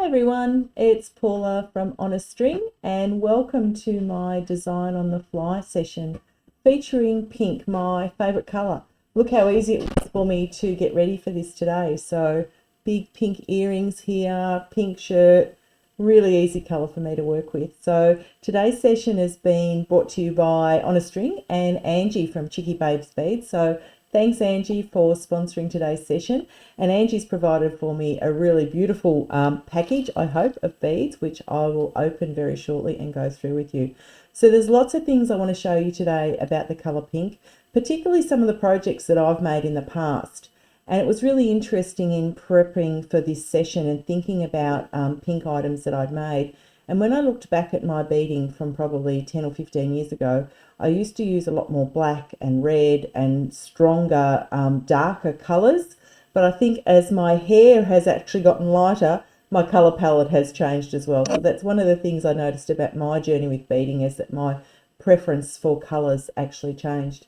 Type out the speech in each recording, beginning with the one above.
Hi everyone, it's Paula from On a String and welcome to my Design on the Fly session featuring pink, my favourite colour. Look how easy it was for me to get ready for this today. So big pink earrings here, pink shirt, really easy colour for me to work with. So today's session has been brought to you by On a String and Angie from Chicky Babes Beads. So thanks Angie for sponsoring today's session, and Angie's provided for me a really beautiful package, I hope, of beads, which I will open very shortly and go through with you. So there's lots of things I want to show you today about the colour pink, particularly some of the projects that I've made in the past. And it was really interesting in prepping for this session and thinking about pink items that I'd made. And when I looked back at my beading from probably 10 or 15 years ago, I used to use a lot more black and red and stronger, darker colours. But I think as my hair has actually gotten lighter, my colour palette has changed as well. So that's one of the things I noticed about my journey with beading, is that my preference for colours actually changed.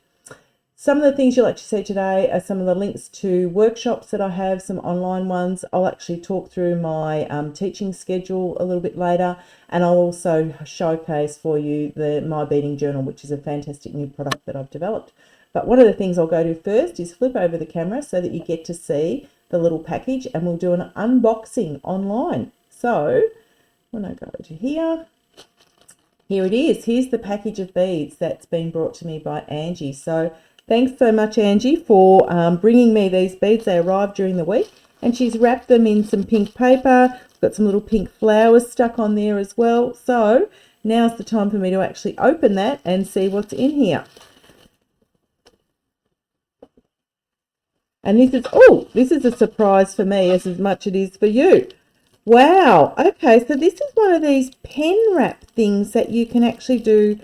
Some of the things you'll actually see today are some of the links to workshops that I have, some online ones. I'll actually talk through my teaching schedule a little bit later, and I'll also showcase for you my beading journal, which is a fantastic new product that I've developed. But one of the things I'll go to first is flip over the camera so that you get to see the little package, and we'll do an unboxing online. So when I go to here it is. Here's the package of beads that's been brought to me by Angie. So thanks so much, Angie, for bringing me these beads. They arrived during the week, and she's wrapped them in some pink paper. Got some little pink flowers stuck on there as well. So now's the time for me to actually open that and see what's in here. And this is a surprise for me as much it is for you. Wow. Okay, so this is one of these pen wrap things that you can actually do.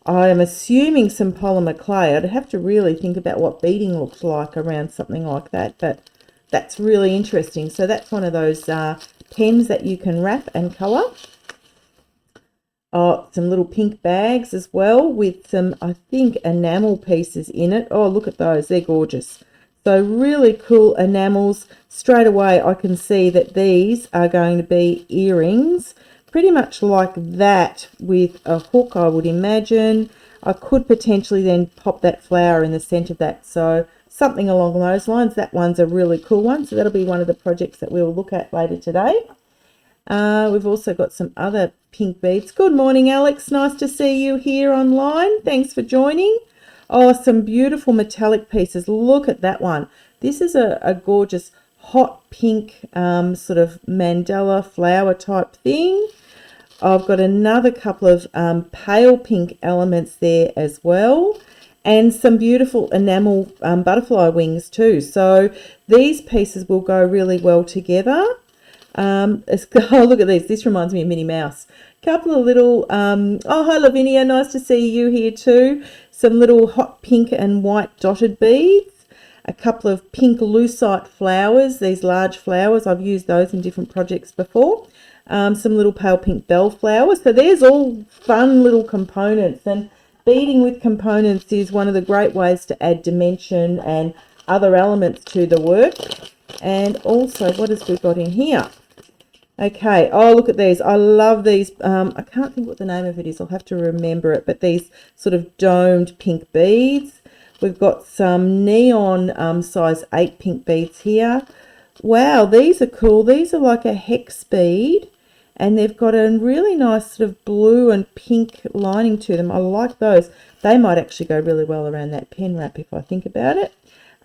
I am assuming some polymer clay. I'd have to really think about what beading looks like around something like that, but that's really interesting. So that's one of those pens that you can wrap and colour. Oh, some little pink bags as well with some, I think, enamel pieces in it. Oh, look at those. They're gorgeous. So really cool enamels. Straight away I can see that these are going to be earrings, pretty much like that, with a hook, I would imagine. I could potentially then pop that flower in the centre of that. So something along those lines. That one's a really cool one. So that'll be one of the projects that we'll look at later today. We've also got some other pink beads. Good morning, Alex. Nice to see you here online. Thanks for joining. Oh, some beautiful metallic pieces. Look at that one. This is a gorgeous hot pink sort of mandala flower type thing. I've got another couple of pale pink elements there as well, and some beautiful enamel butterfly wings too. So these pieces will go really well together. Oh, look at these. This reminds me of Minnie Mouse. Couple of little, oh, hi Lavinia, nice to see you here too. Some little hot pink and white dotted beads. A couple of pink lucite flowers, these large flowers. I've used those in different projects before. Some little pale pink bell flowers. So there's all fun little components, and beading with components is one of the great ways to add dimension and other elements to the work. And also, what has we got in here? Okay, oh, look at these. I love these. I can't think what the name of it is. I'll have to remember it. But these sort of domed pink beads. We've got some neon size 8 pink beads here. Wow, these are cool. These are like a hex bead, and they've got a really nice sort of blue and pink lining to them. I like those. They might actually go really well around that pen wrap if I think about it.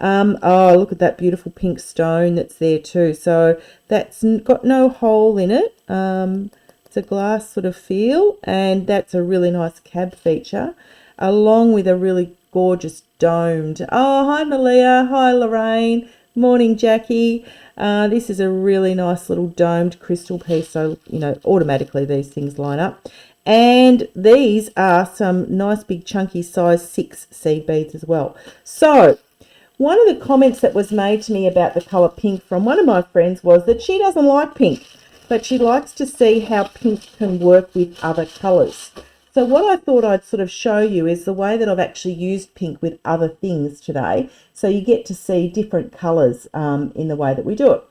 Oh, look at that beautiful pink stone that's there too. So that's got no hole in it. It's a glass sort of feel, and that's a really nice cab feature, along with a really gorgeous domed. Oh, hi Malia, hi Lorraine, morning Jackie. This is a really nice little domed crystal piece, so you know automatically these things line up. And these are some nice big chunky size 6 seed beads as well. So one of the comments that was made to me about the colour pink from one of my friends was that she doesn't like pink, but she likes to see how pink can work with other colours. So what I thought I'd sort of show you is the way that I've actually used pink with other things today, so you get to see different colours in the way that we do it.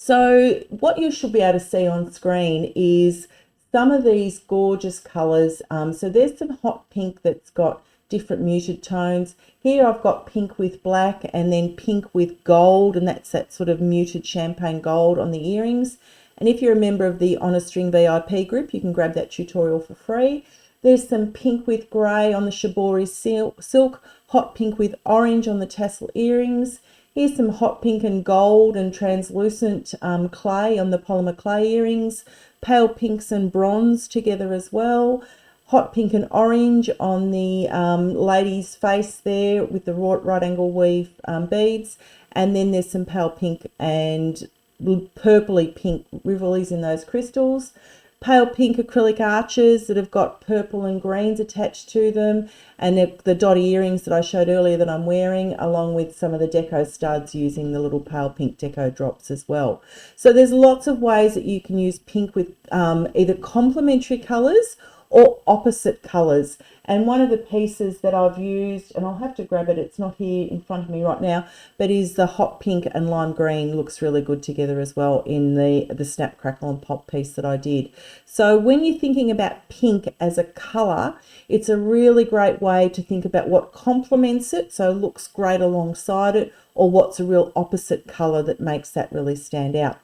So what you should be able to see on screen is some of these gorgeous colours. So there's some hot pink that's got different muted tones. Here I've got pink with black and then pink with gold, and that's that sort of muted champagne gold on the earrings. And if you're a member of the Honor String VIP group, you can grab that tutorial for free. There's some pink with grey on the shibori silk, hot pink with orange on the tassel earrings. Here's some hot pink and gold and translucent clay on the polymer clay earrings. Pale pinks and bronze together as well. Hot pink and orange on the lady's face there with the right angle weave beads. And then there's some pale pink and purpley pink rivolies in those crystals. Pale pink acrylic arches that have got purple and greens attached to them, and the dotty earrings that I showed earlier that I'm wearing, along with some of the deco studs using the little pale pink deco drops as well. So there's lots of ways that you can use pink with either complementary colours or opposite colours. And one of the pieces that I've used, and I'll have to grab it, it's not here in front of me right now, but is the hot pink and lime green. Looks really good together as well in the snap, crackle and pop piece that I did. So when you're thinking about pink as a colour, it's a really great way to think about what complements it, so looks great alongside it, or what's a real opposite colour that makes that really stand out.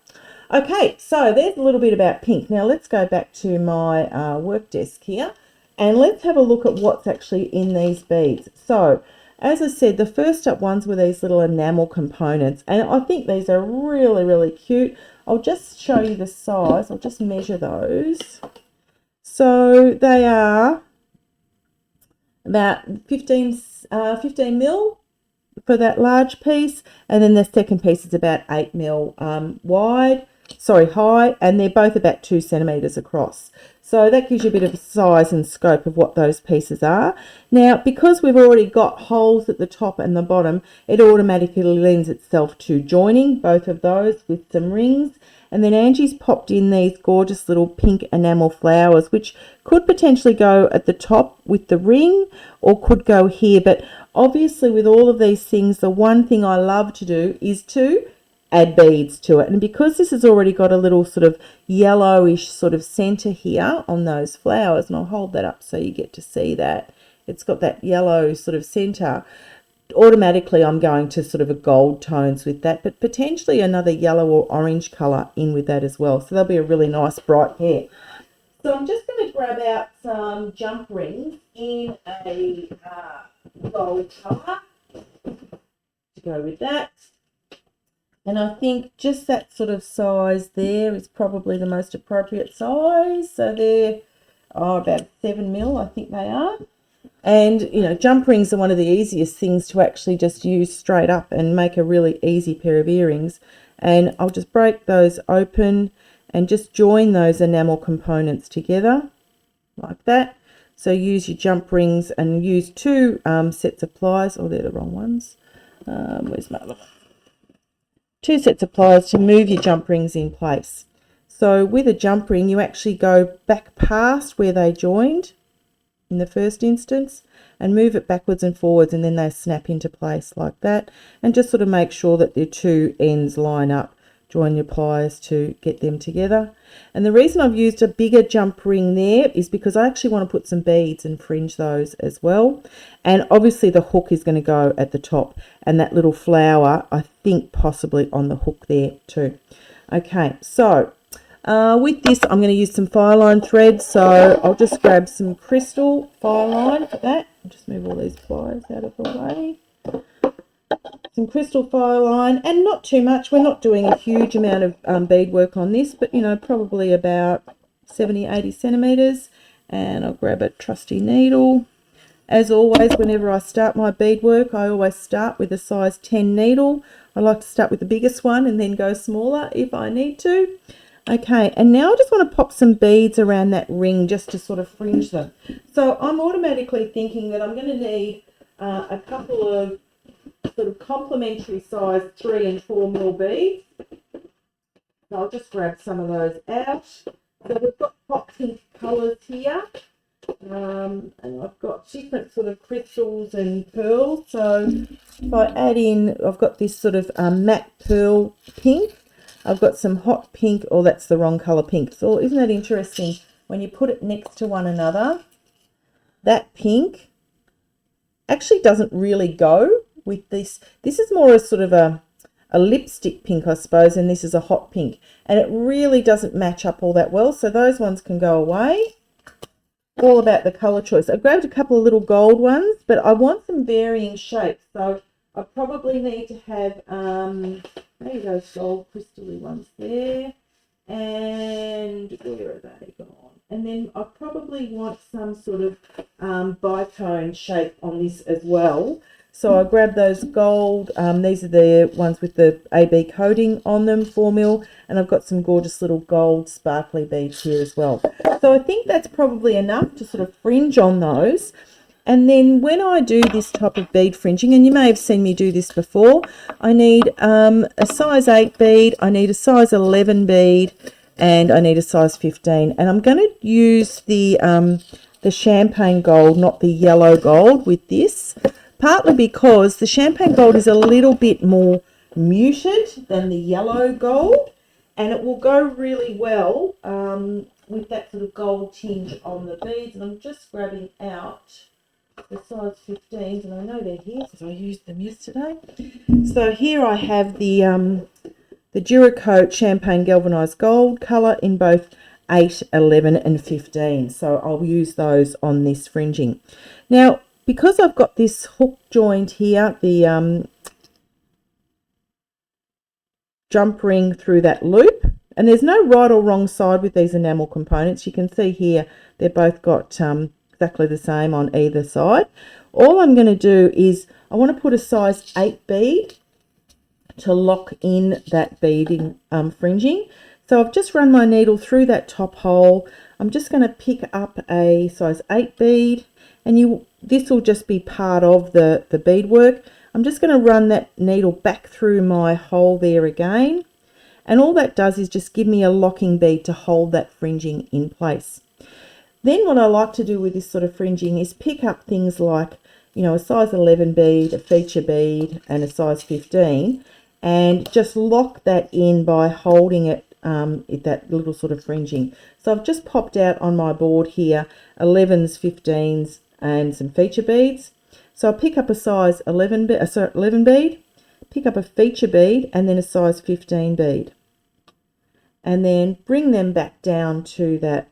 Okay, so there's a little bit about pink. Now let's go back to my work desk here and let's have a look at what's actually in these beads. So as I said, the first up ones were these little enamel components, and I think these are really, really cute. I'll just show you the size. I'll just measure those. So they are about 15 mil for that large piece, and then the second piece is about 8 mil high, and they're both about 2 centimeters across. So that gives you a bit of a size and scope of what those pieces are. Now, because we've already got holes at the top and the bottom, it automatically lends itself to joining both of those with some rings. And then Angie's popped in these gorgeous little pink enamel flowers, which could potentially go at the top with the ring or could go here. But obviously with all of these things, the one thing I love to do is to add beads to it. And because this has already got a little sort of yellowish sort of center here on those flowers, and I'll hold that up so you get to see that, it's got that yellow sort of center. Automatically I'm going to sort of a gold tones with that, but potentially another yellow or orange color in with that as well. So that'll be a really nice bright pair. So I'm just going to grab out some jump rings in a gold color to go with that. And I think just that sort of size there is probably the most appropriate size. So they're about 7 mil, I think they are. And, you know, jump rings are one of the easiest things to actually just use straight up and make a really easy pair of earrings. And I'll just break those open and just join those enamel components together like that. So use your jump rings and use 2 sets of pliers. Oh, they're the wrong ones. Where's my other one? 2 sets of pliers to move your jump rings in place. So with a jump ring, you actually go back past where they joined in the first instance and move it backwards and forwards, and then they snap into place like that. And just sort of make sure that the 2 ends line up. Join your pliers to get them together. And the reason I've used a bigger jump ring there is because I actually want to put some beads and fringe those as well. And obviously the hook is going to go at the top, and that little flower I think possibly on the hook there too. Okay, so with this I'm going to use some fire line thread, so I'll just grab some crystal fire line for that. I'll just move all these pliers out of the way. Some crystal fire line, and not too much. We're not doing a huge amount of beadwork on this, but you know, probably about 70-80 centimeters. And I'll grab a trusty needle. As always, whenever I start my beadwork, I always start with a size 10 needle. I like to start with the biggest one and then go smaller if I need to. Okay, and now I just want to pop some beads around that ring just to sort of fringe them. So I'm automatically thinking that I'm going to need a couple of sort of complementary size 3 and 4 mil beads. So I'll just grab some of those out. So we've got hot pink colours here, and I've got different sort of crystals and pearls. So if I add in, I've got this sort of matte pearl pink. I've got some hot pink. Oh, that's the wrong colour pink. So isn't that interesting? When you put it next to one another, that pink actually doesn't really go with this. This is more a sort of a lipstick pink, I suppose, and this is a hot pink. And it really doesn't match up all that well. So those ones can go away. All about the colour choice. I grabbed a couple of little gold ones, but I want some varying shapes. So I probably need to have, maybe those gold crystal-y ones there. And where are they gone? And then I probably want some sort of bitone shape on this as well. So I grabbed those gold, these are the ones with the AB coating on them, 4mm, and I've got some gorgeous little gold sparkly beads here as well. So I think that's probably enough to sort of fringe on those. And then when I do this type of bead fringing, and you may have seen me do this before, I need a size 8 bead, I need a size 11 bead, and I need a size 15. And I'm going to use the champagne gold, not the yellow gold, with this. Partly because the champagne gold is a little bit more muted than the yellow gold, and it will go really well with that sort of gold tinge on the beads. And I'm just grabbing out the size 15s, and I know they're here because I used them yesterday. So here I have the Duracoat Champagne Galvanized Gold colour in both 8, 11 and 15. So I'll use those on this fringing. Now, because I've got this hook joint here, the jump ring through that loop, and there's no right or wrong side with these enamel components. You can see here they've both got exactly the same on either side. All I'm going to do is I want to put a size 8 bead to lock in that beading fringing. So I've just run my needle through that top hole. I'm just going to pick up a size 8 bead, and this will just be part of the beadwork. I'm just going to run that needle back through my hole there again, and all that does is just give me a locking bead to hold that fringing in place. Then what I like to do with this sort of fringing is pick up things like, you know, a size 11 bead, a feature bead, and a size 15, and just lock that in by holding it that little sort of fringing. So I've just popped out on my board here 11s, 15s, and some feature beads. So I'll pick up a size 11 bead, pick up a feature bead, and then a size 15 bead, and then bring them back down to that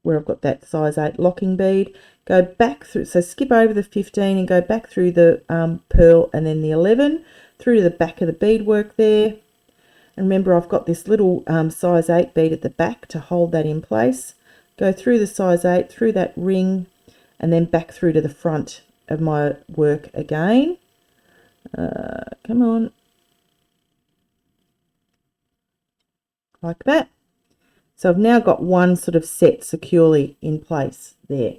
where I've got that size 8 locking bead. Go back through, so skip over the 15 and go back through the pearl and then the 11 through to the back of the beadwork there. And remember, I've got this little size 8 bead at the back to hold that in place. Go through the size 8, through that ring, and then back through to the front of my work again. Come on. Like that. So I've now got one sort of set securely in place there.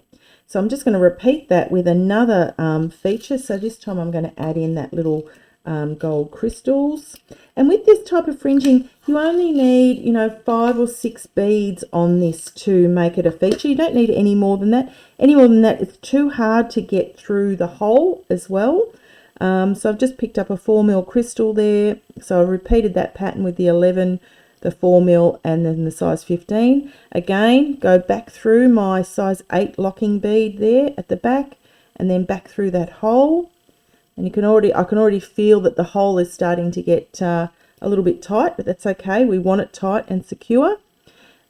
So I'm just going to repeat that with another feature. So this time I'm going to add in that little gold crystals. And with this type of fringing, you only need, you know, 5 or 6 beads on this to make it a feature. You don't need any more than that. Any more than that, it's too hard to get through the hole as well. So I've just picked up a 4mm crystal there. So I repeated that pattern with the 11, the 4mm, and then the size 15. Again, go back through my size 8 locking bead there at the back, and then back through that hole. And I can already feel that the hole is starting to get a little bit tight, but that's okay. We want it tight and secure.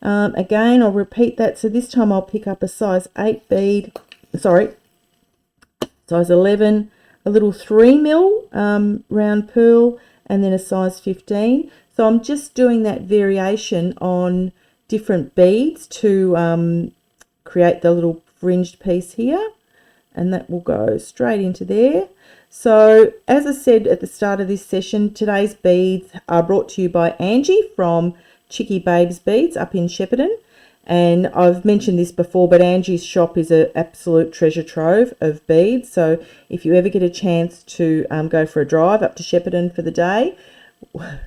Again, I'll repeat that. So this time I'll pick up a size 8 bead, size 11, a little 3mm round pearl, and then a size 15. So I'm just doing that variation on different beads to create the little fringed piece here, and that will go straight into there. So as I said at the start of this session, today's beads are brought to you by Angie from Chicky Babes Beads up in Shepparton. And I've mentioned this before, but Angie's shop is an absolute treasure trove of beads. So if you ever get a chance to go for a drive up to Shepparton for the day, why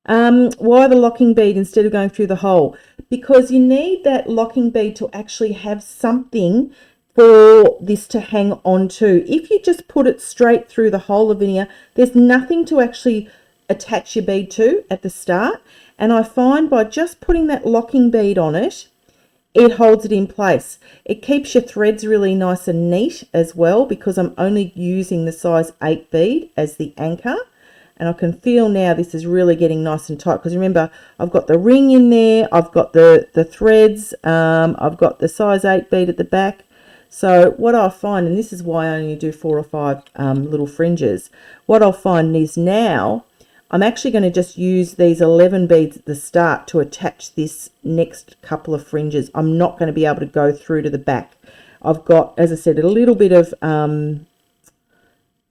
the locking bead instead of going through the hole? Because you need that locking bead to actually have something for this to hang on to. If you just put it straight through the hole, Lavinia, there's nothing to actually attach your bead to at the start. And I find by just putting that locking bead on it, it holds it in place. It keeps your threads really nice and neat as well, because I'm only using the size 8 bead as the anchor. And I can feel now this is really getting nice and tight, because remember, I've got the ring in there, I've got the threads, I've got the size 8 bead at the back. So what I'll find, and this is why I only do 4 or 5 little fringes, what I'll find is now I'm actually going to just use these 11 beads at the start to attach this next couple of fringes. I'm not going to be able to go through to the back. I've got, as I said, a little bit of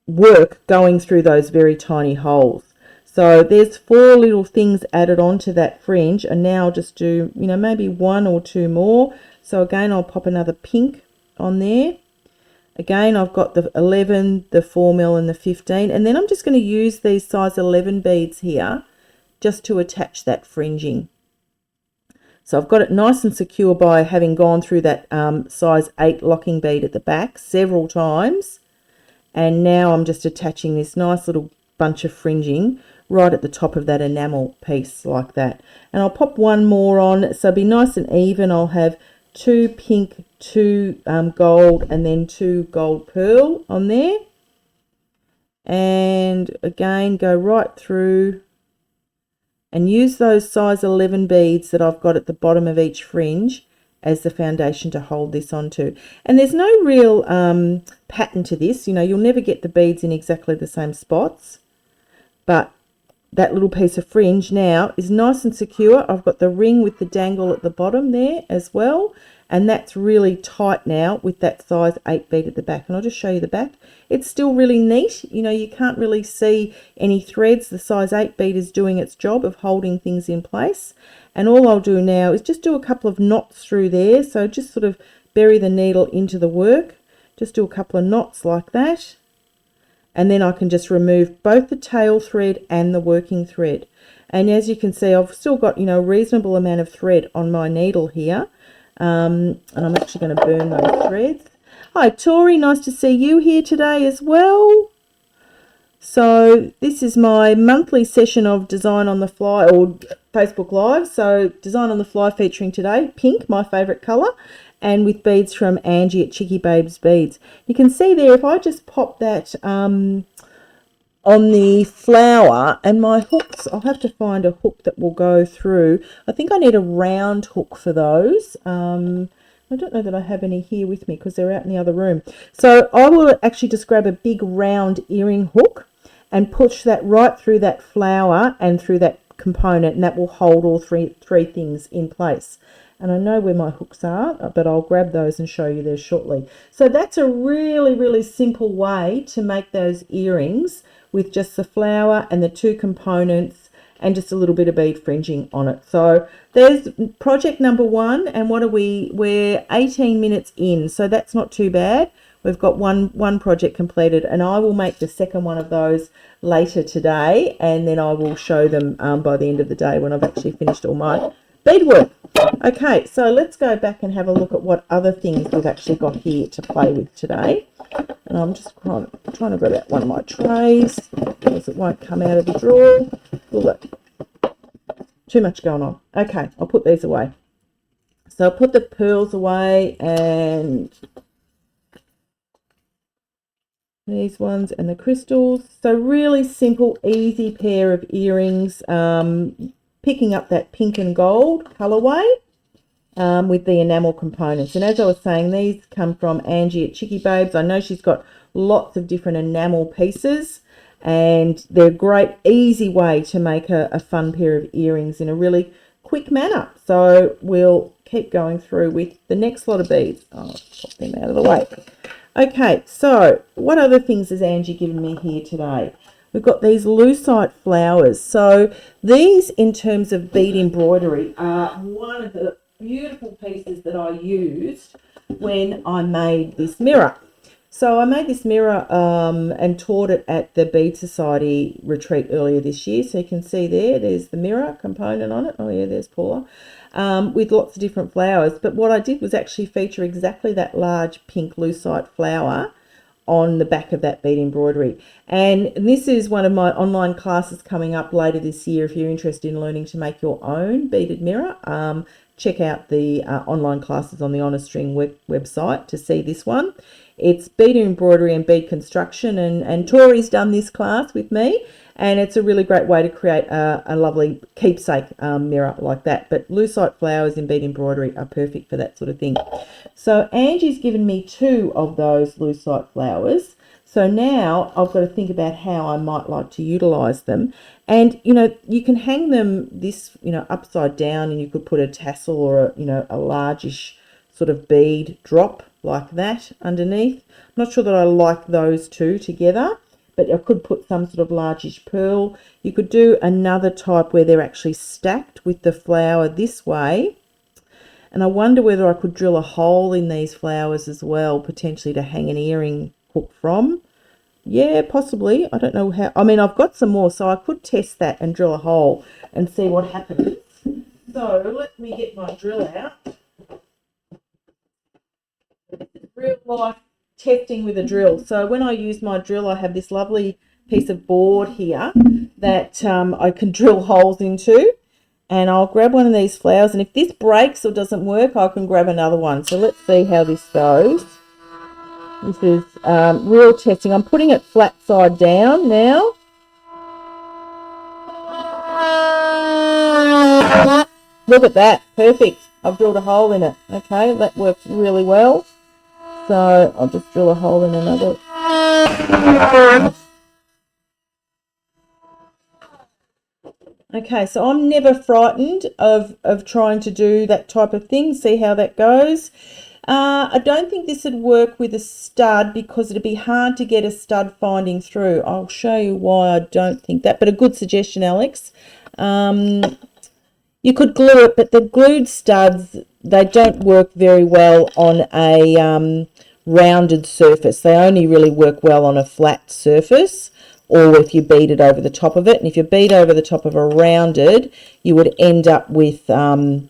work going through those very tiny holes. So there's 4 little things added onto that fringe, and now I'll just do, you know, maybe 1 or 2 more. So again, I'll pop another pink on there. Again, I've got the 11, the 4mm and the 15, and then I'm just going to use these size 11 beads here just to attach that fringing. So I've got it nice and secure by having gone through that size 8 locking bead at the back several times, and now I'm just attaching this nice little bunch of fringing right at the top of that enamel piece like that. And I'll pop 1 more on, so be nice and even. I'll have 2 pink, 2 gold, and then 2 gold pearl on there. And again, go right through and use those size 11 beads that I've got at the bottom of each fringe as the foundation to hold this onto. And there's no real pattern to this. You know, you'll never get the beads in exactly the same spots, but that little piece of fringe now is nice and secure. I've got the ring with the dangle at the bottom there as well, and that's really tight now with that size 8 bead at the back. And I'll just show you the back. It's still really neat. You know, you can't really see any threads. The size 8 bead is doing its job of holding things in place. And all I'll do now is just do a couple of knots through there. So just sort of bury the needle into the work. Just do a couple of knots like that. And then I can just remove both the tail thread and the working thread. And as you can see, I've still got, you know, a reasonable amount of thread on my needle here. And I'm actually going to burn those threads. Hi Tori, nice to see you here today as well. So this is my monthly session of Design on the Fly, or Facebook Live. So Design on the Fly featuring today, pink, my favourite colour, and with beads from Angie at Chicky Babes Beads. You can see there, if I just pop that on the flower, and my hooks, I'll have to find a hook that will go through. I think I need a round hook for those. I don't know that I have any here with me because they're out in the other room. So I will actually just grab a big round earring hook and push that right through that flower and through that component, and that will hold all three things in place. And I know where my hooks are, but I'll grab those and show you there shortly. So that's a really, really simple way to make those earrings with just the flower and the 2 components and just a little bit of bead fringing on it. So there's project number 1, and what are we're 18 minutes in, so that's not too bad. We've got one project completed, and I will make the second one of those later today, and then I will show them by the end of the day when I've actually finished all my beadwork. Okay, so let's go back and have a look at what other things we've actually got here to play with today. And I'm just trying to grab out one of my trays because it won't come out of the drawer. Look, too much going on. Okay, I'll put these away. So I'll put the pearls away, and these ones, and the crystals. So really simple, easy pair of earrings. Picking up that pink and gold colourway with the enamel components. And as I was saying, these come from Angie at Chicky Babes. I know she's got lots of different enamel pieces, and they're a great, easy way to make a fun pair of earrings in a really quick manner. So we'll keep going through with the next lot of beads. I'll pop them out of the way. Okay, so what other things has Angie given me here today? We've got these lucite flowers. So these, in terms of bead embroidery, are one of the beautiful pieces that I used when I made this mirror. So I made this mirror and taught it at the Bead Society retreat earlier this year. So you can see there's the mirror component on it. Oh yeah, there's Paula. With lots of different flowers. But what I did was actually feature exactly that large pink lucite flower on the back of that bead embroidery. And this is one of my online classes coming up later this year. If you're interested in learning to make your own beaded mirror, check out the online classes on the Honor String website to see this one. It's bead embroidery and bead construction, and Tori's done this class with me, and it's a really great way to create a lovely keepsake mirror like that. But lucite flowers in bead embroidery are perfect for that sort of thing. So Angie's given me 2 of those lucite flowers. So now I've got to think about how I might like to utilize them. And, you know, you can hang them this, you know, upside down, and you could put a tassel or a, you know, a largish sort of bead drop like that underneath. I'm not sure that I like those 2 together, but I could put some sort of largish pearl. You could do another type where they're actually stacked with the flower this way. And I wonder whether I could drill a hole in these flowers as well, potentially to hang an earring hook from. Yeah, possibly. I don't know how. I mean, I've got some more, so I could test that and drill a hole and see what happens. So let me get my drill out. Real life testing with a drill. So when I use my drill, I have this lovely piece of board here that I can drill holes into. And I'll grab one of these flowers, and if this breaks or doesn't work, I can grab another one. So let's see how this goes. This is real testing. I'm putting it flat side down now. Look at that. Perfect. I've drilled a hole in it. Okay, that works really well. So I'll just drill a hole in another. Okay, so I'm never frightened of trying to do that type of thing. See how that goes. I don't think this would work with a stud because it'd be hard to get a stud finding through. I'll show you why I don't think that, but a good suggestion, Alex. You could glue it, but the glued studs, they don't work very well on a rounded surface. They only really work well on a flat surface, or if you bead it over the top of it. And if you bead over the top of a rounded, you would end up with a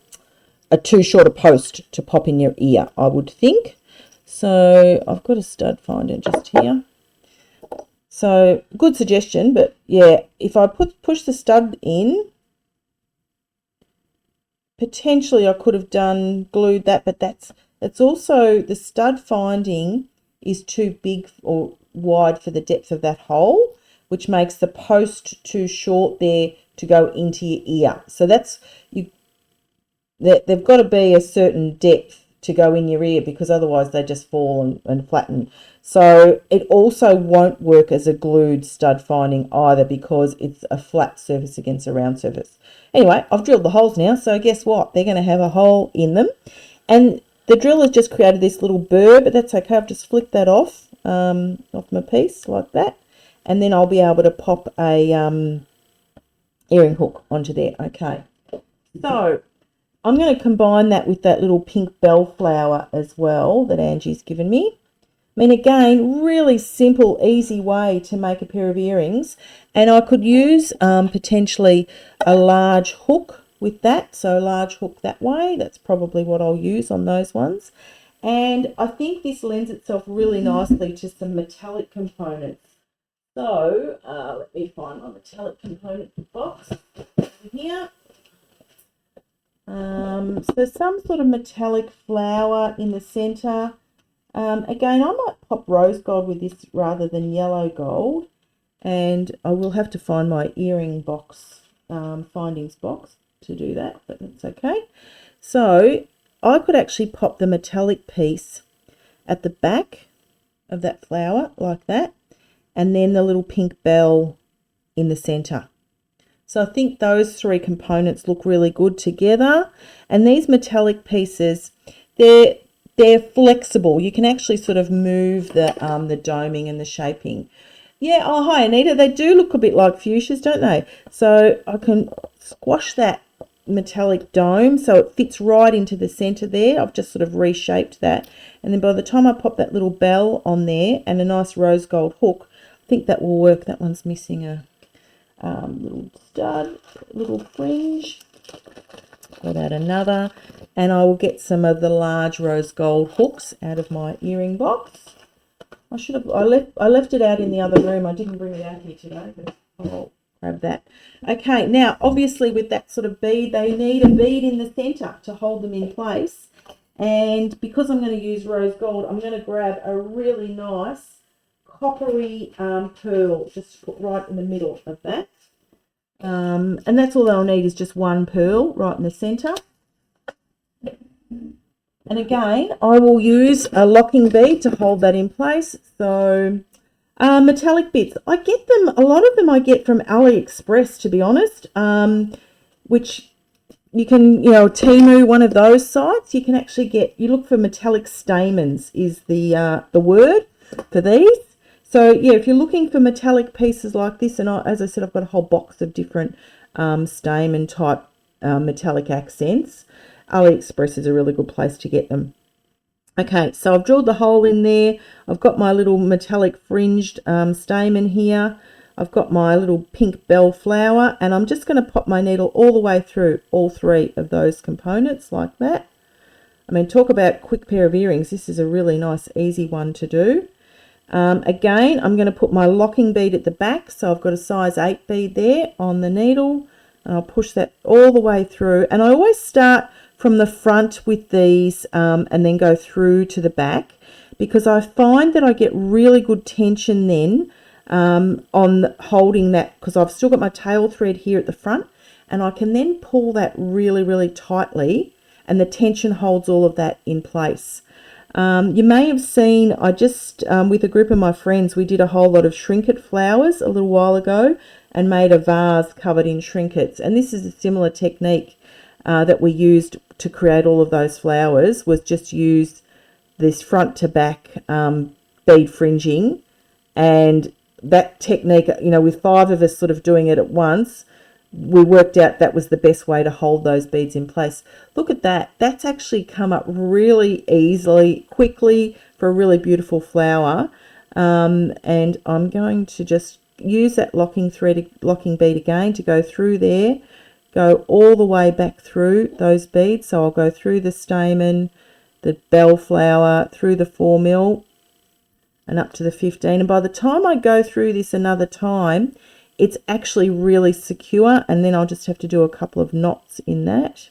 too short a post to pop in your ear, I would think. So I've got a stud finder just here. So good suggestion, but yeah, if I push the stud in, potentially I could have glued that, but it's also, the stud finding is too big or wide for the depth of that hole, which makes the post too short there to go into your ear. So they've got to be a certain depth to go in your ear, because otherwise they just fall and flatten. So it also won't work as a glued stud finding either, because it's a flat surface against a round surface. Anyway, I've drilled the holes now, so guess what? They're going to have a hole in them. And the drill has just created this little burr, but that's okay. I've just flicked that off my piece like that. And then I'll be able to pop a earring hook onto there. Okay. So I'm going to combine that with that little pink bellflower as well that Angie's given me. I mean, again, really simple, easy way to make a pair of earrings. And I could use potentially a large hook with that. So a large hook that way. That's probably what I'll use on those ones. And I think this lends itself really nicely to some metallic components. So let me find my metallic component box here. So some sort of metallic flower in the center. Again, I might pop rose gold with this rather than yellow gold, and I will have to find my earring box, findings box to do that, but that's okay. So I could actually pop the metallic piece at the back of that flower like that, and then the little pink bell in the center. So I think those 3 components look really good together. And these metallic pieces, they're flexible. You can actually sort of move the doming and the shaping. Yeah, oh, hi, Anita. They do look a bit like fuchsias, don't they? So I can squash that metallic dome so it fits right into the center there. I've just sort of reshaped that. And then by the time I pop that little bell on there and a nice rose gold hook, I think that will work. That one's missing a little stud, little fringe. Got out another, and I will get some of the large rose gold hooks out of my earring box. I left it out in the other room. I didn't bring it out here today, but I'll grab that. Okay, now obviously with that sort of bead, they need a bead in the center to hold them in place. And because I'm going to use rose gold, I'm going to grab a really nice coppery pearl, just put right in the middle of that. And that's all I'll need is just one pearl right in the center. And again, I will use a locking bead to hold that in place. So metallic bits, I get them, a lot of them I get from AliExpress, to be honest, which you can, Temu, one of those sites, you can actually get, you look for metallic stamens is the word for these. So yeah, if you're looking for metallic pieces like this, and as I said, I've got a whole box of different stamen type metallic accents. AliExpress is a really good place to get them. Okay, so I've drilled the hole in there. I've got my little metallic fringed stamen here. I've got my little pink bell flower, and I'm just going to pop my needle all the way through all three of those components like that. I mean, talk about quick pair of earrings. This is a really nice, easy one to do. Again, I'm going to put my locking bead at the back. So I've got a size 8 bead there on the needle, and I'll push that all the way through. And I always start from the front with these and then go through to the back, because I find that I get really good tension then on holding that, because I've still got my tail thread here at the front, and I can then pull that really, really tightly, and the tension holds all of that in place. You may have seen, I just, with a group of my friends, we did a whole lot of shrinket flowers a little while ago and made a vase covered in shrinkets. And this is a similar technique that we used to create all of those flowers, was just use this front to back bead fringing. And that technique, with 5 of us sort of doing it at once, we worked out that was the best way to hold those beads in place. Look at that. That's actually come up really easily, quickly, for a really beautiful flower. And I'm going to just use that locking bead again to go through there, go all the way back through those beads. So I'll go through the stamen, the bell flower, through the 4 mil and up to the 15. And by the time I go through this another time, it's actually really secure, and then I'll just have to do a couple of knots in that.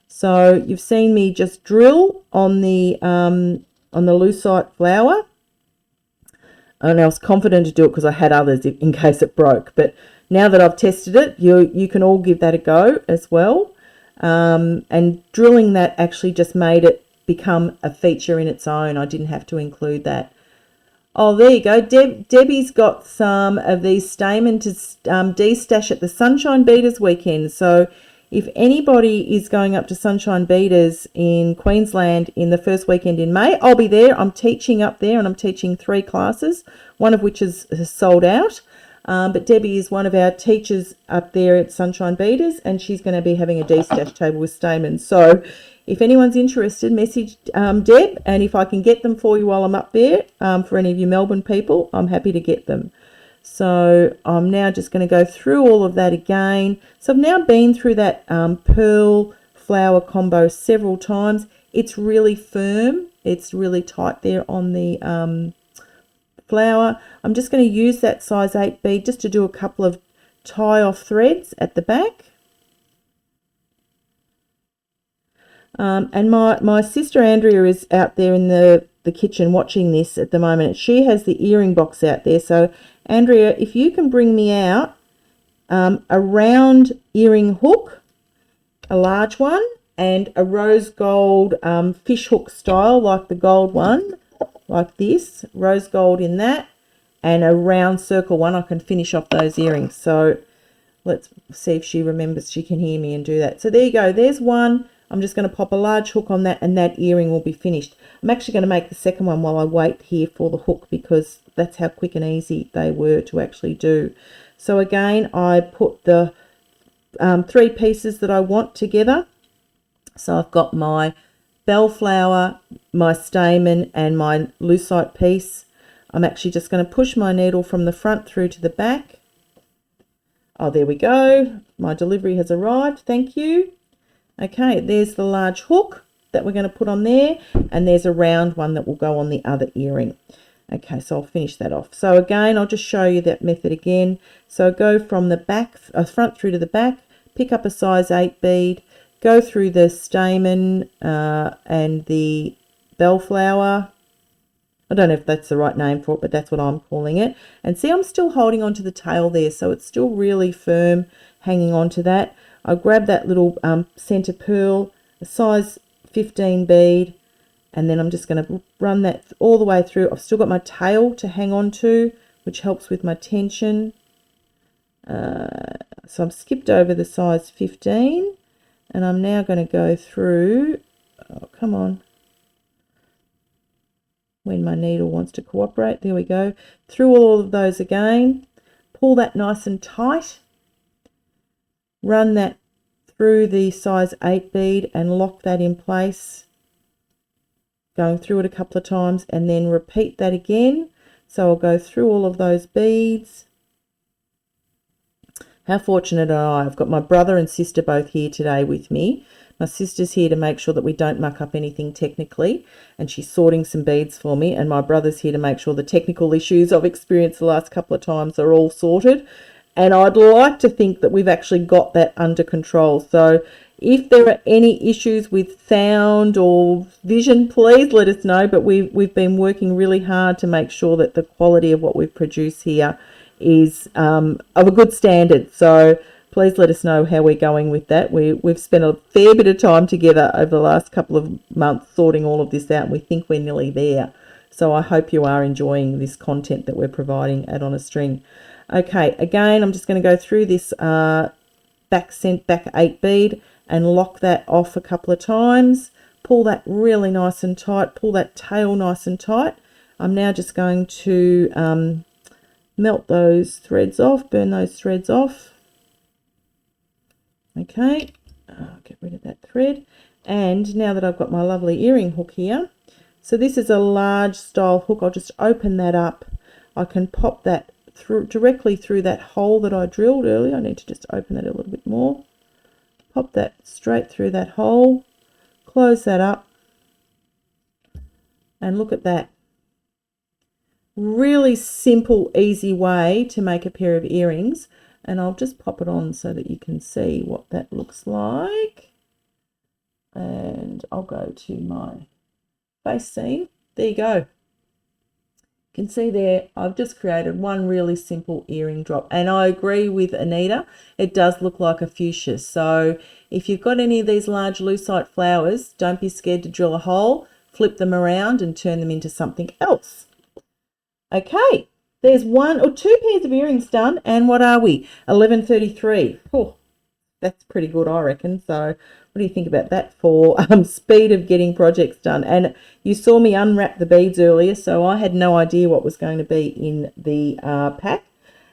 So you've seen me just drill on the lucite flower, and I was confident to do it because I had others in case it broke. But now that I've tested it, you can all give that a go as well. And drilling that actually just made it become a feature in its own. I didn't have to include that. Oh, there you go. Debbie's got some of these stamen to de-stash at the Sunshine Beaters weekend. So if anybody is going up to Sunshine Beaters in Queensland in the first weekend in May, I'll be there. I'm teaching up there, and I'm teaching 3 classes, one of which is sold out. But Debbie is one of our teachers up there at Sunshine Beaters, and she's going to be having a de-stash table with stamens. So if anyone's interested, message Deb, and if I can get them for you while I'm up there, for any of you Melbourne people, I'm happy to get them. So I'm now just going to go through all of that again. So I've now been through that pearl flower combo several times. It's really firm. It's really tight there on the flower. I'm just going to use that size 8 bead just to do a couple of tie-off threads at the back. And my sister Andrea is out there in the kitchen watching this at the moment. She has the earring box out there. So Andrea, if you can bring me out a round earring hook, a large one, and a rose gold fish hook style, like the gold one, like this, rose gold in that, and a round circle one, I can finish off those earrings. So let's see if she remembers she can hear me and do that. So there you go. There's one. I'm just going to pop a large hook on that, and that earring will be finished. I'm actually going to make the second one while I wait here for the hook, because that's how quick and easy they were to actually do. So again, I put the 3 pieces that I want together. So I've got my bellflower, my stamen, and my lucite piece. I'm actually just going to push my needle from the front through to the back. Oh, there we go. My delivery has arrived. Thank you. Okay, there's the large hook. that we're going to put on there, and there's a round one that will go on the other earring. Okay, so I'll finish that off. So again, I'll just show you that method again. So go from the back, front through to the back, pick up a size 8 bead, go through the stamen and the bellflower. I don't know if that's the right name for it, but that's what I'm calling it. And see, I'm still holding on to the tail there, so it's still really firm, hanging on to that. I grab that little center pearl, a size 15 bead, and then I'm just going to run that all the way through. I've still got my tail to hang on to, which helps with my tension. So I've skipped over the size 15, and I'm now going to go through, oh, come on, when my needle wants to cooperate, there we go, through all of those again, pull that nice and tight, run that through the size 8 bead and lock that in place, going through it a couple of times, and then repeat that again. So I'll go through all of those beads. How fortunate am I? I've got my brother and sister both here today with me. My sister's here to make sure that we don't muck up anything technically, and she's sorting some beads for me, and my brother's here to make sure the technical issues I've experienced the last couple of times are all sorted. And I'd like to think that we've actually got that under control. So if there are any issues with sound or vision, please let us know. But we've been working really hard to make sure that the quality of what we've produced here is of a good standard. So please let us know how we're going with that. We've spent a fair bit of time together over the last couple of months sorting all of this out, and we think we're nearly there. So I hope you are enjoying this content that we're providing at On a String. Okay, again, I'm just going to go through this back 8 bead and lock that off a couple of times. Pull that really nice and tight. Pull that tail nice and tight. I'm now just going to melt those threads off, burn those threads off. Okay, get rid of that thread. And now that I've got my lovely earring hook here, so this is a large style hook. I'll just open that up. I can pop that through directly through that hole that I drilled earlier. I need to just open it a little bit more. Pop that straight through that hole, close that up, and look at that. Really simple, easy way to make a pair of earrings. And I'll just pop it on so that you can see what that looks like. And I'll go to my face seam. There you go. You can see there, I've just created one really simple earring drop. And I agree with Anita, it does look like a fuchsia. So if you've got any of these large lucite flowers, don't be scared to drill a hole, flip them around and turn them into something else. Okay, there's 1 or 2 pairs of earrings done, and what are we? 11:33. Oh, that's pretty good, I reckon. So what do you think about that for speed of getting projects done? And you saw me unwrap the beads earlier, so I had no idea what was going to be in the pack.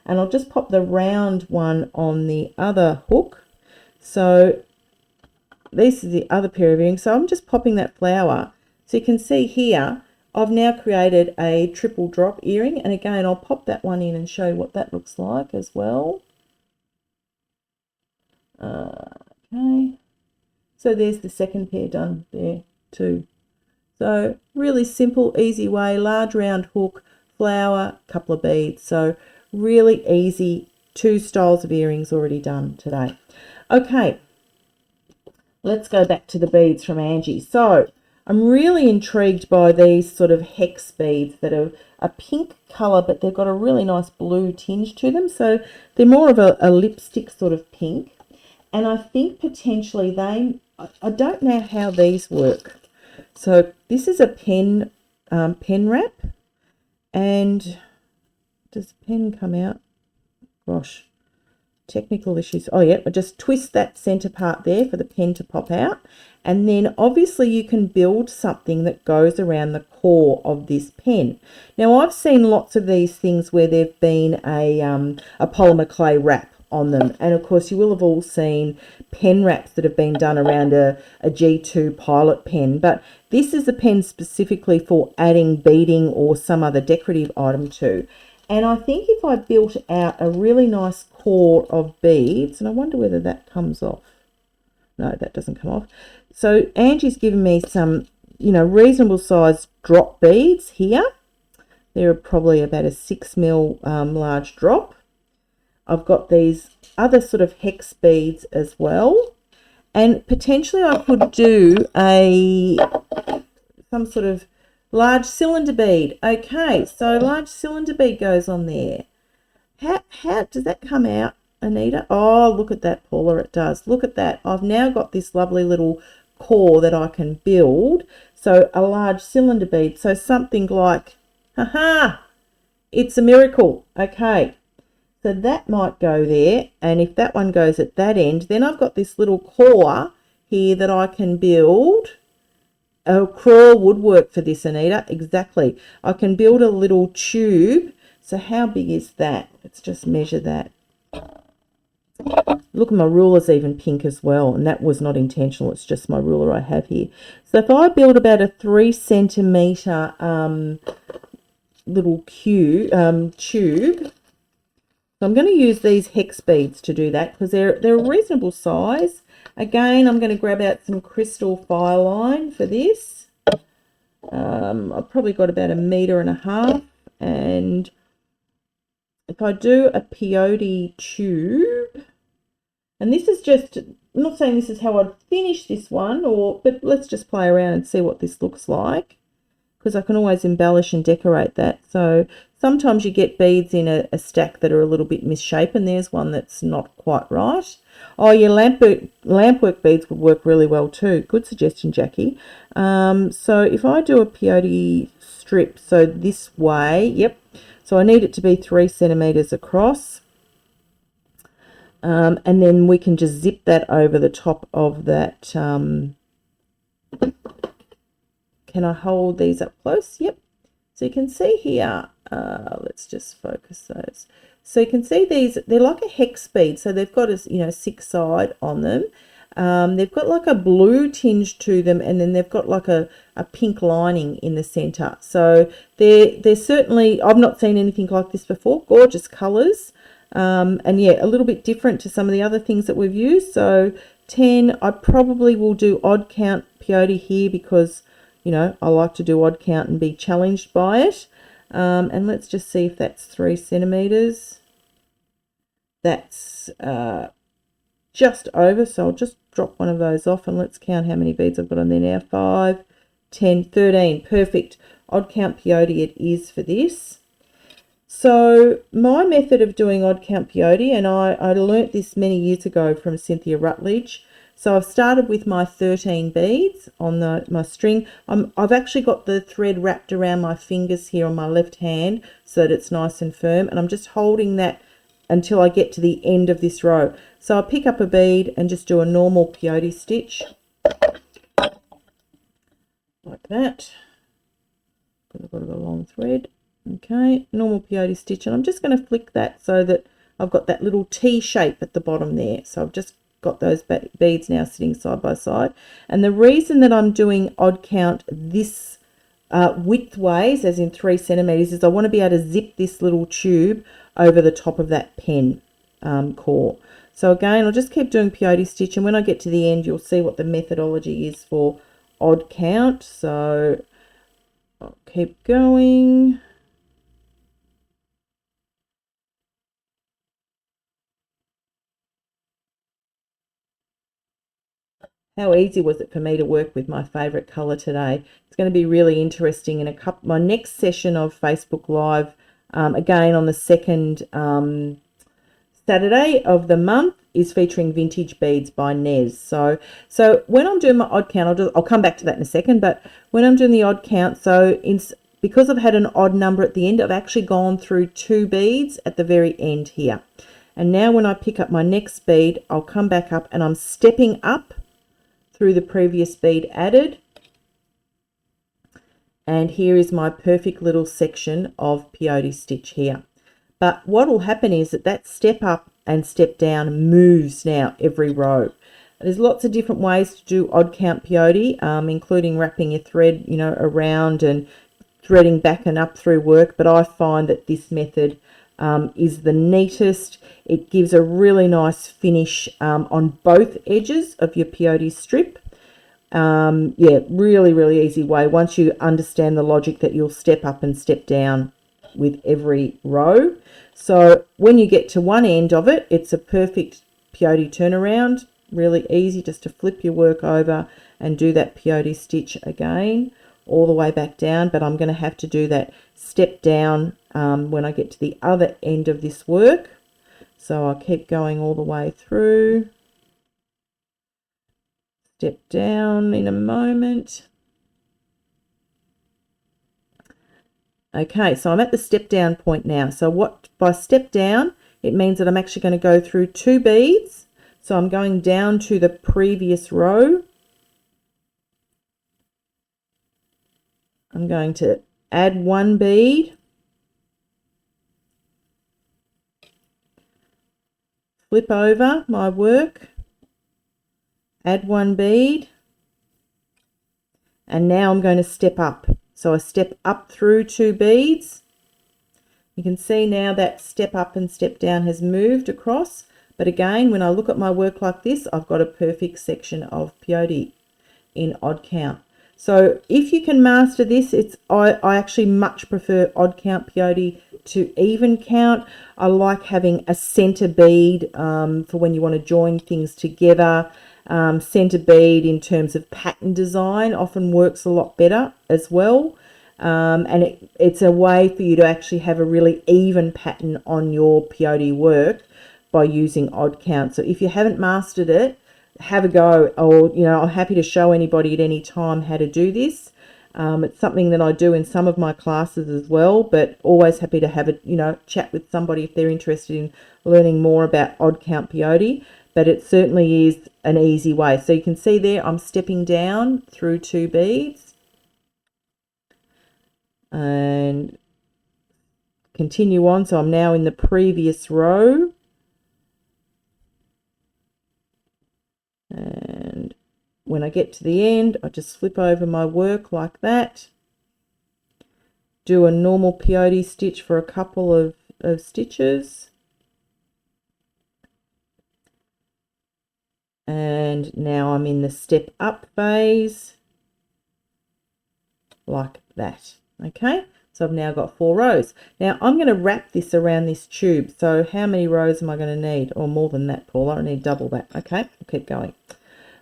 And I'll just pop the round one on the other hook. So this is the other pair of earrings. So I'm just popping that flower. So you can see here, I've now created a triple drop earring, and again I'll pop that one in and show you what that looks like as well. Okay, so there's the second pair done there too. So really simple, easy way, large round hook, flower, couple of beads. So really easy, 2 styles of earrings already done today. Okay, let's go back to the beads from Angie. So I'm really intrigued by these sort of hex beads that are a pink colour, but they've got a really nice blue tinge to them. So they're more of a lipstick sort of pink. And I think potentially I don't know how these work. So this is a pen wrap. And does the pen come out? Gosh, technical issues. Oh yeah, I just twist that center part there for the pen to pop out. And then obviously you can build something that goes around the core of this pen. Now I've seen lots of these things where there've been a polymer clay wrap on them. And of course you will have all seen pen wraps that have been done around a G2 pilot pen. But this is a pen specifically for adding beading or some other decorative item to. And I think if I built out a really nice core of beads, and I wonder whether that comes off. No, that doesn't come off. So Angie's given me some, reasonable size drop beads here. They're probably about a 6 mil large drop. I've got these other sort of hex beads as well. And potentially I could do some sort of large cylinder bead. Okay, so large cylinder bead goes on there. How does that come out, Anita? Oh, look at that, Paula, it does. Look at that. I've now got this lovely little core that I can build. So a large cylinder bead. So something like, it's a miracle. Okay, so that might go there. And if that one goes at that end, then I've got this little core here that I can build. A crawl would work for this, Anita. Exactly. I can build a little tube. So how big is that? Let's just measure that. Look, my ruler's even pink as well, and that was not intentional. It's just my ruler I have here. So if I build about a 3 centimetre little tube, so I'm going to use these hex beads to do that because they're a reasonable size. Again, I'm going to grab out some crystal fire line for this. I've probably got about 1.5 meters, and if I do a peyote tube, and this is just, I'm not saying this is how I'd finish this one, but let's just play around and see what this looks like, because I can always embellish and decorate that. So sometimes you get beads in a stack that are a little bit misshapen. There's one that's not quite right. Oh, your lampwork beads would work really well too. Good suggestion, Jackie. So if I do a peyote strip, so this way, yep. So I need it to be 3 centimeters across. And then we can just zip that over the top of that. Can I hold these up close? Yep. So you can see here, let's just focus those. So you can see these, they're like a hex bead. So they've got a 6 side on them. They've got like a blue tinge to them, and then they've got like a pink lining in the center. So they're certainly, I've not seen anything like this before. Gorgeous colors. And yeah, a little bit different to some of the other things that we've used. So 10, I probably will do odd count peyote here because, I like to do odd count and be challenged by it. And let's just see if that's 3 centimeters. That's just over, so I'll just drop one of those off and let's count how many beads I've got on there now. 5, 10, 13. Perfect. Odd count peyote it is for this. So my method of doing odd count peyote, and I learnt this many years ago from Cynthia Rutledge. So I've started with my 13 beads on my string. I've actually got the thread wrapped around my fingers here on my left hand so that it's nice and firm, and I'm just holding that until I get to the end of this row. So I pick up a bead and just do a normal peyote stitch like that. I've got a long thread. Okay, normal peyote stitch, and I'm just going to flick that so that I've got that little T shape at the bottom there. So I've just got those beads now sitting side by side. And the reason that I'm doing odd count this widthways, as in 3 centimeters, is I want to be able to zip this little tube over the top of that pen core. So again, I'll just keep doing peyote stitch, and when I get to the end, you'll see what the methodology is for odd count. So I'll keep going. How easy was it for me to work with my favorite color today? It's going to be really interesting in my next session of Facebook Live, again on the second Saturday of the month, is featuring Vintage Beads by Nez. So when I'm doing my odd count, I'll come back to that in a second, but when I'm doing the odd count, because I've had an odd number at the end, I've actually gone through 2 beads at the very end here. And now when I pick up my next bead, I'll come back up and I'm stepping up through the previous bead added, and here is my perfect little section of peyote stitch here. But what will happen is that step up and step down moves now every row. There's lots of different ways to do odd count peyote, including wrapping your thread around and threading back and up through work, but I find that this method is the neatest. It gives a really nice finish on both edges of your peyote strip. Yeah, really, really easy way once you understand the logic that you'll step up and step down with every row. So when you get to one end of it, it's a perfect peyote turnaround. Really easy just to flip your work over and do that peyote stitch again all the way back down. But I'm going to have to do that step down when I get to the other end of this work. So I'll keep going all the way through. Step down in a moment. Okay, so I'm at the step down point now. So what by step down, it means that I'm actually going to go through 2 beads. So I'm going down to the previous row. I'm going to add 1 bead. Flip over my work. Add 1 bead. And now I'm going to step up. So I step up through 2 beads. You can see now that step up and step down has moved across. But again, when I look at my work like this, I've got a perfect section of peyote in odd count. So if you can master this, I actually much prefer odd count peyote to even count. I like having a center bead for when you want to join things together. Center bead in terms of pattern design often works a lot better as well. And it's a way for you to actually have a really even pattern on your peyote work by using odd count. So if you haven't mastered it, have a go, or I'm happy to show anybody at any time how to do this. It's something that I do in some of my classes as well, but always happy to have a chat with somebody if they're interested in learning more about odd count peyote. But it certainly is an easy way. So you can see there I'm stepping down through 2 beads and continue on. So I'm now in the previous row. And when I get to the end, I just flip over my work like that. Do a normal peyote stitch for a couple of stitches. And now I'm in the step up phase like that. Okay, so I've now got 4 rows. Now I'm going to wrap this around this tube. So how many rows am I going to need? Or more than that, Paula. I need double that. Okay, I'll keep going.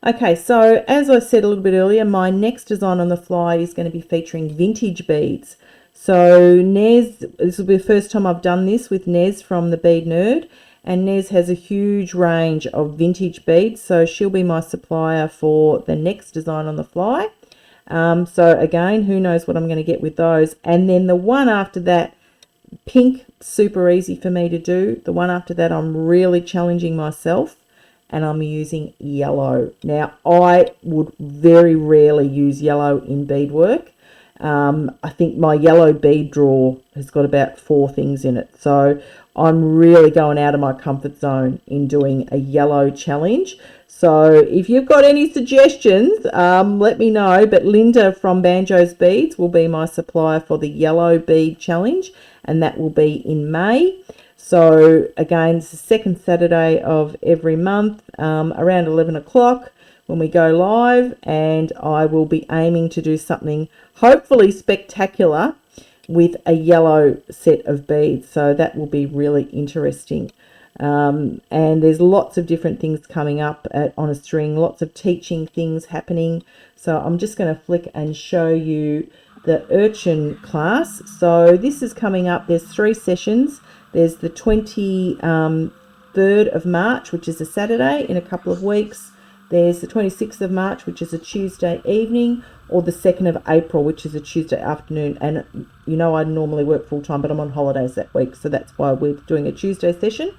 Okay, so as I said a little bit earlier, my next design on the fly is going to be featuring vintage beads. So Nez, this will be the first time I've done this with Nez from the Bead Nerd. And Nez has a huge range of vintage beads, so she'll be my supplier for the next design on the fly. So again, who knows what I'm going to get with those. And then the one after that, pink, super easy for me to do. The one after that, I'm really challenging myself, and I'm using yellow. Now, I would very rarely use yellow in beadwork. I think my yellow bead drawer has got about 4 things in it. So I'm really going out of my comfort zone in doing a yellow challenge. So if you've got any suggestions, let me know. But Linda from Banjo's Beads will be my supplier for the yellow bead challenge, and that will be in May. So again, it's the second Saturday of every month, around 11 o'clock when we go live, and I will be aiming to do something hopefully spectacular with a yellow set of beads. So that will be really interesting. And there's lots of different things coming up on a string, lots of teaching things happening. So I'm just going to flick and show you the urchin class. So this is coming up. There's 3 sessions. There's the 23rd of March, which is a Saturday in a couple of weeks. There's the 26th of March, which is a Tuesday evening, or the 2nd of April, which is a Tuesday afternoon. And I normally work full-time, but I'm on holidays that week, so that's why we're doing a Tuesday session.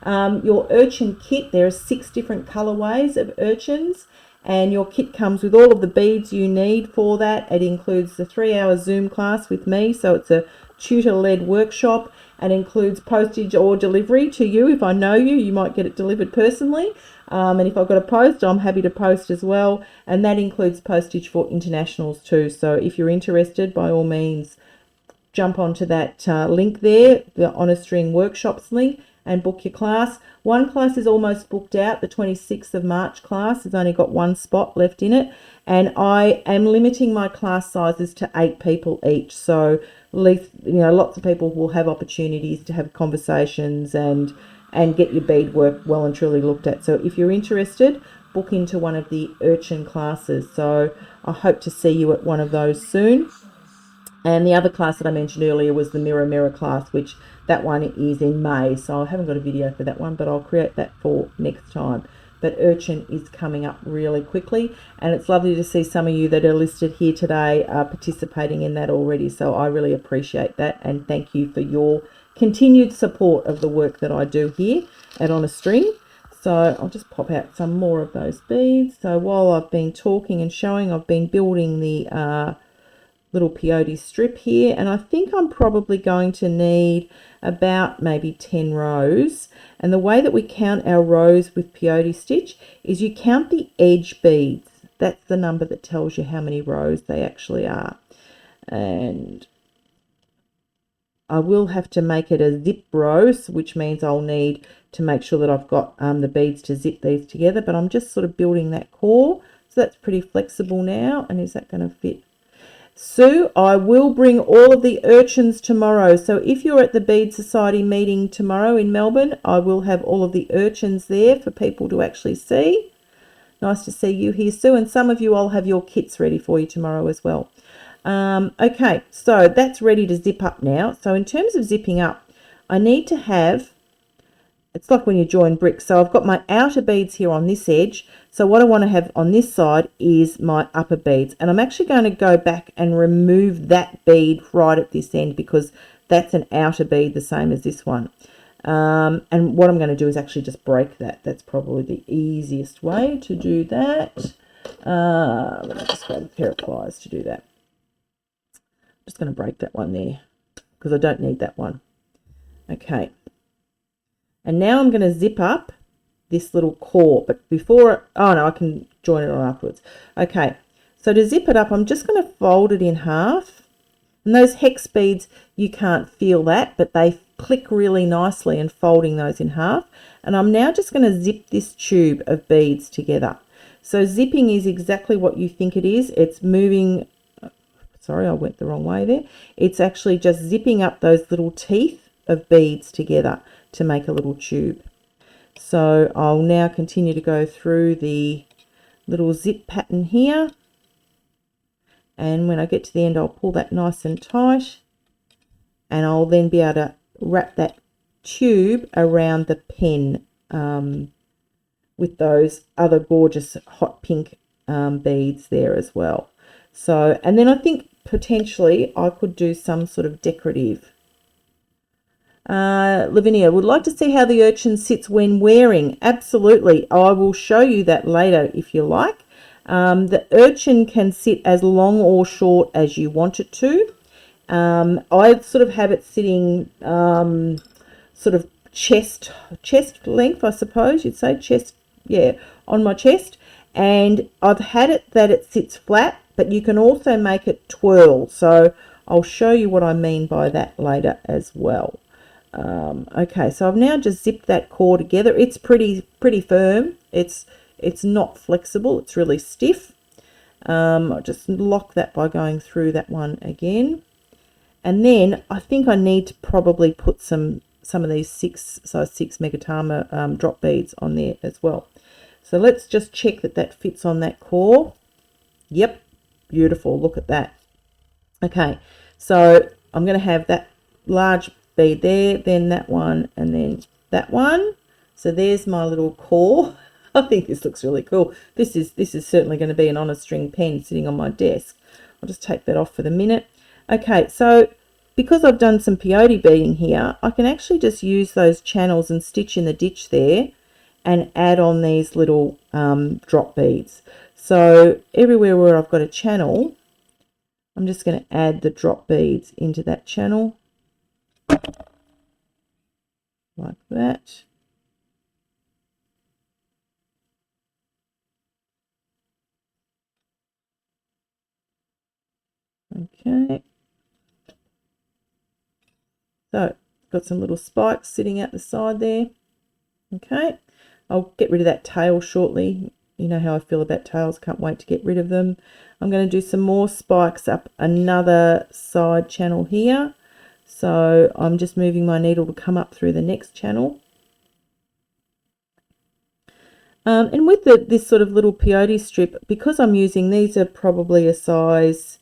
Your urchin kit, there are 6 different colorways of urchins, and your kit comes with all of the beads you need for that. It includes the 3-hour Zoom class with me, so it's a tutor-led workshop, and includes postage or delivery to you. If I know you, you might get it delivered personally. And if I've got a post, I'm happy to post as well. And that includes postage for internationals too. So if you're interested, by all means, jump onto that link there, the On a String Workshops link, and book your class. One class is almost booked out. The 26th of March class has only got one spot left in it, and I am limiting my class sizes to 8 people each. So at least, you know, lots of people will have opportunities to have conversations and get your beadwork well and truly looked at. So if you're interested, book into one of the urchin classes. So I hope to see you at one of those soon. And the other class that I mentioned earlier was the mirror class, which that one is in May. So I haven't got a video for that one, but I'll create that for next time. But urchin is coming up really quickly, and it's lovely to see some of you that are listed here today are participating in that already. So I really appreciate that, and thank you for your continued support of the work that I do here at On a String. So I'll just pop out some more of those beads. So while I've been talking and showing, I've been building the little peyote strip here, and I think I'm probably going to need about maybe 10 rows. And the way that we count our rows with peyote stitch is you count the edge beads. That's the number that tells you how many rows they actually are. And I will have to make it a zip row, which means I'll need to make sure that I've got the beads to zip these together, but I'm just sort of building that core. So that's pretty flexible now. And is that going to fit? Sue, I will bring all of the urchins tomorrow. So if you're at the Bead Society meeting tomorrow in Melbourne, I will have all of the urchins there for people to actually see. Nice to see you here, Sue. And some of you, I'll have your kits ready for you tomorrow as well. Okay, so that's ready to zip up now. So in terms of zipping up, I need to have, it's like when you join bricks. So I've got my outer beads here on this edge. So what I want to have on this side is my upper beads. And I'm actually going to go back and remove that bead right at this end because that's an outer bead the same as this one. And what I'm going to do is actually just break that. That's probably the easiest way to do that. Let me just grab a pair of pliers to do that. I'm just going to break that one there because I don't need that one. Okay. And now I'm going to zip up this little core, but before, oh no, I can join it on afterwards. Okay, so to zip it up, I'm just going to fold it in half. And those hex beads, you can't feel that, but they click really nicely in folding those in half. And I'm now just going to zip this tube of beads together. So zipping is exactly what you think it is. It's moving, sorry, I went the wrong way there. It's actually just zipping up those little teeth of beads together to make a little tube. So I'll now continue to go through the little zip pattern here, and when I get to the end I'll pull that nice and tight, and I'll then be able to wrap that tube around the pen with those other gorgeous hot pink beads there as well. So, and then I think potentially I could do some sort of decorative. Lavinia would like to see how the urchin sits when wearing. Absolutely. I will show you that later if you like. The urchin can sit as long or short as you want it to. I sort of have it sitting sort of chest length, I suppose you'd say, chest, yeah, on my chest. And I've had it that it sits flat, but you can also make it twirl. So I'll show you what I mean by that later as well. Okay, so I've now just zipped that core together. It's pretty firm. It's not flexible. It's really stiff. I'll just lock that by going through that one again. And then I think I need to probably put some of these size 6 Megatama drop beads on there as well. So let's just check that that fits on that core. Yep, beautiful. Look at that. Okay, so I'm going to have that large bead there, then that one, and then that one. So there's my little core. I think this looks really cool. This is certainly going to be an On a String pen sitting on my desk. I'll just take that off for the minute. Okay, so because I've done some peyote beading here, I can actually just use those channels and stitch in the ditch there and add on these little drop beads. So everywhere where I've got a channel, I'm just going to add the drop beads into that channel like that. Okay. So got some little spikes sitting out the side there. Okay, I'll get rid of that tail shortly. You know how I feel about tails, can't wait to get rid of them. I'm going to do some more spikes up another side channel here. So I'm just moving my needle to come up through the next channel. And with this sort of little peyote strip, because I'm using, these are probably a size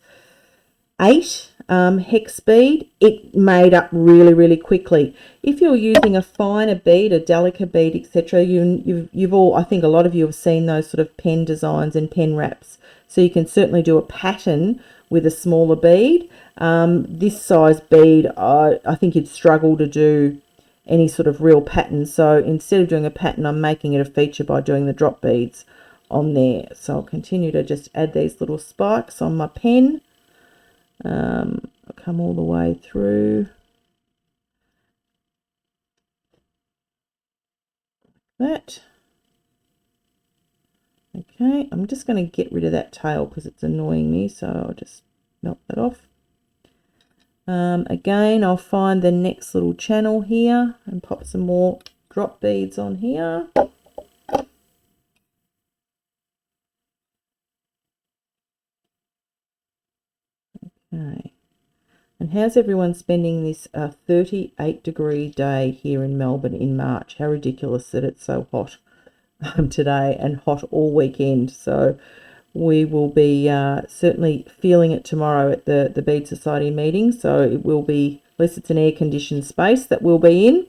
8 hex bead, it made up really quickly. If you're using a finer bead, a delicate bead, etc., you've all, I think a lot of you have seen those sort of pen designs and pen wraps. So you can certainly do a pattern with a smaller bead. This size bead, I think you'd struggle to do any sort of real pattern. So instead of doing a pattern, I'm making it a feature by doing the drop beads on there. So I'll continue to just add these little spikes on my pen. I'll come all the way through that. Okay, I'm just going to get rid of that tail because it's annoying me, so I'll just melt that off. Again, I'll find the next little channel here and pop some more drop beads on here. Okay, and how's everyone spending this 38-degree day here in Melbourne in March? How ridiculous that it's so hot today and hot all weekend. So we will be certainly feeling it tomorrow at the Bead Society meeting. So it will be, at least it's an air-conditioned space that we'll be in.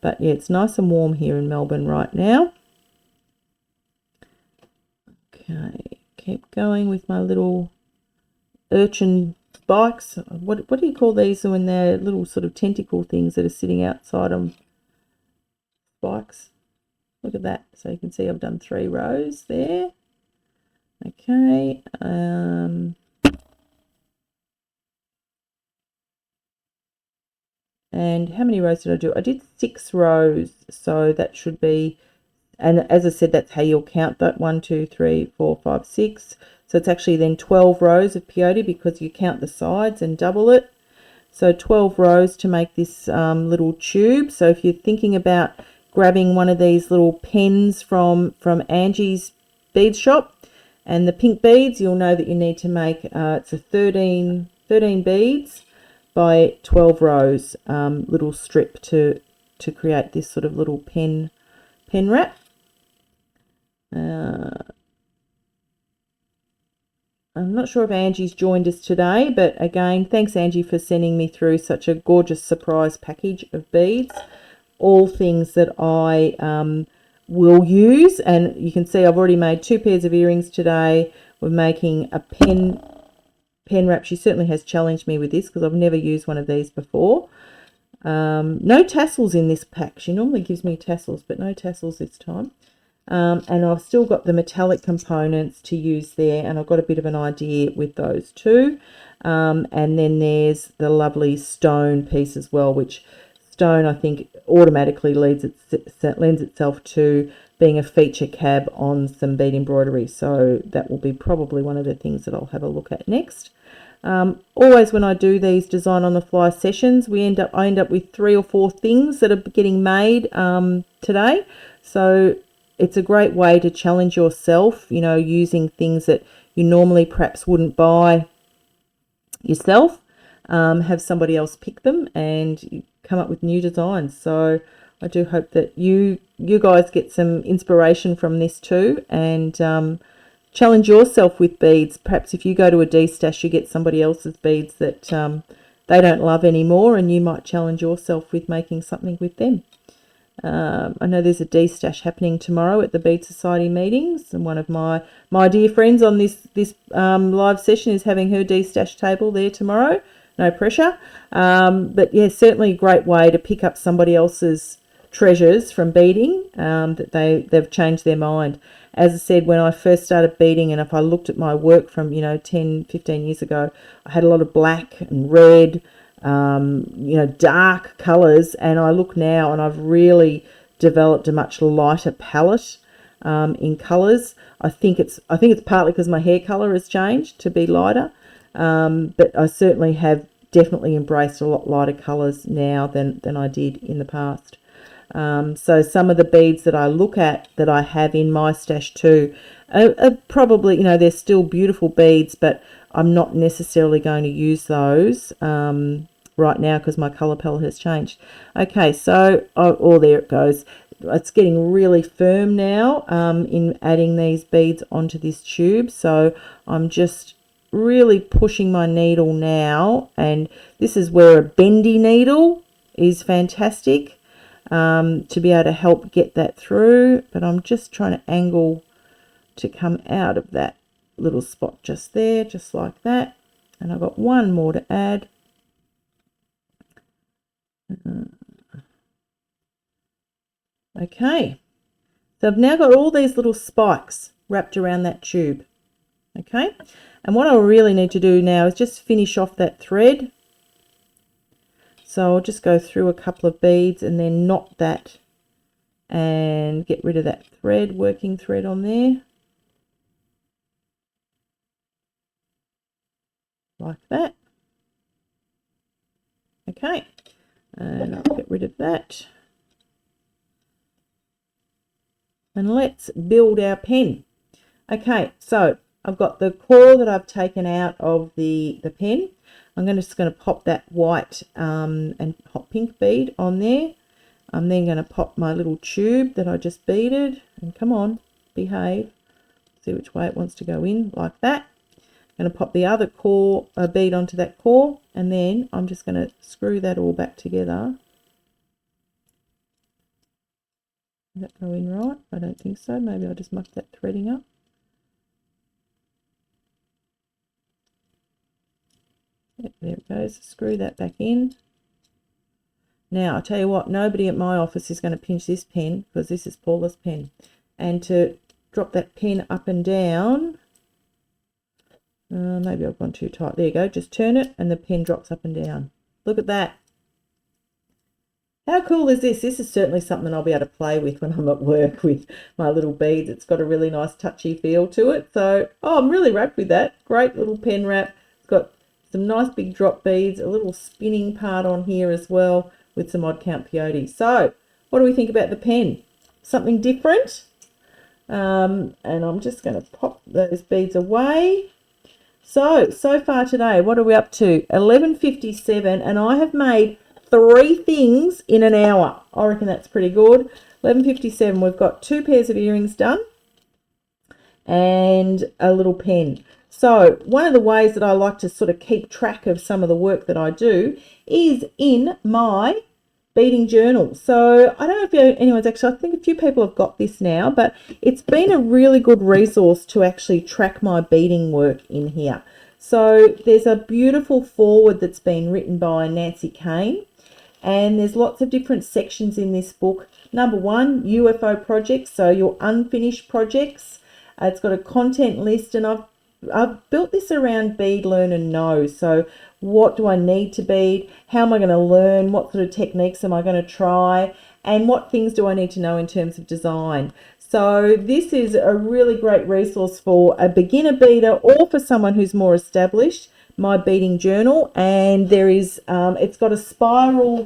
But yeah, it's nice and warm here in Melbourne right now. Okay, keep going with my little urchin spikes. What do you call these when they're little sort of tentacle things that are sitting outside on spikes? Look at that. So you can see I've done 3 rows there. Okay. And how many rows did I do? I did 6 rows. So that should be, and as I said, that's how you'll count that. 1, 2, 3, 4, 5, 6. So it's actually then 12 rows of peyote because you count the sides and double it. So 12 rows to make this little tube. So if you're thinking about grabbing one of these little pens from Angie's bead shop and the pink beads, you'll know that you need to make it's a 13 beads by 12 rows little strip to create this sort of little pen wrap. I'm not sure if Angie's joined us today, but again, thanks Angie for sending me through such a gorgeous surprise package of beads. All things that I will use, and you can see I've already made 2 pairs of earrings today. We're making a pen wrap. She certainly has challenged me with this because I've never used one of these before. No tassels in this pack. She normally gives me tassels, but no tassels this time. And I've still got the metallic components to use there, and I've got a bit of an idea with those too. And then there's the lovely stone piece as well, which stone I think automatically lends itself to being a feature cab on some bead embroidery. So that will be probably one of the things that I'll have a look at next. Always when I do these design on the fly sessions, I end up with 3 or 4 things that are getting made today. So it's a great way to challenge yourself, you know, using things that you normally perhaps wouldn't buy yourself. Have somebody else pick them and you come up with new designs. So I do hope that you guys get some inspiration from this too, and challenge yourself with beads. Perhaps if you go to a D-stash, you get somebody else's beads that they don't love anymore, and you might challenge yourself with making something with them. I know there's a D-stash happening tomorrow at the Bead Society meetings, and one of my dear friends on this live session is having her D-stash table there tomorrow. No pressure, but yeah, certainly a great way to pick up somebody else's treasures from beading that they've changed their mind. As I said, when I first started beading, and if I looked at my work from 10-15 years ago, I had a lot of black and red, dark colors, and I look now and I've really developed a much lighter palette in colors. I think it's partly because my hair color has changed to be lighter, but I certainly have definitely embraced a lot lighter colours now than I did in the past. So some of the beads that I look at that I have in my stash too are probably, you know, they're still beautiful beads, but I'm not necessarily going to use those right now because my colour palette has changed. Okay, so, oh, there it goes. It's getting really firm now in adding these beads onto this tube. So I'm just really pushing my needle now, and this is where a bendy needle is fantastic to be able to help get that through. But I'm just trying to angle to come out of that little spot just there, just like that. And I've got one more to add. Okay, so I've now got all these little spikes wrapped around that tube. Okay, and what I really need to do now is just finish off that thread. So I'll just go through a couple of beads and then knot that and get rid of that thread, working thread on there. Like that. Okay, and I'll get rid of that. And let's build our pen. Okay, so I've got the core that I've taken out of the pen. I'm just going to pop that white and hot pink bead on there. I'm then going to pop my little tube that I just beaded. And come on, behave. See which way it wants to go in, like that. I'm going to pop the other core bead onto that core, and then I'm just going to screw that all back together. Did that go in right? I don't think so. Maybe I'll just muck that threading up. Yep, there it goes. Screw that back in. Now, I'll tell you what, nobody at my office is going to pinch this pen because this is Paula's pen. And to drop that pen up and down, maybe I've gone too tight. There you go. Just turn it and the pen drops up and down. Look at that. How cool is this? This is certainly something I'll be able to play with when I'm at work with my little beads. It's got a really nice touchy feel to it. So, oh, I'm really wrapped with that. Great little pen wrap. It's got some nice big drop beads, a little spinning part on here as well with some odd count peyote. So, what do we think about the pen? Something different. And I'm just going to pop those beads away. So far today, what are we up to? 11:57, and I have made 3 things in an hour. I reckon that's pretty good. 11:57, we've got 2 pairs of earrings done and a little pen. So one of the ways that I like to sort of keep track of some of the work that I do is in my beading journal. So I don't know if anyone's actually, I think a few people have got this now, but it's been a really good resource to actually track my beading work in here. So there's a beautiful foreword that's been written by Nancy Kane, and there's lots of different sections in this book. Number 1, UFO projects, so your unfinished projects. It's got a content list, and I've built this around bead, learn and know. So what do I need to bead? How am I going to learn? What sort of techniques am I going to try? And what things do I need to know in terms of design? So this is a really great resource for a beginner beader or for someone who's more established. My beading journal, and there is it's got a spiral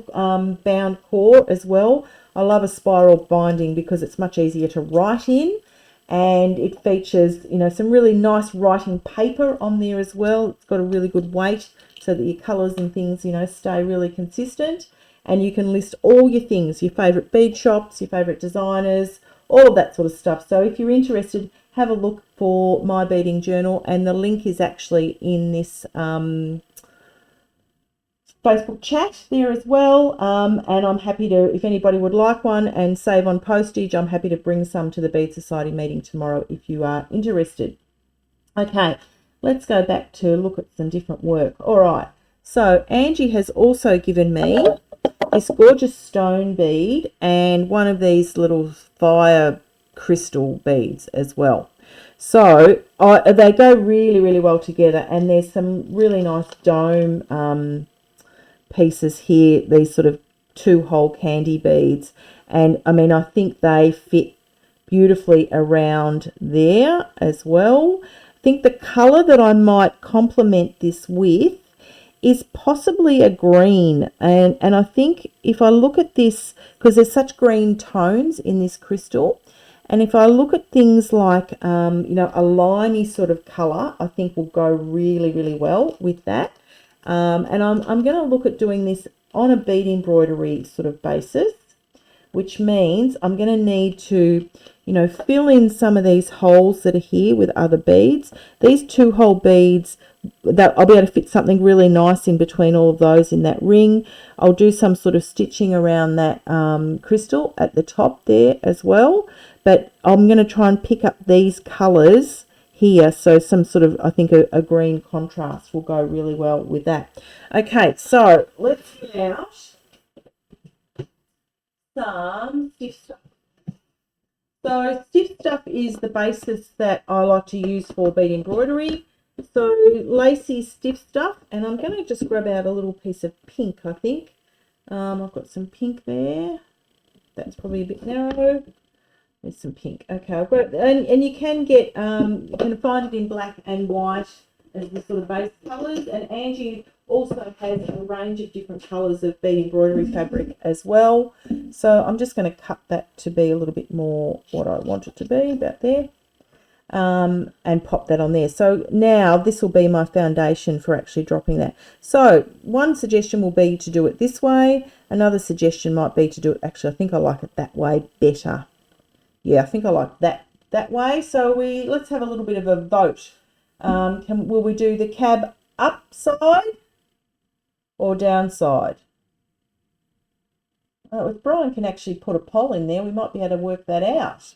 bound core as well. I love a spiral binding because it's much easier to write in, and it features, you know, some really nice writing paper on there as well. It's got a really good weight so that your colors and things, you know, stay really consistent, and you can list all your things, your favorite bead shops, your favorite designers, all of that sort of stuff. So if you're interested, have a look for my beading journal, and the link is actually in this Facebook chat there as well. And I'm happy to, if anybody would like one and save on postage, I'm happy to bring some to the Bead Society meeting tomorrow if you are interested. Okay, let's go back to look at some different work. All right, so Angie has also given me this gorgeous stone bead and one of these little fire crystal beads as well. So they go really, really well together, and there's some really nice dome pieces here, these sort of 2-hole candy beads, and I mean, I think they fit beautifully around there as well. I think the color that I might complement this with is possibly a green. And I think if I look at this, because there's such green tones in this crystal, and if I look at things like, you know, a limey sort of colour, I think will go really, really well with that. And I'm going to look at doing this on a bead embroidery sort of basis, which means I'm going to need to, you know, fill in some of these holes that are here with other beads. These 2-hole beads, that I'll be able to fit something really nice in between all of those in that ring. I'll do some sort of stitching around that crystal at the top there as well. But I'm going to try and pick up these colours here, so some sort of, I think a green contrast will go really well with that. Okay, so let's get out some stiff stuff. So stiff stuff is the basis that I like to use for bead embroidery. So lacy stiff stuff, and I'm going to just grab out a little piece of pink, I think. I've got some pink there. That's probably a bit narrow. There's some pink. Okay, I've got, and you can get, you can find it in black and white as the sort of base colours. And Angie also has a range of different colours of bead embroidery fabric as well. So I'm just going to cut that to be a little bit more what I want it to be, about there. And pop that on there. So now this will be my foundation for actually dropping that. So one suggestion will be to do it this way. Another suggestion might be to do it, actually I think I like it that way better. Yeah, I think I like that way. So let's have a little bit of a vote. Will we do the cab upside or downside? Oh, if Brian can actually put a poll in there, we might be able to work that out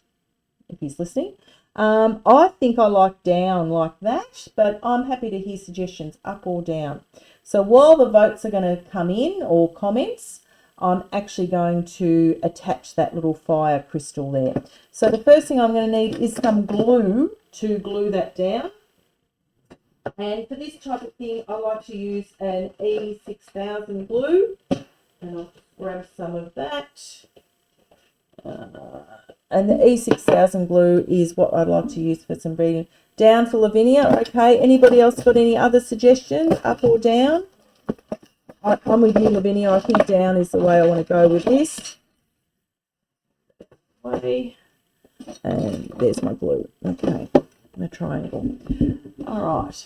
if he's listening. I think I like down like that, but I'm happy to hear suggestions up or down. So while the votes are going to come in, or comments, I'm actually going to attach that little fire crystal there. So the first thing I'm going to need is some glue to glue that down. And for this type of thing, I like to use an E6000 glue. And I'll grab some of that. And the E6000 glue is what I'd like to use for some beading. Down for Lavinia. Okay, anybody else got any other suggestions, up or down? I'm with you, Lavinia. I think down is the way I want to go with this. And there's my glue. Okay, a triangle. All right.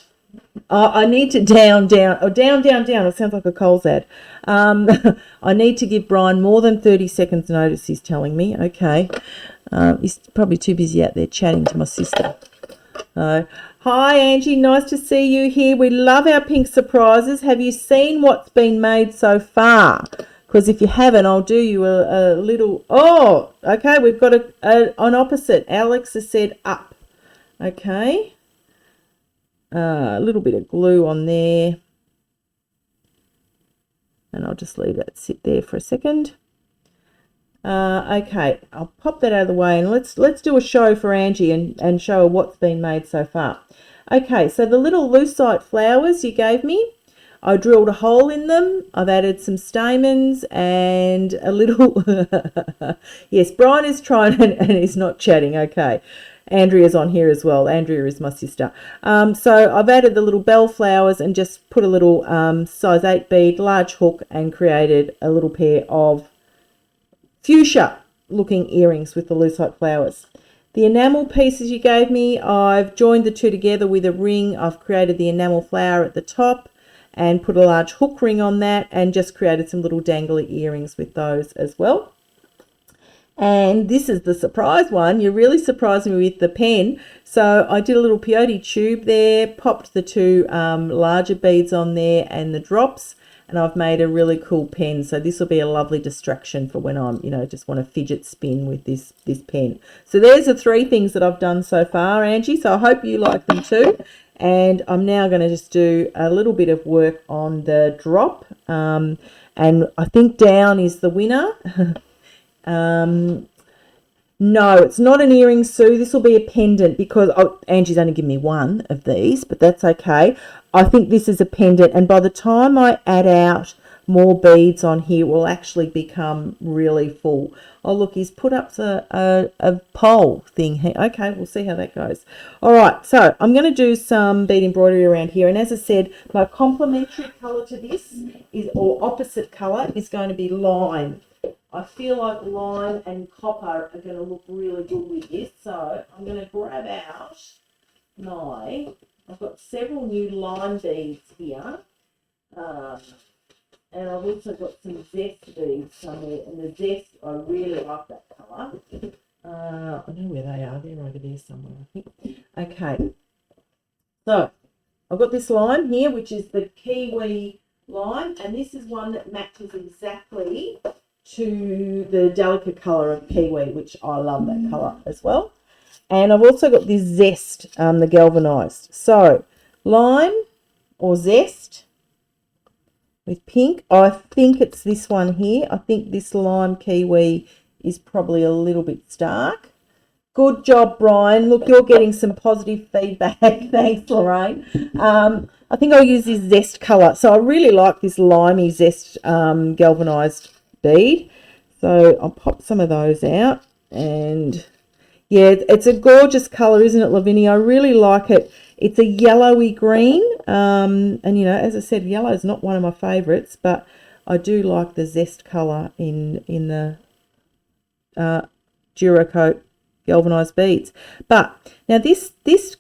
I need to down. Oh, down. It sounds like a Coles ad. I need to give Brian more than 30 seconds notice, he's telling me. Okay. He's probably too busy out there chatting to my sister. Hi, Angie. Nice to see you here. We love our pink surprises. Have you seen what's been made so far? Because if you haven't, I'll do you a little... Oh, okay. We've got an opposite. Alex has said up. Okay. A little bit of glue on there. And I'll just leave that sit there for a second. Okay, I'll pop that out of the way, and let's do a show for Angie and show her what's been made so far. Okay, so the little lucite flowers you gave me, I drilled a hole in them. I've added some stamens and a little... Yes, Brian is trying and he's not chatting. Okay, Andrea's on here as well. Andrea is my sister. So I've added the little bell flowers and just put a little size 8 bead, large hook, and created a little pair of fuchsia looking earrings with the lucite flowers. The enamel pieces you gave me, I've joined the two together with a ring. I've created the enamel flower at the top and put a large hook ring on that, and just created some little dangly earrings with those as well. And this is the surprise one. You really surprised me with the pen. So I did a little peyote tube there, popped the two larger beads on there and the drops, and I've made a really cool pen. So this will be a lovely distraction for when I'm, just want to fidget spin with this pen. So there's the 3 things that I've done so far, Angie. So I hope you like them too. And I'm now going to just do a little bit of work on the drop. And I think down is the winner. No, it's not an earring, Sue. This will be a pendant because Angie's only given me one of these, but that's okay. I think this is a pendant, and by the time I add out more beads on here, will actually become really full. Oh, look, he's put up a pole thing here. Okay, we'll see how that goes. All right, so I'm going to do some bead embroidery around here. And as I said, my complementary colour to this is, or opposite colour, is going to be lime. I feel like lime and copper are going to look really good with this. So I'm going to grab out I've got several new lime beads here. And I've also got some zest beads somewhere. And the zest, I really like that colour. I know where they are. They're over there somewhere, I think. Okay. So I've got this lime here, which is the kiwi lime. And this is one that matches exactly to the delicate colour of kiwi, which I love that colour as well. And I've also got this zest, the galvanised. So lime or zest with pink. I think it's this one here. I think this lime kiwi is probably a little bit stark. Good job, Brian. Look, you're getting some positive feedback. Thanks, Lorraine. I think I'll use this zest colour. So I really like this limey zest galvanised bead. So I'll pop some of those out. And yeah, it's a gorgeous colour, isn't it, Lavinia? I really like it. It's a yellowy green. And, you know, as I said, yellow is not one of my favourites, but I do like the zest colour in the Duracoat galvanised beads. But now this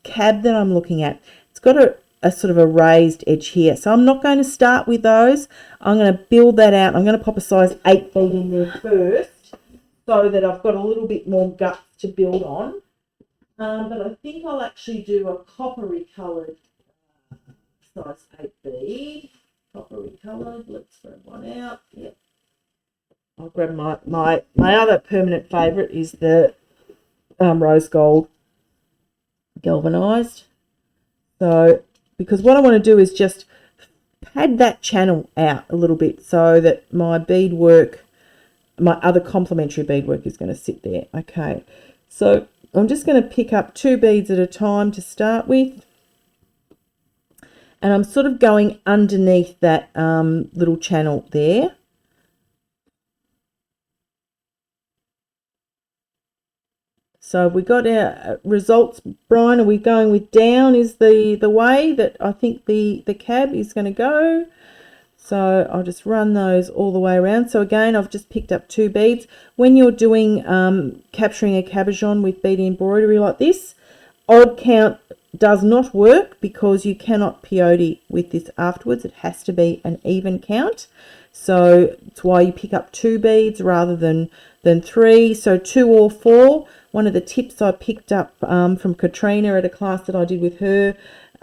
cab that I'm looking at, it's got a sort of a raised edge here. So I'm not going to start with those. I'm going to build that out. I'm going to pop a size 8 bead in there first so that I've got a little bit more guts to build on. But I think I'll actually do a coppery coloured size 8 bead. Coppery coloured. Let's grab one out. Yep. I'll grab my other permanent favourite is the rose gold galvanised. So, because what I want to do is just pad that channel out a little bit so that my beadwork, my other complementary beadwork is going to sit there. Okay, so I'm just going to pick up 2 beads at a time to start with. And I'm sort of going underneath that little channel there. So we got our results, Brian. Are we going with down is the way that I think the cab is going to go. So I'll just run those all the way around. So again, I've just picked up 2 beads. When you're doing capturing a cabochon with bead embroidery like this, odd count does not work because you cannot peyote with this afterwards. It has to be an even count. So it's why you pick up 2 beads rather than 3. So 2 or 4. One of the tips I picked up from Katrina at a class that I did with her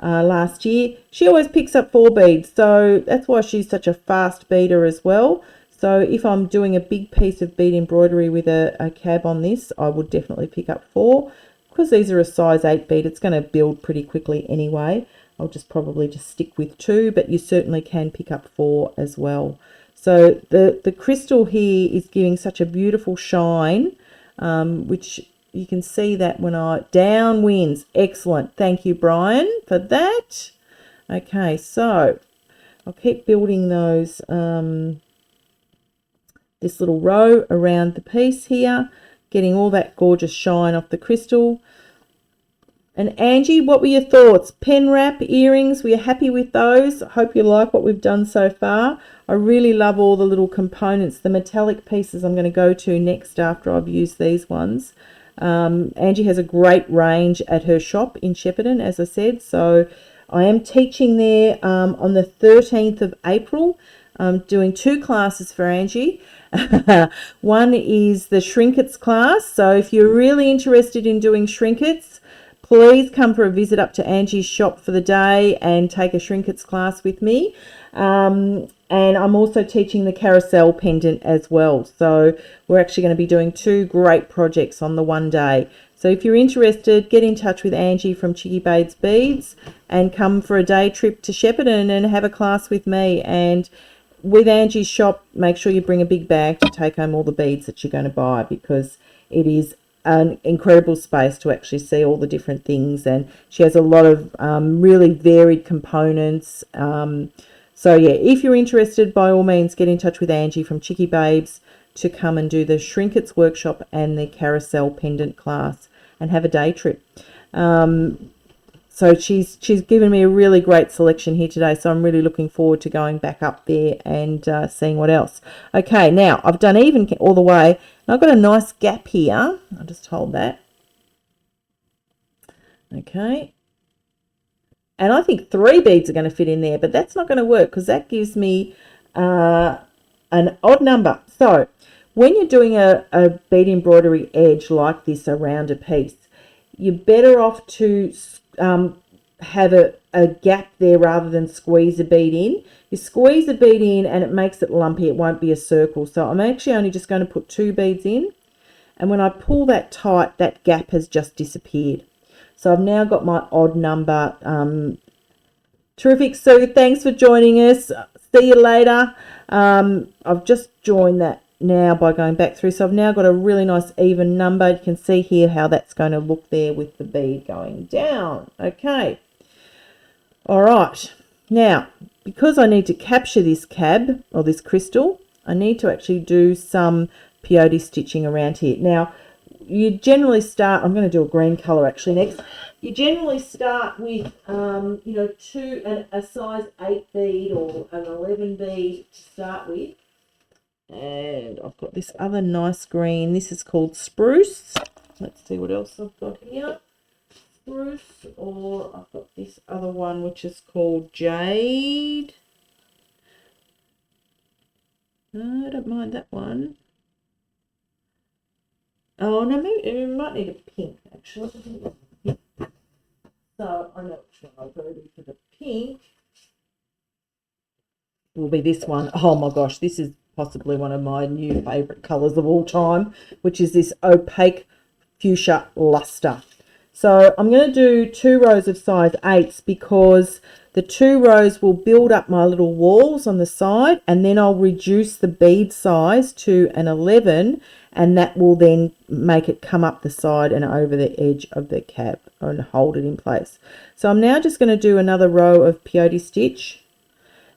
last year, she always picks up 4 beads. So that's why she's such a fast beader as well. So if I'm doing a big piece of bead embroidery with a cab on this, I would definitely pick up 4. Because these are a size 8 bead, it's going to build pretty quickly anyway. I'll just probably just stick with 2, but you certainly can pick up 4 as well. So the crystal here is giving such a beautiful shine, which you can see that when downwinds. Excellent. Thank you, Brian, for that. Okay, so I'll keep building those, this little row around the piece here, getting all that gorgeous shine off the crystal. And Angie, what were your thoughts? Pen wrap, earrings, were you happy with those? I hope you like what we've done so far. I really love all the little components. The metallic pieces I'm going to go to next after I've used these ones. Angie has a great range at her shop in Shepparton, as I said. So I am teaching there on the 13th of April. I'm doing 2 classes for Angie. One is the Shrinkets class. So if you're really interested in doing Shrinkets, please come for a visit up to Angie's shop for the day and take a Shrinkets class with me. And I'm also teaching the carousel pendant as well. So we're actually going to be doing 2 great projects on the one day. So if you're interested, get in touch with Angie from Chicky Babes Beads and come for a day trip to Shepparton and have a class with me. And with Angie's shop, make sure you bring a big bag to take home all the beads that you're going to buy, because it is an incredible space to actually see all the different things. And she has a lot of really varied components. So yeah, if you're interested, by all means, get in touch with Angie from Chicky Babes to come and do the Shrinkets workshop and the carousel pendant class and have a day trip. So she's given me a really great selection here today, so I'm really looking forward to going back up there and seeing what else. Okay, now I've done even all the way, and I've got a nice gap here. I'll just hold that. Okay. And I think 3 beads are going to fit in there, but that's not going to work because that gives me an odd number. So when you're doing a bead embroidery edge like this around a piece, you're better off to have a gap there rather than squeeze a bead in. You squeeze a bead in and it makes it lumpy. It won't be a circle. So I'm actually only just going to put 2 beads in. And when I pull that tight, that gap has just disappeared. So I've now got my odd number. Terrific, Sue. Thanks for joining us. See you later. I've just joined that now by going back through. So I've now got a really nice even number. You can see here how that's going to look there with the bead going down. Okay. All right. Now, because I need to capture this cab or this crystal, I need to actually do some peyote stitching around here. Now, you generally start, I'm going to do a green colour actually next. You generally start with, a size 8 bead or an 11 bead to start with. And I've got this other nice green. This is called spruce. Let's see what else I've got here. Spruce, or I've got this other one which is called jade. No, I don't mind that one. Oh, no, maybe it might need a pink, actually. So I know which one I'll go to for the pink. Will be this one. Oh my gosh, this is possibly one of my new favourite colours of all time, which is this opaque fuchsia luster. So I'm going to do 2 rows of size 8s because the 2 rows will build up my little walls on the side, and then I'll reduce the bead size to an 11, and that will then make it come up the side and over the edge of the cap and hold it in place. So I'm now just going to do another row of peyote stitch,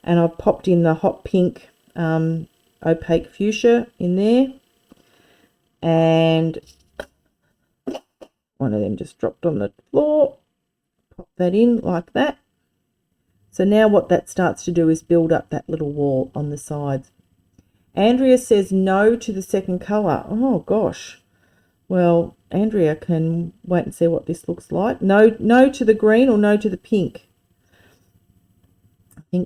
and I've popped in the hot pink opaque fuchsia in there, and one of them just dropped on the floor. Pop that in like that. So now what that starts to do is build up that little wall on the sides. Andrea says no to the second colour. Oh gosh. Well, Andrea can wait and see what this looks like. No to the green or no to the pink.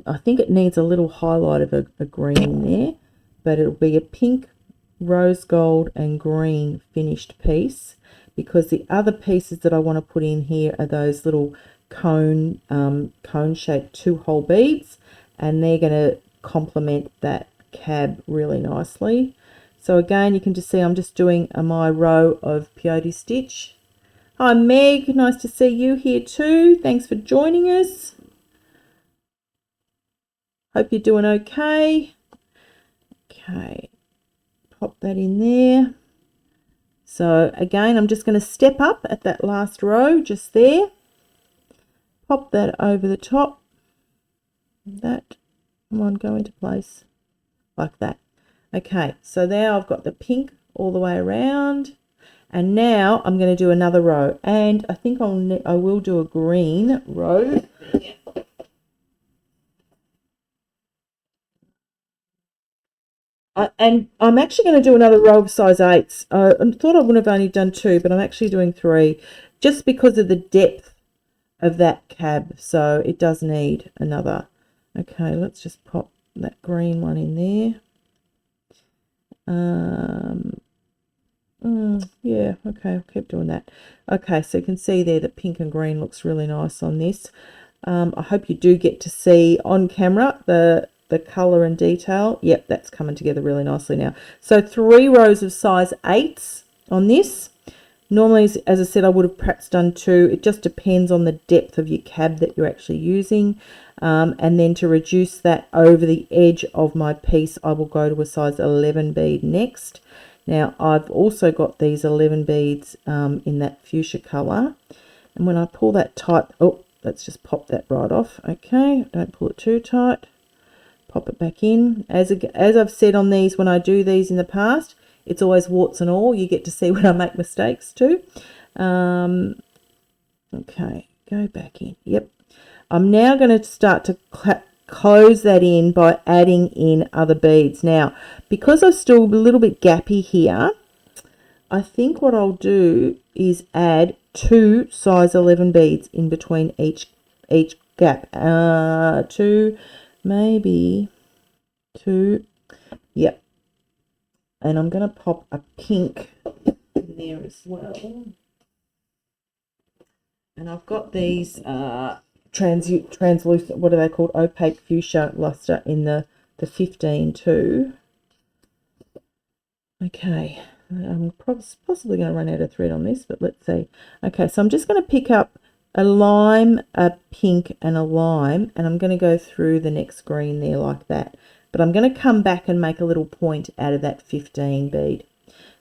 I think it needs a little highlight of a green in there, but it'll be a pink, rose gold and green finished piece, because the other pieces that I want to put in here are those little cone shaped 2-hole beads, and they're going to complement that cab really nicely. So again, you can just see I'm just doing my row of peyote stitch. Hi Meg, nice to see you here too. Thanks for joining us. Hope you're doing okay. Okay, pop that in there. So again, I'm just going to step up at that last row just there. Pop that over the top. That one go into place like that. Okay, so now I've got the pink all the way around, and now I'm going to do another row, and I think I will do a green row. And I'm actually going to do another row of size 8s. I thought I would have only done 2, but I'm actually doing 3 just because of the depth of that cab. So it does need another. Okay, let's just pop that green one in there. Yeah, okay, I'll keep doing that. Okay, so you can see there that pink and green looks really nice on this. I hope you do get to see on camera the color and detail. Yep, that's coming together really nicely now. So 3 rows of size 8s on this. Normally, as I said, I would have perhaps done 2. It just depends on the depth of your cab that you're actually using. And then to reduce that over the edge of my piece, I will go to a size 11 bead next. Now, I've also got these 11 beads in that fuchsia color. And when I pull that tight, oh, let's just pop that right off. Okay, don't pull it too tight. pop it back in. As I've said on these, when I do these in the past, it's always warts and all. You get to see when I make mistakes too. Okay, go back in. Yep. I'm now going to start to close that in by adding in other beads. Now, because I'm still a little bit gappy here, I think what I'll do is add 2 size 11 beads in between each gap. 2, maybe 2. Yep. And I'm going to pop a pink in there as well. And I've got these translucent, what are they called? Opaque fuchsia luster in the 15 too. Okay. I'm possibly going to run out of thread on this, but let's see. Okay, so I'm just going to pick up a lime, a pink, and a lime, and I'm going to go through the next green there like that. But I'm going to come back and make a little point out of that 15 bead.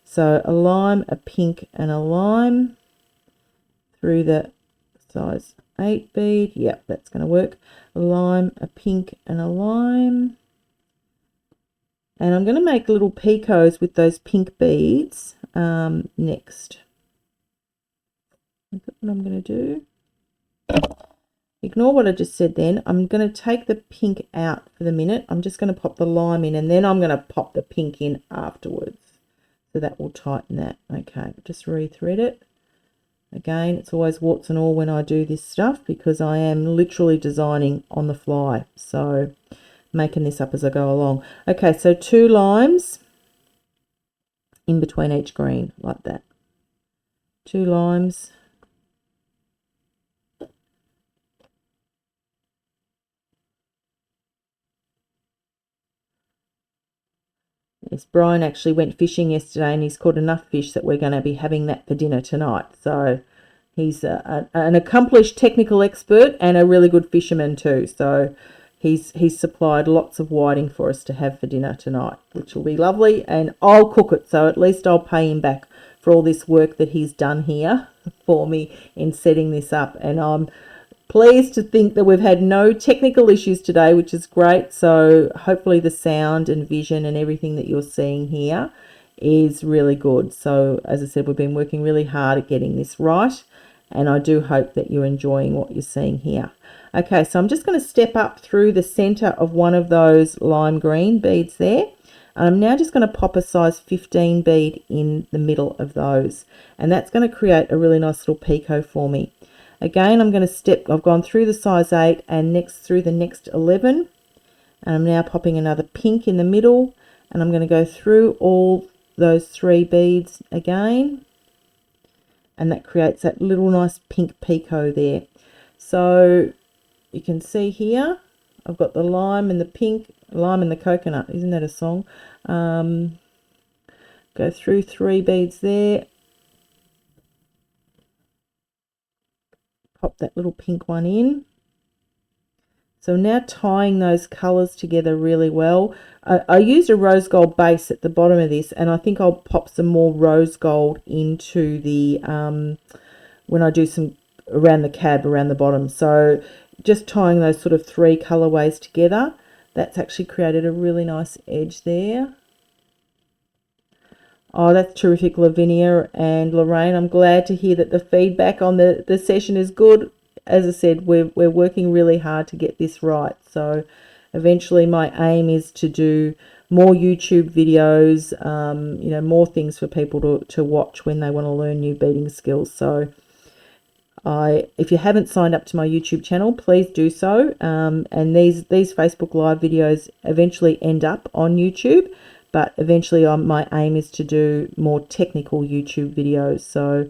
So a lime, a pink, and a lime through the size 8 bead. Yep, that's going to work. A lime, a pink, and a lime. And I'm going to make little picots with those pink beads next. Look at what I'm going to do. Ignore what I just said then. I'm going to take the pink out for the minute. I'm just going to pop the lime in, and then I'm going to pop the pink in afterwards. So that will tighten that. Okay, just rethread it. Again, it's always warts and all when I do this stuff because I am literally designing on the fly. So making this up as I go along. Okay, so 2 limes in between each green like that. 2 limes. Yes, Brian actually went fishing yesterday and he's caught enough fish that we're going to be having that for dinner tonight. So he's an accomplished technical expert and a really good fisherman too. So he's supplied lots of whiting for us to have for dinner tonight, which will be lovely. And I'll cook it, so at least I'll pay him back for all this work that he's done here for me in setting this up. And I'm pleased to think that we've had no technical issues today, which is great. So hopefully the sound and vision and everything that you're seeing here is really good. So as I said, we've been working really hard at getting this right, and I do hope that you're enjoying what you're seeing here. Okay, so I'm just going to step up through the center of one of those lime green beads there. And I'm now just going to pop a size 15 bead in the middle of those. And that's going to create a really nice little picot for me. Again, I'm going to I've gone through the size 8 and next through the next 11. And I'm now popping another pink in the middle. And I'm going to go through all those 3 beads again. And that creates that little nice pink picot there. So you can see here, I've got the lime and the pink, lime and the coconut. Isn't that a song? Go through 3 beads there. Pop that little pink one in. So now tying those colours together really well. I used a rose gold base at the bottom of this, and I think I'll pop some more rose gold into the, when I do some around the cab, around the bottom. So just tying those sort of 3 colorways together, that's actually created a really nice edge there. Oh, that's terrific, Lavinia and Lorraine. I'm glad to hear that the feedback on the session is good. As I said, we're working really hard to get this right. So eventually my aim is to do more YouTube videos, you know, more things for people to watch when they want to learn new beading skills. So if you haven't signed up to my YouTube channel, please do so. And these Facebook Live videos eventually end up on YouTube, but eventually my aim is to do more technical YouTube videos. So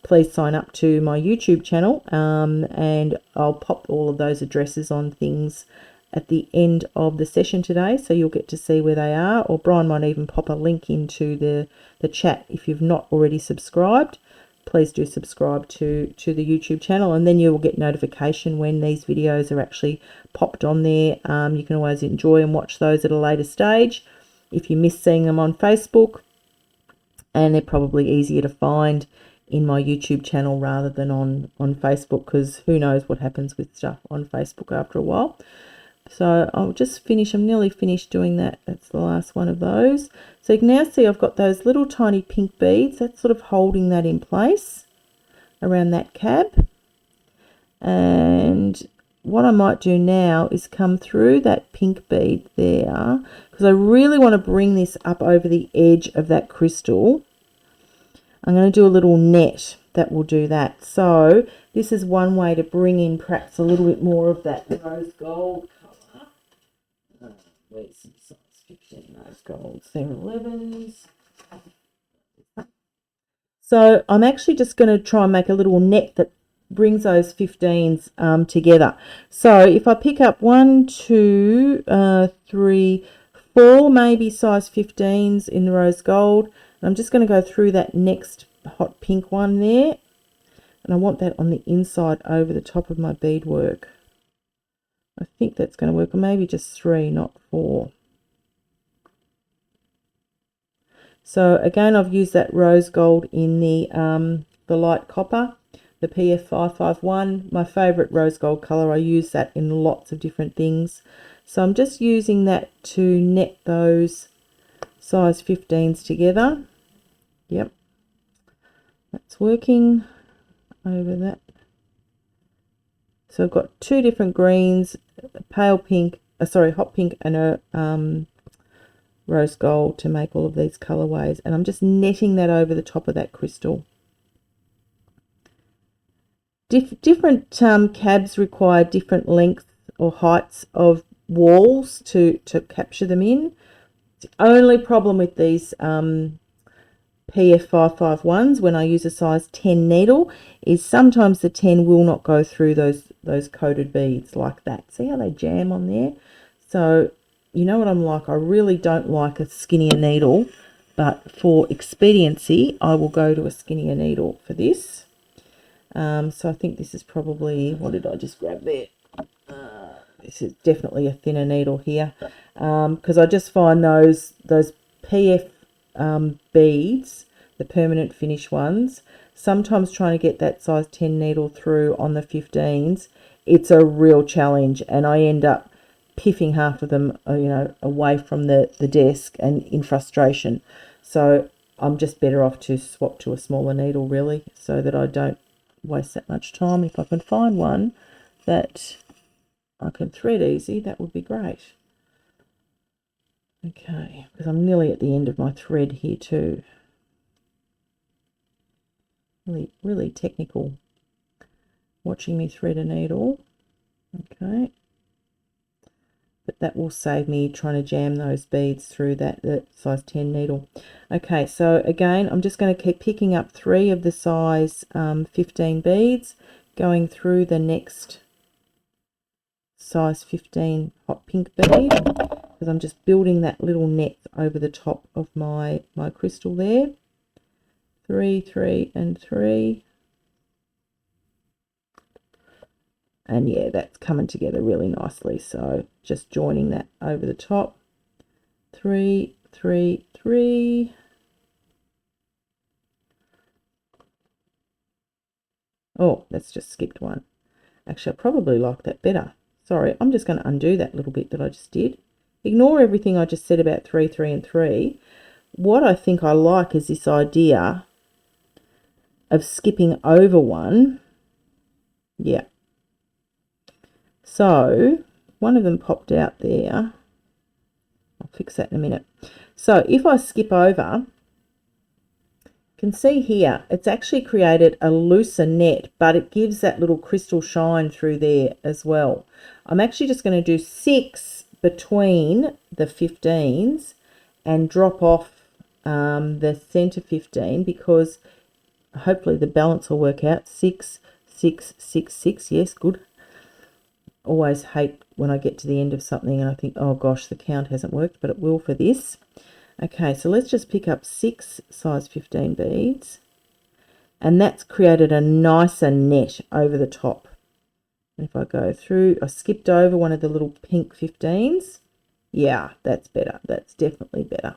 please sign up to my YouTube channel, and I'll pop all of those addresses on things at the end of the session today, so you'll get to see where they are, or Brian might even pop a link into the chat. If you've not already subscribed, please do subscribe to the YouTube channel, and then you will get notification when these videos are actually popped on there. You can always enjoy and watch those at a later stage if you miss seeing them on Facebook, and they're probably easier to find in my YouTube channel rather than on Facebook, because who knows what happens with stuff on Facebook after a while. So I'll just finish, I'm nearly finished doing that. That's the last one of those. So you can now see I've got those little tiny pink beads. That's sort of holding that in place around that cab. And what I might do now is come through that pink bead there, because I really want to bring this up over the edge of that crystal. I'm going to do a little net that will do that. So this is one way to bring in perhaps a little bit more of that rose gold colour. Where's some size 15 rose golds? They're 11s. So I'm actually just going to try and make a little net that brings those 15s together. So if I pick up 1, 2, 3, 4 maybe size 15s in the rose gold, I'm just going to go through that next hot pink one there, and I want that on the inside over the top of my beadwork. I think that's going to work, or maybe just 3, not 4. So again, I've used that rose gold in the light copper, the PF551, my favourite rose gold colour. I use that in lots of different things. So I'm just using that to net those size 15s together. Yep, that's working over that. So I've got 2 different greens, a pale pink, hot pink, and a rose gold to make all of these colorways, and I'm just netting that over the top of that crystal. Different cabs require different lengths or heights of walls to capture them in. The only problem with these PF551s when I use a size 10 needle is sometimes the 10 will not go through those coated beads like that. See how they jam on there? So you know what I'm like, I really don't like a skinnier needle, but for expediency I will go to a skinnier needle for this. So I think this is probably, what did I just grab there? This is definitely a thinner needle here, because I just find those PF beads, the permanent finish ones, sometimes trying to get that size 10 needle through on the 15s, it's a real challenge, and I end up piffing half of them, away from the desk and in frustration. So I'm just better off to swap to a smaller needle, really, so that I don't waste that much time. If I can find one that I can thread easy, that would be great. Okay, because I'm nearly at the end of my thread here too. Really technical watching me thread a needle. Okay, but that will save me trying to jam those beads through that size 10 needle. Okay, so again, I'm just going to keep picking up 3 of the size 15 beads, going through the next size 15 hot pink bead, because I'm just building that little net over the top of my crystal there. 3, 3, and 3. And yeah, that's coming together really nicely. So just joining that over the top. 3, 3, 3. Oh, that's just skipped one. Actually, I probably like that better. Sorry, I'm just going to undo that little bit that I just did. Ignore everything I just said about 3, 3, and 3. What I think I like is this idea of skipping over one. Yeah. So one of them popped out there. I'll fix that in a minute. So if I skip over, you can see here it's actually created a looser net, but it gives that little crystal shine through there as well. I'm actually just going to do 6 between the 15s and drop off the center 15, because hopefully the balance will work out. 6, 6, 6, 6. Yes, good. Always hate when I get to the end of something and I think, oh gosh, the count hasn't worked, but it will for this. Okay, so let's just pick up 6 size 15 beads, and that's created a nicer net over the top. And if I go through, I skipped over one of the little pink 15s. Yeah, that's better. That's definitely better.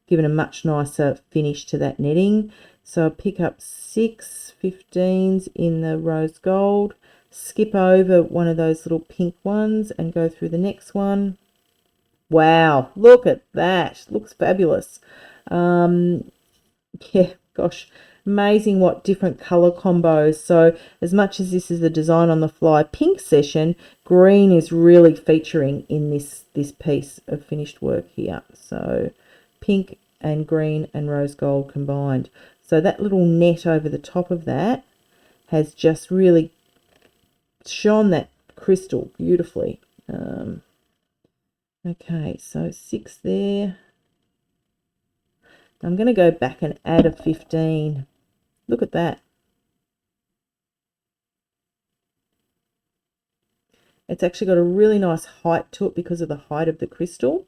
Given a much nicer finish to that netting. So I pick up 6 15s in the rose gold, skip over one of those little pink ones and go through the next one. Wow, look at that. Looks fabulous. Yeah, gosh, amazing what different color combos. So as much as this is a design on the fly pink session, green is really featuring in this piece of finished work here. So pink and green and rose gold combined. So that little net over the top of that has just really shone that crystal beautifully. Okay, so 6 there. I'm going to go back and add a 15. Look at that. It's actually got a really nice height to it because of the height of the crystal.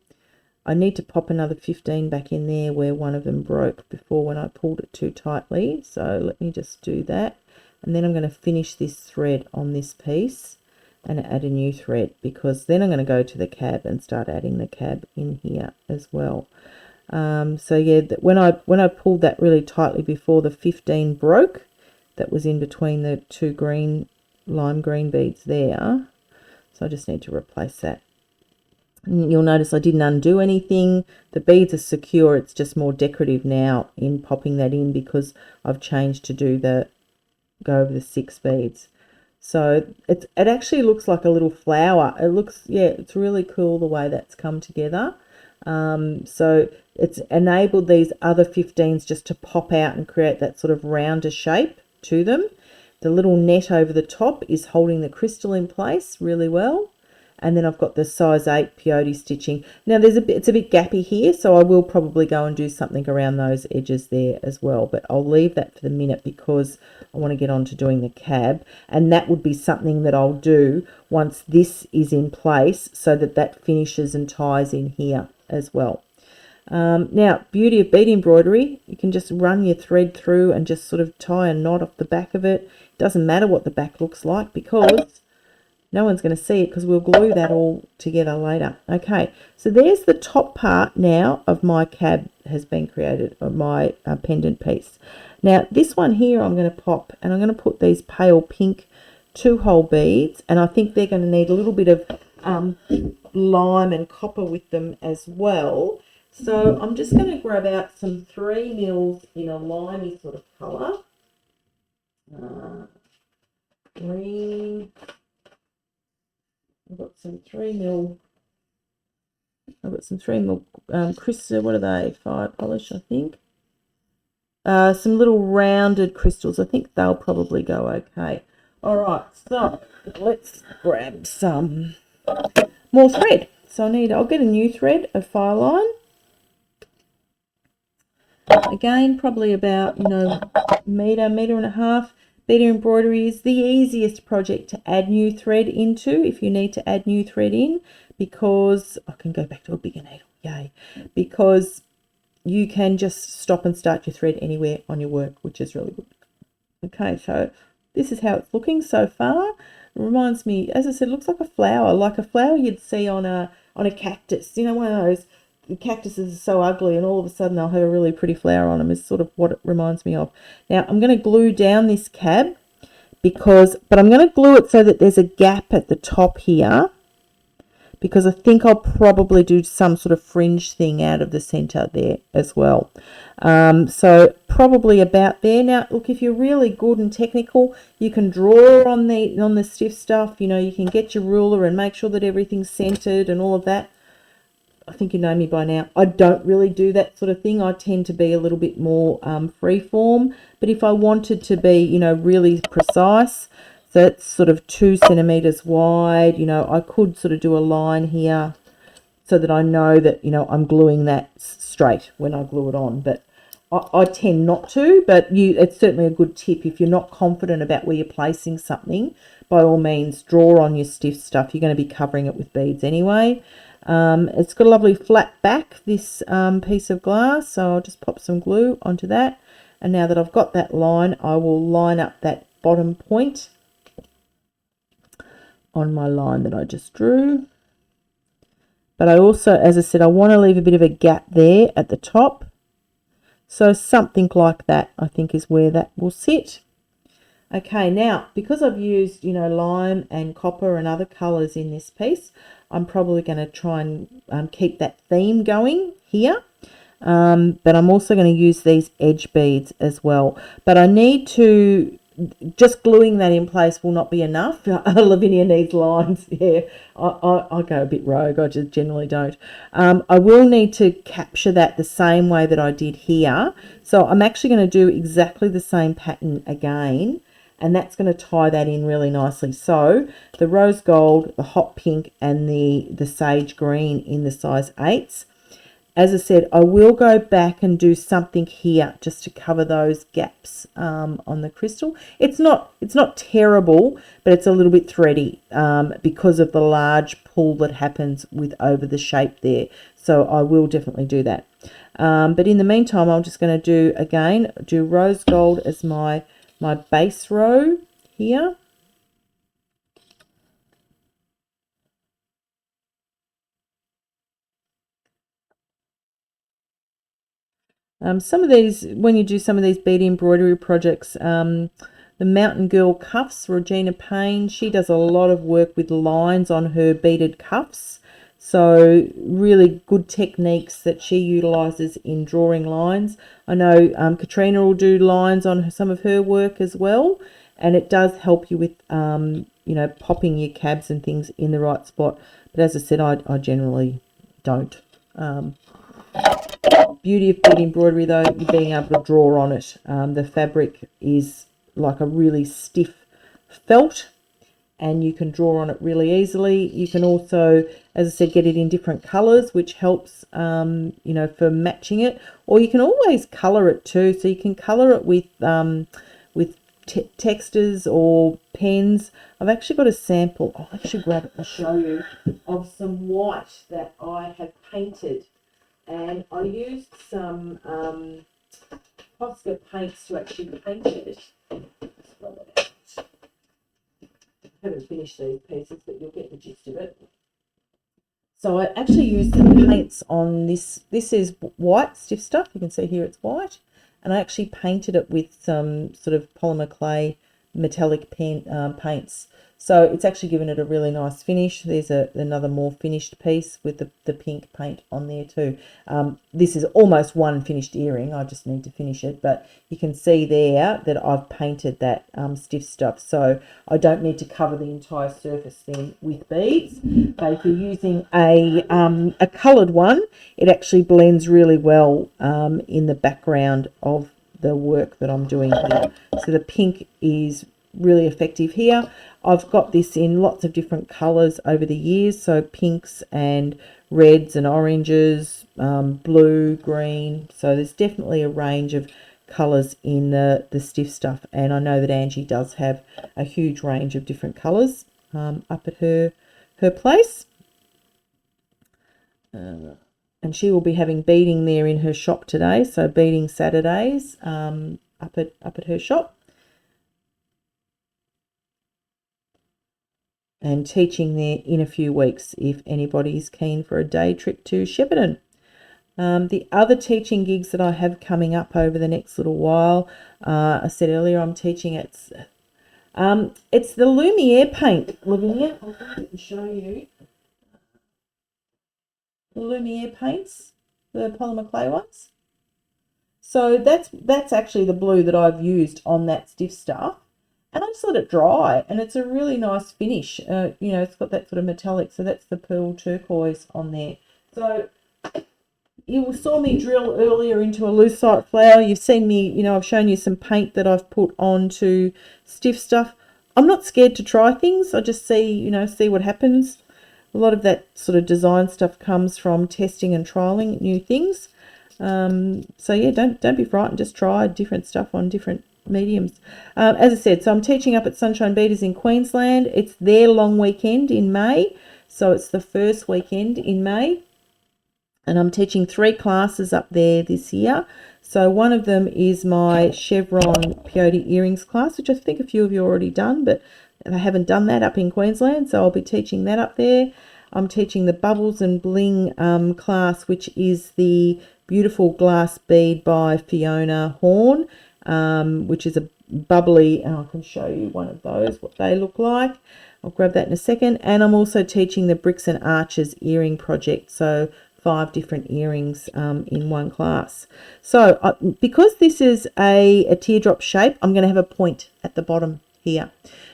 I need to pop another 15 back in there where one of them broke before when I pulled it too tightly. So let me just do that. And then I'm going to finish this thread on this piece and add a new thread, because then I'm going to go to the cab and start adding the cab in here as well. So yeah, when I pulled that really tightly before the 15 broke, that was in between the two lime green beads there. So I just need to replace that. And you'll notice I didn't undo anything. The beads are secure. It's just more decorative now in popping that in because I've changed to go over the 6 beads. So it actually looks like a little flower. It looks, yeah, it's really cool the way that's come together. So it's enabled these other 15s just to pop out and create that sort of rounder shape to them. The little net over the top is holding the crystal in place really well. And then I've got the size 8 peyote stitching. Now it's a bit gappy here, so I will probably go and do something around those edges there as well. But I'll leave that for the minute because I want to get on to doing the cab. And that would be something that I'll do once this is in place, so that finishes and ties in here as well. Now, beauty of bead embroidery, you can just run your thread through and just sort of tie a knot off the back of it. It doesn't matter what the back looks like because no one's going to see it because we'll glue that all together later. Okay, so there's the top part now of my cab has been created, of my pendant piece. Now, this one here I'm going to pop, and I'm going to put these pale pink 2-hole beads, and I think they're going to need a little bit of lime and copper with them as well. So I'm just going to grab out some 3 mils in a limey sort of colour. Green. I've got some 3 mil crystal. What are they? Fire polish, I think. Some little rounded crystals. I think they'll probably go okay. All right, so let's grab some more thread. So I'll get a new thread of fire line. Again, probably about, meter and a half. Beader embroidery is the easiest project to add new thread into if you need to add new thread in, because I can go back to a bigger needle, yay, because you can just stop and start your thread anywhere on your work, which is really good. Okay, so this is how it's looking so far. It reminds me, as I said, it looks like a flower you'd see on a cactus. One of those cactuses are so ugly and all of a sudden they'll have a really pretty flower on them, is sort of what it reminds me of. Now I'm going to glue down this cab but I'm going to glue it so that there's a gap at the top here, because I think I'll probably do some sort of fringe thing out of the center there as well. So probably about there. Now look, if you're really good and technical, you can draw on the stiff stuff. You can get your ruler and make sure that everything's centered and all of that. I think you know me by now. I don't really do that sort of thing. I tend to be a little bit more free form. But if I wanted to be, really precise, so it's sort of 2 centimeters wide, I could sort of do a line here so that I know that, I'm gluing that straight when I glue it on. But I tend not to, but it's certainly a good tip. If you're not confident about where you're placing something, by all means, draw on your stiff stuff. You're going to be covering it with beads anyway. It's got a lovely flat back, this piece of glass, so I'll just pop some glue onto that. And now that I've got that line, I will line up that bottom point on my line that I just drew. But I also, as I said, I want to leave a bit of a gap there at the top. So something like that, I think, is where that will sit. Okay, now, because I've used, you know, lime and copper and other colours in this piece, I'm probably going to try and keep that theme going here. But I'm also going to use these edge beads as well. But I need to, just gluing that in place will not be enough. Lavinia needs lines. Yeah, I go a bit rogue. I just generally don't. I will need to capture that the same way that I did here. So I'm actually going to do exactly the same pattern again. And that's going to tie that in really nicely. So the rose gold, the hot pink, and the sage green in the size 8s. As I said, I will go back and do something here just to cover those gaps on the crystal. It's not terrible, but it's a little bit thready because of the large pull that happens with over the shape there. So I will definitely do that. But in the meantime, I'm just going to do rose gold as my base row here. Some of these, when you do some of these bead embroidery projects, the Mountain Girl cuffs, Regina Payne, she does a lot of work with lines on her beaded cuffs. So really good techniques that she utilizes in drawing lines. I know Katrina will do lines on some of her work as well. And it does help you with, you know, popping your cabs and things in the right spot. But as I said, I generally don't. Beauty of bead embroidery, though, you're being able to draw on it. The fabric is like a really stiff felt, and you can draw on it really easily. You can also, as I said, get it in different colours, which helps, you know, for matching it. Or you can always colour it too. So you can colour it with textures or pens. I've actually got a sample. I'll actually grab it and show you of some white that I have painted. And I used some Posca paints to actually paint it. I haven't finished these pieces, but you'll get the gist of it. So I actually used some paints on this. This is white stiff stuff. You can see here it's white. And I actually painted it with some sort of polymer clay metallic paints. So it's actually given it a really nice finish. There's another more finished piece with the pink paint on there too. This is almost one finished earring. I just need to finish it. But you can see there that I've painted that stiff stuff. So I don't need to cover the entire surface then with beads. But if you're using a coloured one, it actually blends really well in the background of the work that I'm doing here. So the pink is really effective here. I've got this in lots of different colours over the years, so pinks and reds and oranges, blue, green. So there's definitely a range of colours in the stiff stuff, and I know that Angie does have a huge range of different colours up at her place. And she will be having beading there in her shop today, so beading Saturdays up at her shop. And teaching there in a few weeks if anybody's keen for a day trip to Shepparton. The other teaching gigs that I have coming up over the next little while, I said earlier I'm teaching it's the Lumiere paint, Lavinia. I'll go and show you the Lumiere paints, the polymer clay ones. So that's actually the blue that I've used on that stiff stuff. And I just let it dry, and it's a really nice finish. You know, it's got that sort of metallic, so that's the pearl turquoise on there. So you saw me drill earlier into a lucite flower. You've seen me, you know, I've shown you some paint that I've put onto stiff stuff. I'm not scared to try things. I just see what happens. A lot of that sort of design stuff comes from testing and trialing new things. So yeah, don't be frightened. Just try different stuff on different mediums. As I said, so I'm teaching up at Sunshine Beaters in Queensland. It's their long weekend in May, so it's the first weekend in May, and I'm teaching 3 classes up there this year. So one of them is my chevron peyote earrings class, which I think a few of you already done, but I haven't done that up in Queensland, so I'll be teaching that up there. I'm teaching the bubbles and bling class, which is the beautiful glass bead by Fiona Horn. which is a bubbly, and I can show you one of those, what they look like. I'll grab that in a second. And I'm also teaching the Bricks and Arches earring project, so 5 different earrings in one class. So because this is a teardrop shape, I'm going to have a point at the bottom here.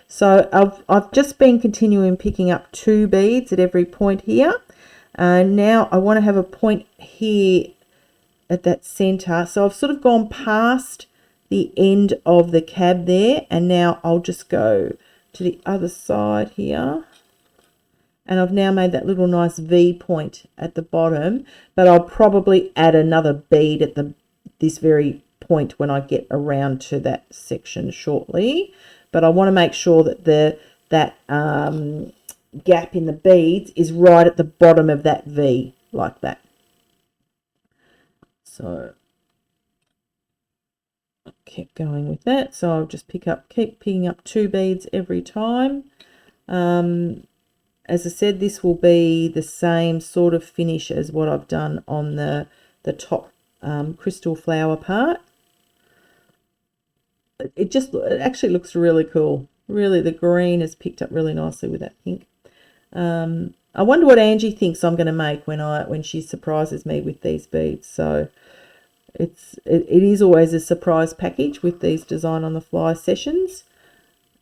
So I've just been continuing picking up 2 beads at every point here. Now I want to have a point here at that center. So I've sort of gone past the end of the cab there, and now I'll just go to the other side here, and I've now made that little nice V point at the bottom, but I'll probably add another bead at this very point when I get around to that section shortly. But I want to make sure that that gap in the beads is right at the bottom of that V, like that. So I'll keep going with that. So I'll just keep picking up 2 beads every time. As I said, this will be the same sort of finish as what I've done on the top crystal flower part. It actually looks really cool. Really, the green is picked up really nicely with that pink. I wonder what Angie thinks I'm going to make when she surprises me with these beads. So it is always a surprise package with these design on the fly sessions.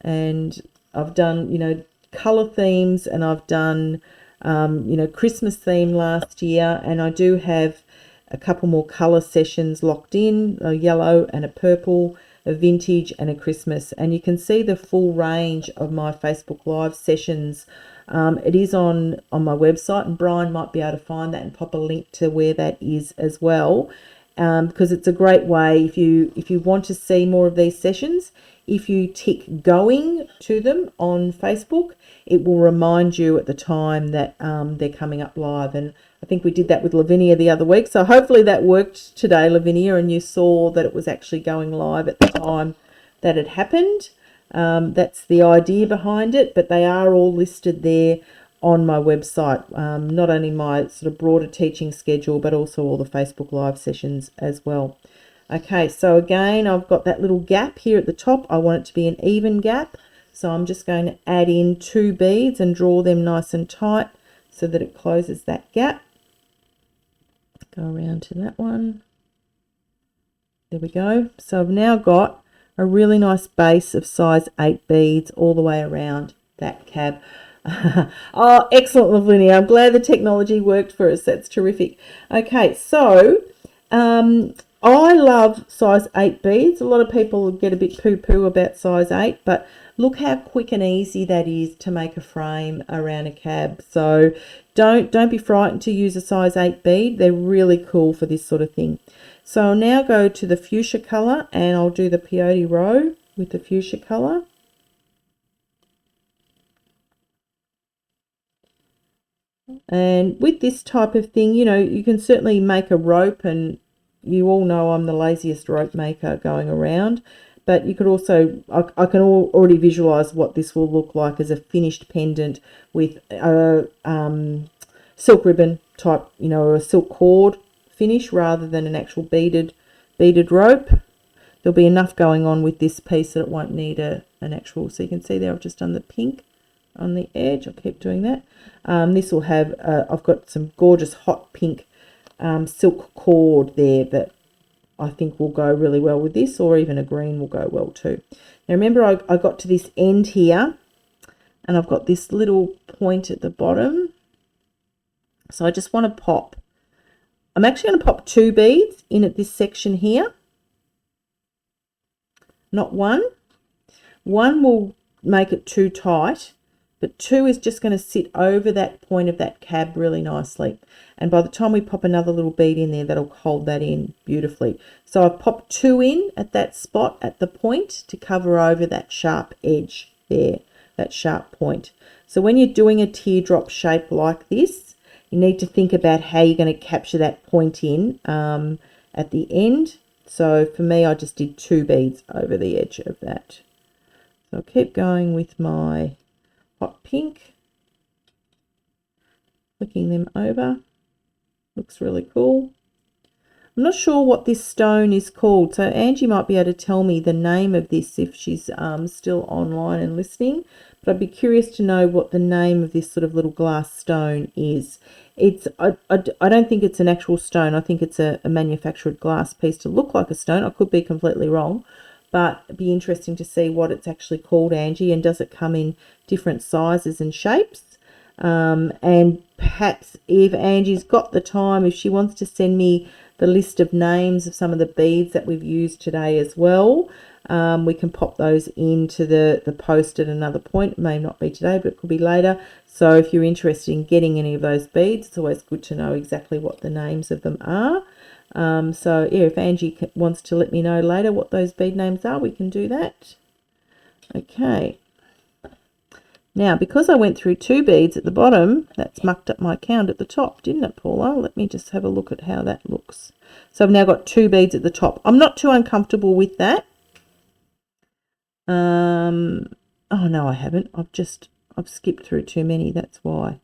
And I've done, you know, color themes, and I've done you know, Christmas theme last year, and I do have a couple more color sessions locked in, a yellow and a purple, a vintage and a Christmas. And you can see the full range of my Facebook Live sessions. It is on my website, and Brian might be able to find that and pop a link to where that is as well, because it's a great way if you want to see more of these sessions. If you tick going to them on Facebook, it will remind you at the time that they're coming up live. And I think we did that with Lavinia the other week. So hopefully that worked today, Lavinia, and you saw that it was actually going live at the time that it happened. That's the idea behind it, but they are all listed there on my website. Not only my sort of broader teaching schedule, but also all the Facebook Live sessions as well. Okay, so again, I've got that little gap here at the top. I want it to be an even gap. So I'm just going to add in 2 beads and draw them nice and tight so that it closes that gap. Go around to that one. There we go. So I've now got a really nice base of size 8 beads all the way around that cab. Oh, excellent, Lavinia. I'm glad the technology worked for us. That's terrific. Okay, so I love size 8 beads. A lot of people get a bit poo-poo about size 8, but look how quick and easy that is to make a frame around a cab. So don't be frightened to use a size 8 bead. They're really cool for this sort of thing. So I'll now go to the fuchsia colour, and I'll do the peyote row with the fuchsia colour. And with this type of thing, you know, you can certainly make a rope, and you all know I'm the laziest rope maker going around, but you could also, I can already visualize what this will look like as a finished pendant with a silk ribbon type, you know, or a silk cord finish rather than an actual beaded rope. There'll be enough going on with this piece that it won't need an actual, so you can see there I've just done the pink on the edge. I'll keep doing that. This will have, I've got some gorgeous hot pink silk cord there that I think will go really well with this, or even a green will go well too. Now remember, I got to this end here, and I've got this little point at the bottom. So I just want to pop, I'm actually going to pop 2 beads in at this section here, not one. One will make it too tight, but 2 is just going to sit over that point of that cab really nicely. And by the time we pop another little bead in there, that'll hold that in beautifully. So I've popped 2 in at that spot at the point to cover over that sharp edge there, that sharp point. So when you're doing a teardrop shape like this, you need to think about how you're going to capture that point in at the end. So for me, I just did 2 beads over the edge of that. So I'll keep going with my hot pink, flicking them over. Looks really cool. I'm not sure what this stone is called, so Angie might be able to tell me the name of this if she's still online and listening. But I'd be curious to know what the name of this sort of little glass stone is. I don't think it's an actual stone. I think it's a manufactured glass piece to look like a stone. I could be completely wrong, but it'd be interesting to see what it's actually called, Angie, and does it come in different sizes and shapes? And perhaps if Angie's got the time, if she wants to send me the list of names of some of the beads that we've used today as well, we can pop those into the post at another point. It may not be today, but it could be later. So if you're interested in getting any of those beads, it's always good to know exactly what the names of them are. So yeah, if Angie wants to let me know later what those bead names are, we can do that. Okay. Now, because I went through 2 beads at the bottom, that's mucked up my count at the top, didn't it, Paula? Let me just have a look at how that looks. So I've now got 2 beads at the top. I'm not too uncomfortable with that. Oh, no, I haven't. I've skipped through too many, that's why.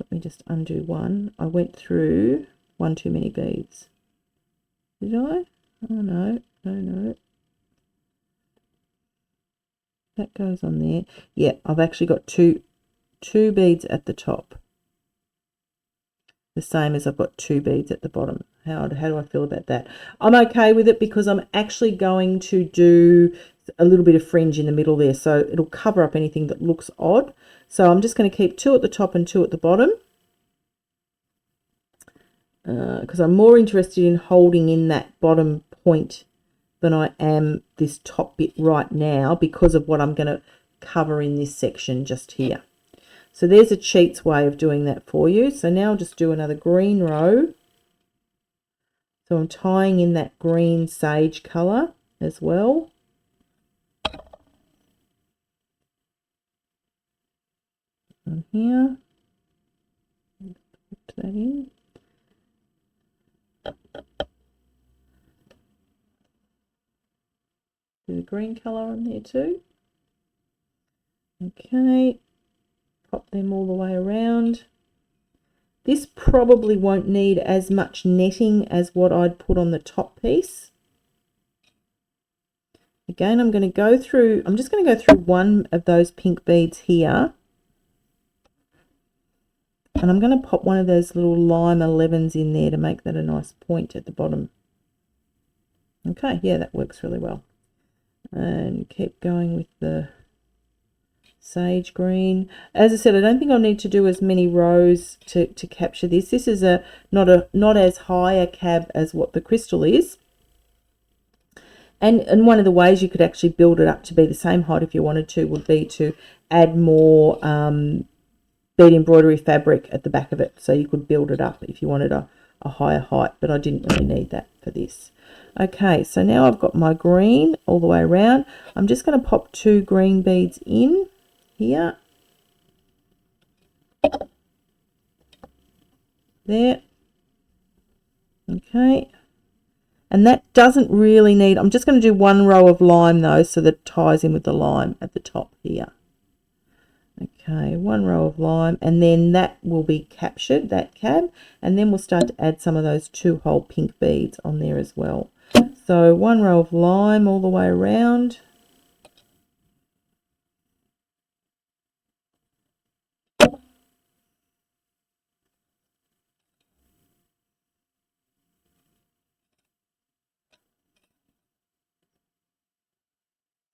Let me just undo one. I went through one too many beads. Did I? Oh, no, no. That goes on there. Yeah, I've actually got two beads at the top. The same as I've got 2 beads at the bottom. How do I feel about that? I'm okay with it because I'm actually going to do a little bit of fringe in the middle there. So it'll cover up anything that looks odd. So I'm just going to keep 2 at the top and 2 at the bottom. Because I'm more interested in holding in that bottom point than I am this top bit right now because of what I'm going to cover in this section just here. So there's a cheat's way of doing that for you. So now I'll just do another green row. So I'm tying in that green sage colour as well. On here. Put that in. Do the green colour on there too. Okay, pop them all the way around. This probably won't need as much netting as what I'd put on the top piece. Again, I'm just going to go through one of those pink beads here. And I'm going to pop one of those little lime 11s in there to make that a nice point at the bottom. Okay, yeah, that works really well. And keep going with the sage green. As I said, I don't think I'll need to do as many rows to capture this. This is not as high a cab as what the crystal is. And one of the ways you could actually build it up to be the same height if you wanted to would be to add more bead embroidery fabric at the back of it. So you could build it up if you wanted a higher height, but I didn't really need that for this. Okay, so now I've got my green all the way around. I'm just going to pop 2 green beads in here. There. Okay. And that doesn't really need, I'm just going to do 1 row of lime though, so that it ties in with the lime at the top here. Okay, 1 row of lime, and then that will be captured, that cab, and then we'll start to add some of those 2-hole pink beads on there as well. So 1 row of lime all the way around.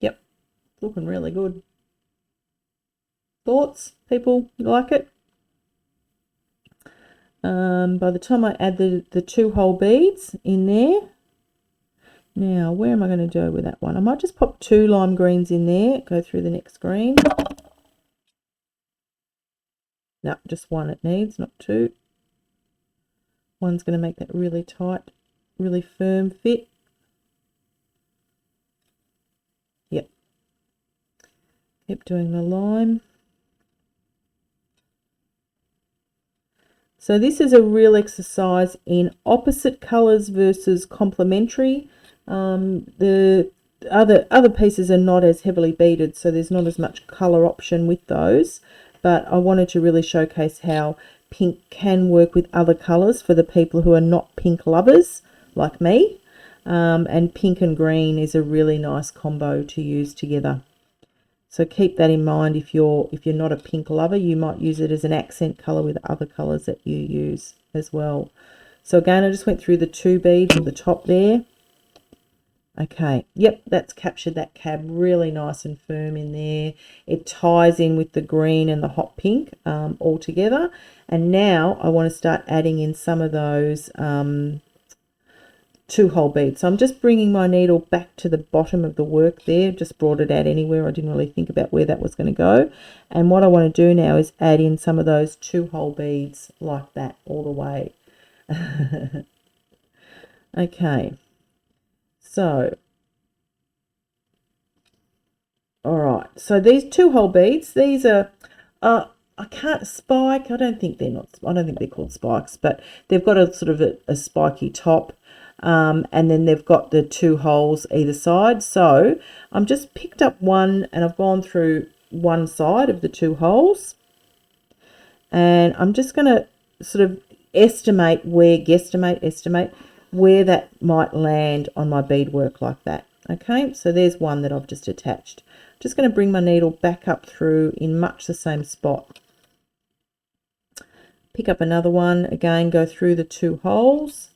Yep, looking really good. Thoughts, people? You like it? By the time I add the 2-hole beads in there, now where am I going to do with that one? I might just pop 2 lime greens in there, go through the next green. No, just 1 it needs, not 2. 1's going to make that really tight, really firm fit. Yep. Keep doing the lime. So this is a real exercise in opposite colours versus complementary. The other pieces are not as heavily beaded, so there's not as much colour option with those. But I wanted to really showcase how pink can work with other colours for the people who are not pink lovers like me. And pink and green is a really nice combo to use together. So keep that in mind. If you're not a pink lover, you might use it as an accent colour with other colours that you use as well. So again, I just went through the 2 beads at the top there. Okay, yep, that's captured that cab really nice and firm in there. It ties in with the green and the hot pink all together. And now I want to start adding in some of those 2-hole beads. So I'm just bringing my needle back to the bottom of the work there. Just brought it out anywhere. I didn't really think about where that was going to go. And what I want to do now is add in some of those 2-hole beads like that all the way. Okay. So, all right. So these 2-hole beads, these are, I can't spike. I don't think they're called spikes, but they've got a sort of a spiky top. And then they've got the 2 holes either side. So I'm just picked up one and I've gone through one side of the 2 holes. And I'm just going to sort of estimate where that might land on my beadwork like that. Okay, so there's one that I've just attached. Just going to bring my needle back up through in much the same spot. Pick up another one, again go through the 2 holes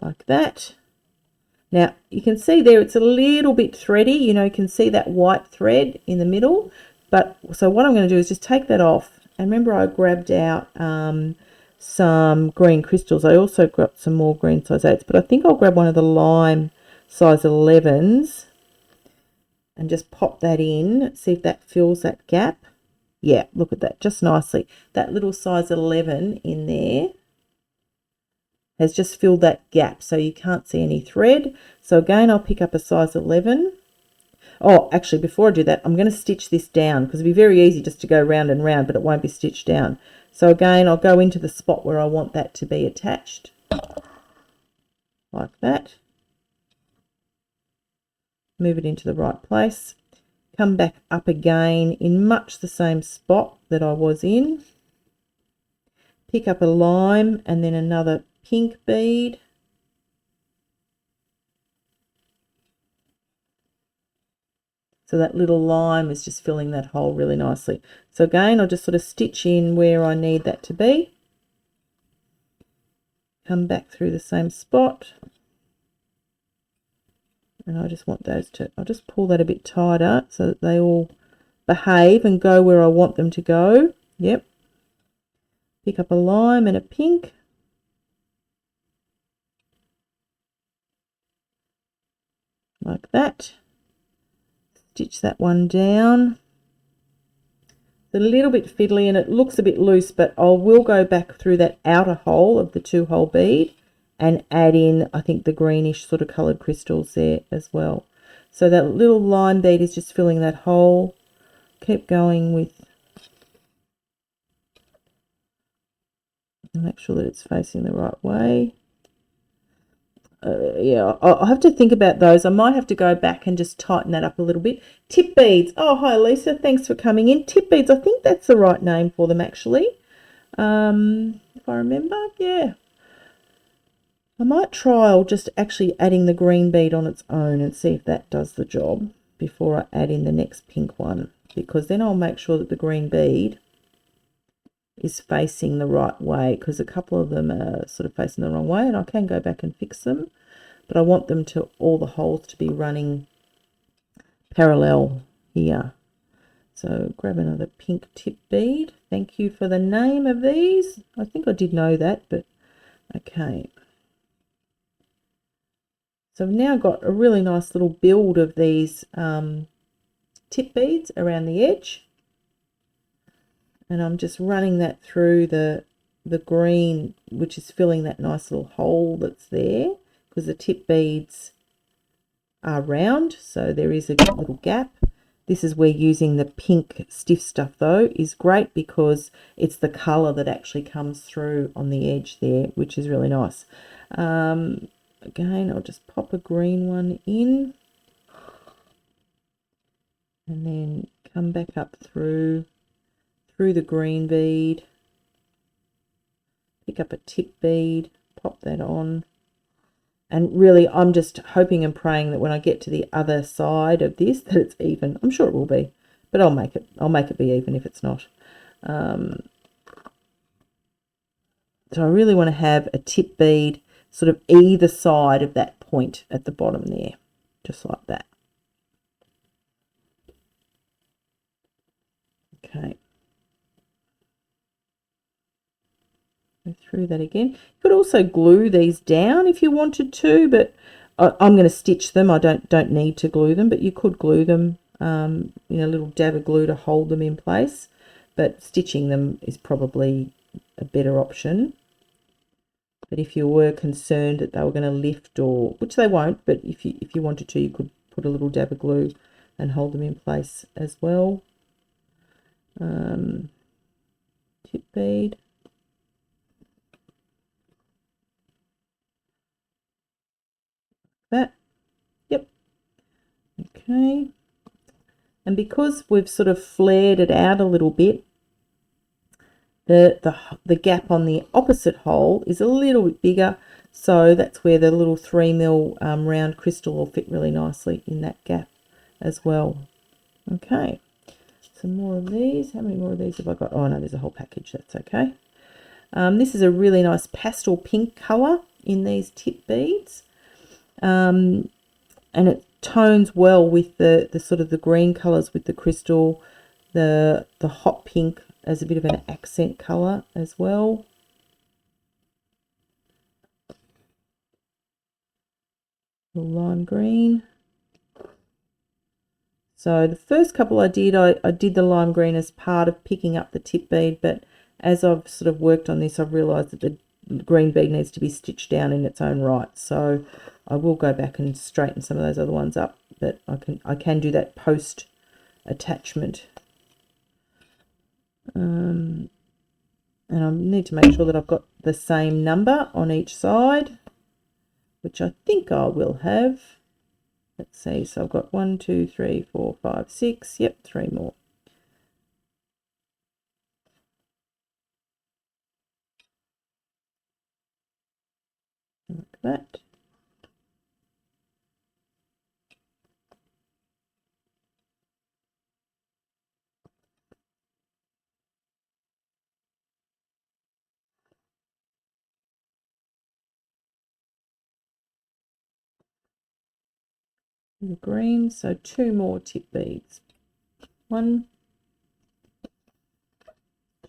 like that. Now you can see there it's a little bit thready, you know, you can see that white thread in the middle. But so what I'm going to do is just take that off. And remember I grabbed out some green crystals. I also grabbed some more green size 8s, but I think I'll grab one of the lime size 11s and just pop that in, see if that fills that gap. Yeah, look at that, just nicely. That little size 11 in there has just filled that gap, so you can't see any thread. So again, I'll pick up a size 11. Oh, actually, before I do that, I'm going to stitch this down because it'd be very easy just to go round and round, but it won't be stitched down. So again, I'll go into the spot where I want that to be attached, like that. Move it into the right place. Come back up again in much the same spot that I was in. Pick up a lime and then another pink bead. So that little lime is just filling that hole really nicely. So again, I'll just sort of stitch in where I need that to be. Come back through the same spot. And I just want those to, I'll just pull that a bit tighter so that they all behave and go where I want them to go. Yep. Pick up a lime and a pink. Like that. Stitch that one down. It's a little bit fiddly and it looks a bit loose, but I will go back through that outer hole of the 2-hole bead and add in, I think, the greenish sort of coloured crystals there as well. So that little lime bead is just filling that hole. Keep going with, make sure that it's facing the right way. Yeah, I'll have to think about those. I might have to go back and just tighten that up a little bit. Tip beads. Oh, hi, Lisa. Thanks for coming in. Tip beads. I think that's the right name for them, actually. If I remember, yeah. I might trial just actually adding the green bead on its own and see if that does the job before I add in the next pink one, because then I'll make sure that the green bead is facing the right way, because a couple of them are sort of facing the wrong way, and I can go back and fix them, but I want them to, all the holes to be running parallel here. So grab another pink tip bead. Thank you for the name of these. I think I did know that, but okay. So I've now got a really nice little build of these tip beads around the edge. And I'm just running that through the green, which is filling that nice little hole that's there, because the tip beads are round, so there is a little gap. This is where using the pink stiff stuff, though, is great because it's the colour that actually comes through on the edge there, which is really nice. Again, I'll just pop a green one in and then come back up through the green bead pick up a tip bead, pop that on. And really, I'm just hoping and praying that when I get to the other side of this, that it's even. I'm sure it will be, but I'll make it be even if it's not. So I really want to have a tip bead sort of either side of that point at the bottom there, just like that. Okay. Go through that again. You could also glue these down if you wanted to, but I'm going to stitch them. I don't need to glue them, but you could glue them, a little dab of glue to hold them in place. But stitching them is probably a better option. But if you were concerned that they were going to lift, or which they won't, but if you wanted to, you could put a little dab of glue and hold them in place as well. Tip bead. That. Yep. Okay. And because we've sort of flared it out a little bit, the gap on the opposite hole is a little bit bigger, so that's where the little 3mm round crystal will fit really nicely in that gap as well. Okay, some more of these. How many more of these have I got? Oh no, there's a whole package. That's okay. This is a really nice pastel pink colour in these tip beads, and it tones well with the sort of the green colours with the crystal, the hot pink as a bit of an accent colour as well. The lime green. So the first couple I did the lime green as part of picking up the tip bead, but as I've sort of worked on this, I've realised that the green bead needs to be stitched down in its own right. So I will go back and straighten some of those other ones up, but I can do that post attachment. And I need to make sure that I've got the same number on each side, which I think I will have. Let's see, so I've got 1, 2, 3, 4, 5, 6. Yep, 3 more. Like that. The green, so 2 more tip beads. 1,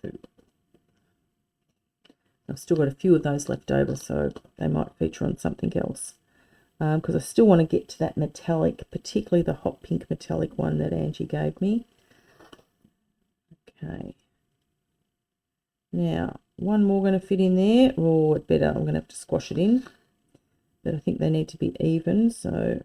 2. I've still got a few of those left over, so they might feature on something else. Because I still want to get to that metallic, particularly the hot pink metallic one that Angie gave me. Okay. Now, one more going to fit in there. Oh, it better. I'm going to have to squash it in. But I think they need to be even, so...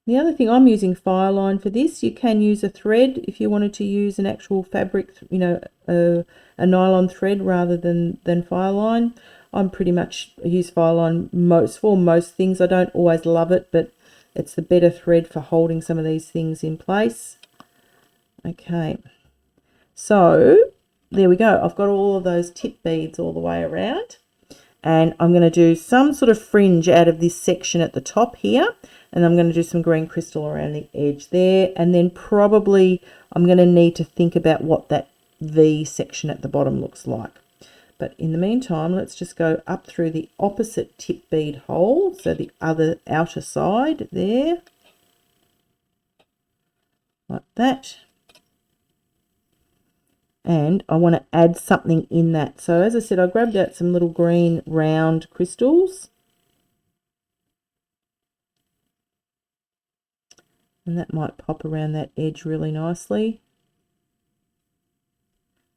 The other thing, I'm using fire line for this. You can use a thread if you wanted to use an actual fabric, a nylon thread rather than fire line. I'm pretty much use fire line for most things. I don't always love it, but it's the better thread for holding some of these things in place. Okay, so there we go. I've got all of those tip beads all the way around. And I'm going to do some sort of fringe out of this section at the top here. And I'm going to do some green crystal around the edge there. And then probably I'm going to need to think about what that V section at the bottom looks like. But in the meantime, let's just go up through the opposite tip bead hole. So the other outer side there. Like that. And I want to add something in that. So as I said, I grabbed out some little green round crystals. And that might pop around that edge really nicely.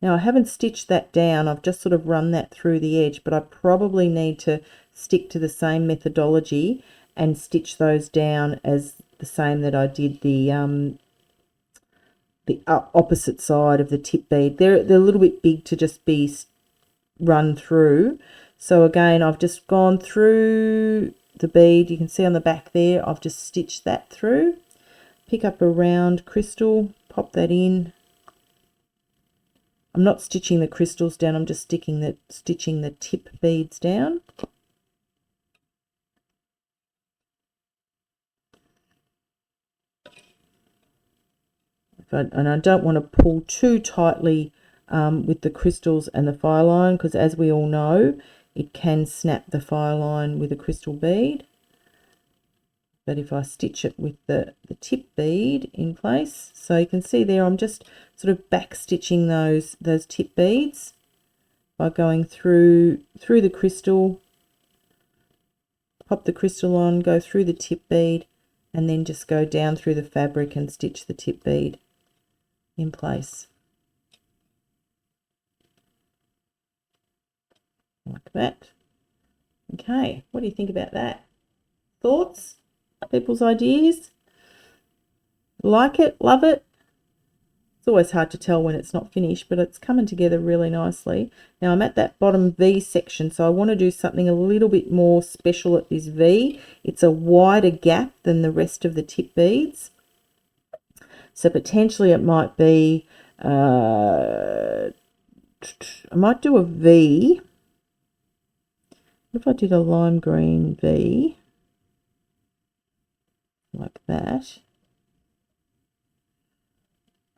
Now I haven't stitched that down, I've just sort of run that through the edge, but I probably need to stick to the same methodology and stitch those down as the same that I did the opposite side of the tip bead. They're a little bit big to just be run through. So again, I've just gone through the bead. You can see on the back there, I've just stitched that through. Pick up a round crystal, pop that in. I'm not stitching the crystals down, I'm just stitching the tip beads down. And I don't want to pull too tightly with the crystals and the fire line, because as we all know, it can snap the fire line with a crystal bead. But if I stitch it with the tip bead in place, so you can see there I'm just sort of back stitching those tip beads by going through the crystal, pop the crystal on, go through the tip bead, and then just go down through the fabric and stitch the tip bead in place like that. Okay, what do you think about that? Thoughts? People's ideas? Like it? Love it? It's always hard to tell when it's not finished, but it's coming together really nicely. Now I'm at that bottom V section, so I want to do something a little bit more special at this V. It's a wider gap than the rest of the tip beads, so potentially it might be I might do a V. What if I did a lime green V like that?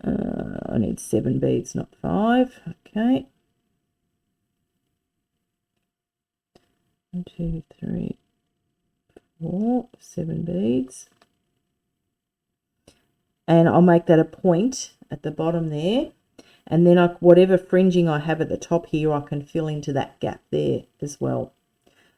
I need 7 beads, not 5. Okay. 1, 2, 3, 4, 7 beads. And I'll make that a point at the bottom there. And then whatever fringing I have at the top here, I can fill into that gap there as well.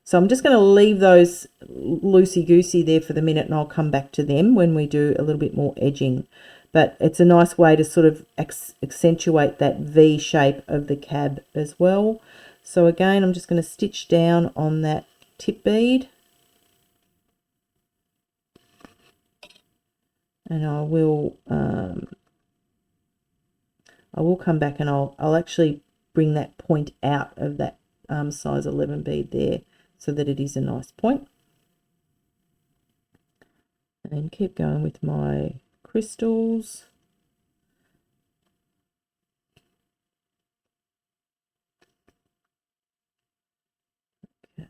So I'm just going to leave those loosey-goosey there for the minute, and I'll come back to them when we do a little bit more edging. But it's a nice way to sort of accentuate that V shape of the cab as well. So again, I'm just going to stitch down on that tip bead. And I will come back and I'll actually bring that point out of that size 11 bead there, so that it is a nice point. And keep going with my crystals. Okay.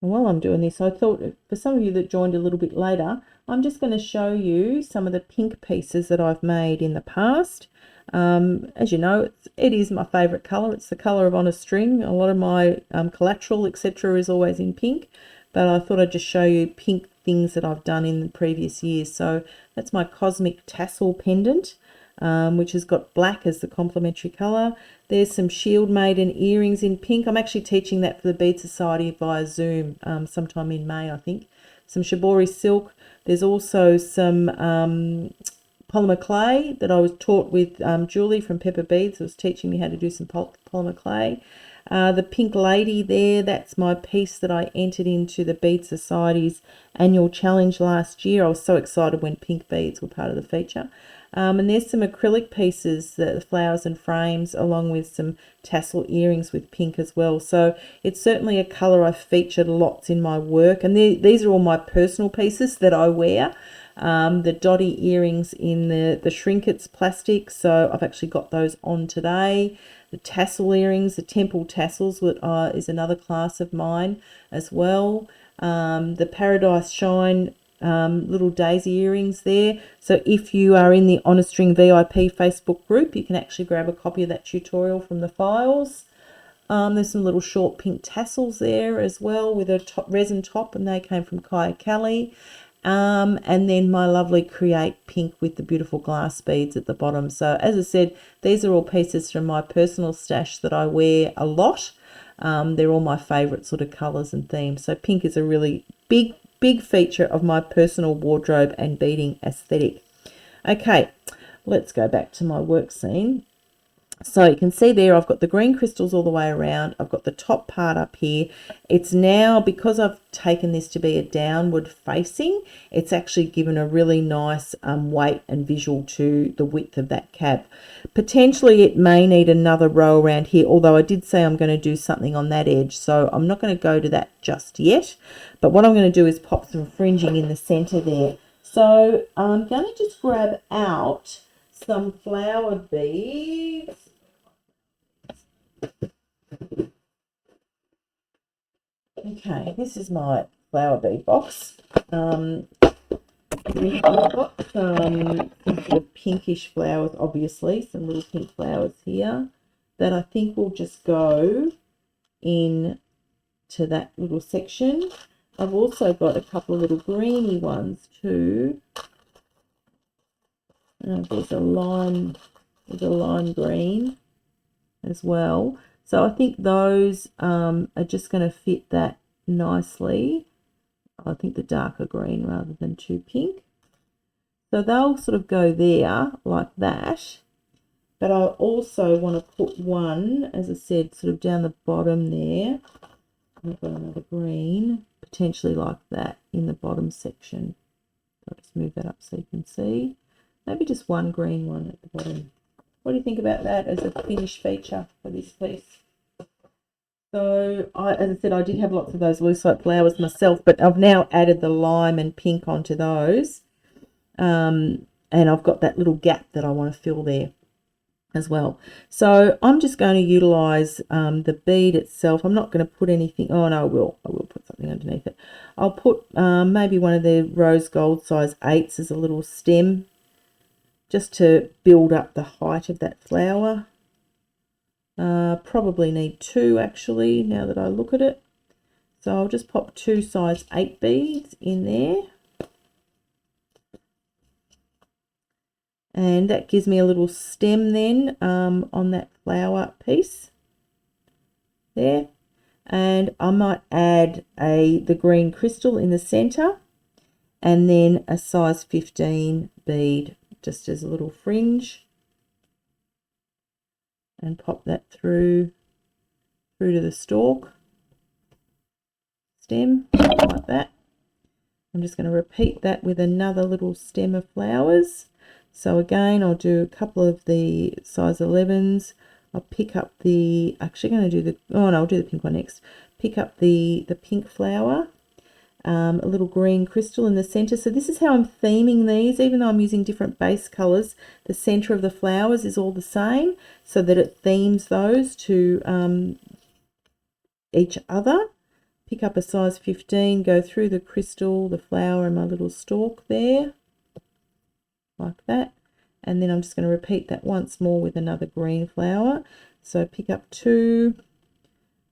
And while I'm doing this, I thought for some of you that joined a little bit later, I'm just going to show you some of the pink pieces that I've made in the past. As you know, it is my favourite colour. It's the colour of on a string. A lot of my collateral, etc., is always in pink. But I thought I'd just show you pink things that I've done in the previous years. So that's my Cosmic Tassel pendant, which has got black as the complementary colour. There's some shield maiden earrings in pink. I'm actually teaching that for the Bead Society via Zoom sometime in May, I think. Some shibori silk. There's also some polymer clay that I was taught with Julie from Pepper Beads, who was teaching me how to do some polymer clay. The pink lady there, that's my piece that I entered into the Bead Society's annual challenge last year. I was so excited when pink beads were part of the feature. And there's some acrylic pieces, the flowers and frames, along with some tassel earrings with pink as well. So it's certainly a colour I've featured lots in my work. And these are all my personal pieces that I wear. The dotty earrings in the Shrinkits plastic, so I've actually got those on today. The tassel earrings, the temple tassels, is another class of mine as well. The Paradise Shine little daisy earrings there. So if you are in the On a String VIP Facebook group, you can actually grab a copy of that tutorial from the files. There's some little short pink tassels there as well with a resin top, and they came from Kaya Kelly. And then my lovely Create pink with the beautiful glass beads at the bottom. So as I said, these are all pieces from my personal stash that I wear a lot. They're all my favorite sort of colors and themes. So pink is a really big feature of my personal wardrobe and beading aesthetic. Okay, let's go back to my work scene. So you can see there I've got the green crystals all the way around. I've got the top part up here. It's now, because I've taken this to be a downward facing, it's actually given a really nice weight and visual to the width of that cap. Potentially it may need another row around here, although I did say I'm going to do something on that edge, so I'm not going to go to that just yet. But what I'm going to do is pop some fringing in the center there. So I'm going to just grab out some flower beads. Okay, this is my flower bead box. I've got some sort of pinkish flowers, obviously, some little pink flowers here that I think will just go in to that little section. I've also got a couple of little greeny ones too. There's a lime green as well. So I think those are just going to fit that nicely. I think the darker green rather than too pink. So they'll sort of go there like that. But I also want to put one, as I said, sort of down the bottom there. I've got another green, potentially like that in the bottom section. I'll just move that up so you can see. Maybe just one green one at the bottom. What do you think about that as a finished feature for this piece? So, as I said, I did have lots of those lucite flowers myself, but I've now added the lime and pink onto those. And I've got that little gap that I want to fill there as well. So I'm just going to utilise the bead itself. I'm not going to put anything. Oh, no, I will put something underneath it. I'll put maybe one of the rose gold size 8s as a little stem, just to build up the height of that flower. Probably need 2 actually, now that I look at it. So I'll just pop 2 size 8 beads in there. And that gives me a little stem then on that flower piece there. And I might add the green crystal in the center, and then a size 15 bead just as a little fringe, and pop that through to the stalk stem like that. I'm just going to repeat that with another little stem of flowers. So again, I'll do a couple of the size 11s. I'll pick up the, actually going to do the, oh no, I'll do the pink one next. Pick up the pink flower, a little green crystal in the center. So this is how I'm theming these, even though I'm using different base colors, the center of the flowers is all the same, so that it themes those to each other. Pick up a size 15, go through the crystal, the flower, and my little stalk there, like that. And then I'm just going to repeat that once more with another green flower. So pick up 2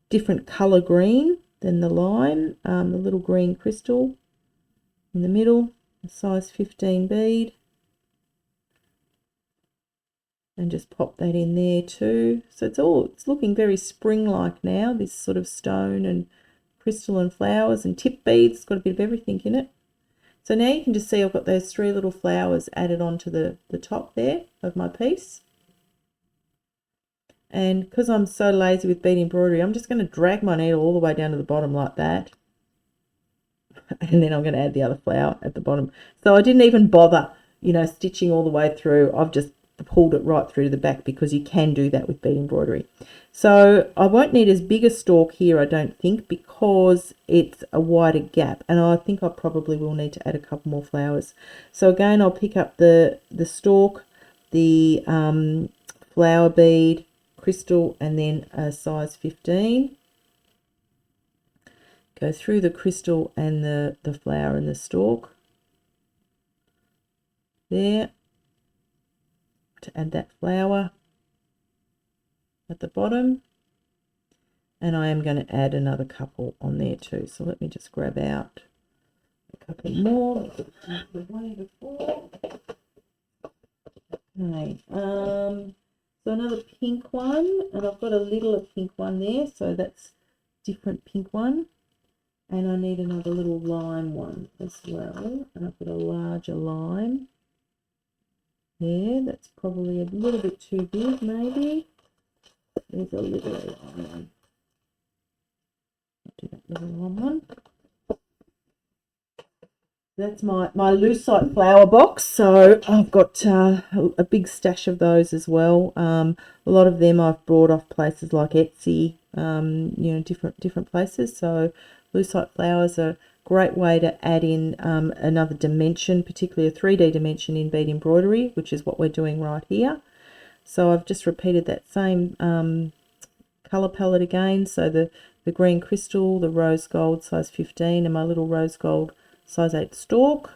different color green than the lime, the little green crystal in the middle, a size 15 bead, and just pop that in there too. So it's looking very spring-like now, this sort of stone and crystal and flowers and tip beads. It's got a bit of everything in it. So now you can just see I've got those 3 little flowers added onto the top there of my piece. And because I'm so lazy with bead embroidery, I'm just going to drag my needle all the way down to the bottom like that. And then I'm going to add the other flower at the bottom. So I didn't even bother, stitching all the way through. I've just pulled it right through to the back, because you can do that with bead embroidery. So I won't need as big a stalk here, I don't think, because it's a wider gap, and I think I probably will need to add a couple more flowers. So again, I'll pick up the stalk, the flower bead, crystal, and then a size 15. Go through the crystal and the flower and the stalk there, to add that flower at the bottom. And I am going to add another couple on there too. So let me just grab out a couple more. Okay. So another pink one, and I've got a little pink one there, so that's different pink one. And I need another little lime one as well. And I've got a larger lime there. That's probably a little bit too big, maybe. there's a little long one. I'll do that little long one. That's my lucite flower box. So I've got a big stash of those as well. A lot of them I've brought off places like Etsy, you know, different places. So lucite flowers are a great way to add in another dimension, particularly a 3D dimension in bead embroidery, which is what we're doing right here. So I've just repeated that same colour palette again. So the green crystal, the rose gold size 15, and my little rose gold size 8 stalk.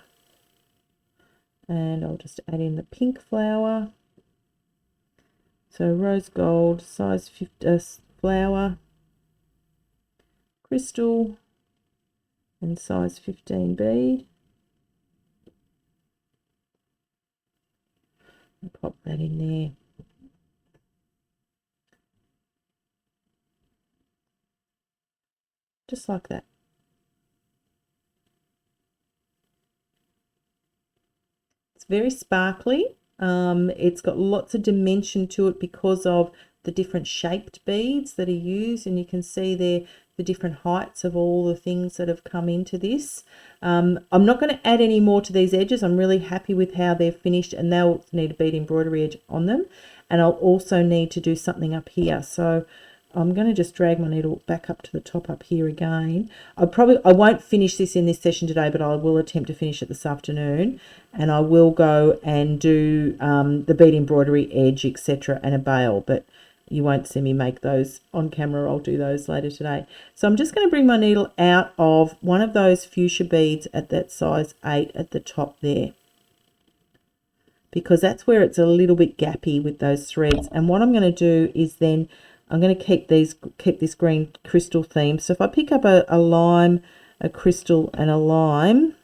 And I'll just add in the pink flower. So rose gold size 50 flower, crystal, and size 15 bead. I'll pop that in there. Just like that. It's very sparkly. It's got lots of dimension to it because of the different shaped beads that are used, and you can see there the different heights of all the things that have come into this. I'm not going to add any more to these edges. I'm really happy with how they're finished, and they'll need a bead embroidery edge on them, and I'll also need to do something up here. So I'm going to just drag my needle back up to the top up here again. I won't finish this in this session today, but I will attempt to finish it this afternoon, and I will go and do the bead embroidery edge, etc., and a bail, but you won't see me make those on camera. I'll do those later today. So I'm just going to bring my needle out of one of those fuchsia beads at that size 8 at the top there, because that's where it's a little bit gappy with those threads. And what I'm going to do is then I'm going to keep this green crystal theme. So if I pick up a lime, a crystal, and a lime,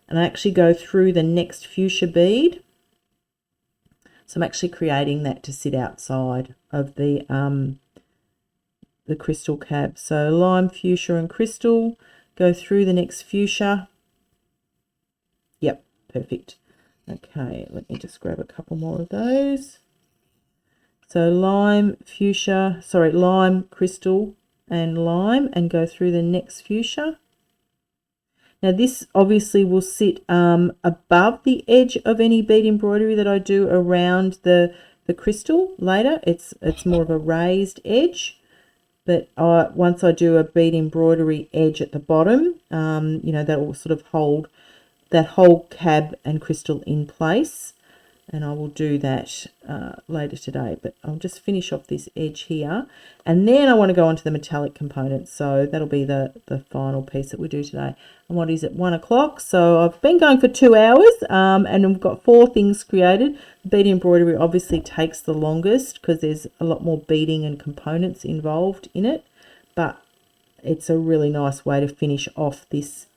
and I actually go through the next fuchsia bead, so I'm actually creating that to sit outside of the crystal cab. So lime, fuchsia, and crystal, go through the next fuchsia. Yep, perfect. Okay, let me just grab a couple more of those. So lime, fuchsia, sorry, lime, crystal, and lime, and go through the next fuchsia. Now this obviously will sit above the edge of any bead embroidery that I do around the crystal later. It's more of a raised edge, but once I do a bead embroidery edge at the bottom, you know, that will sort of hold that whole cab and crystal in place. And I will do that later today, but I'll just finish off this edge here, and then I want to go on to the metallic components. So that'll be the final piece that we do today. And what is it, 1 o'clock? So I've been going for 2 hours, and we've got 4 things created. Bead embroidery obviously takes the longest because there's a lot more beading and components involved in it, but it's a really nice way to finish off these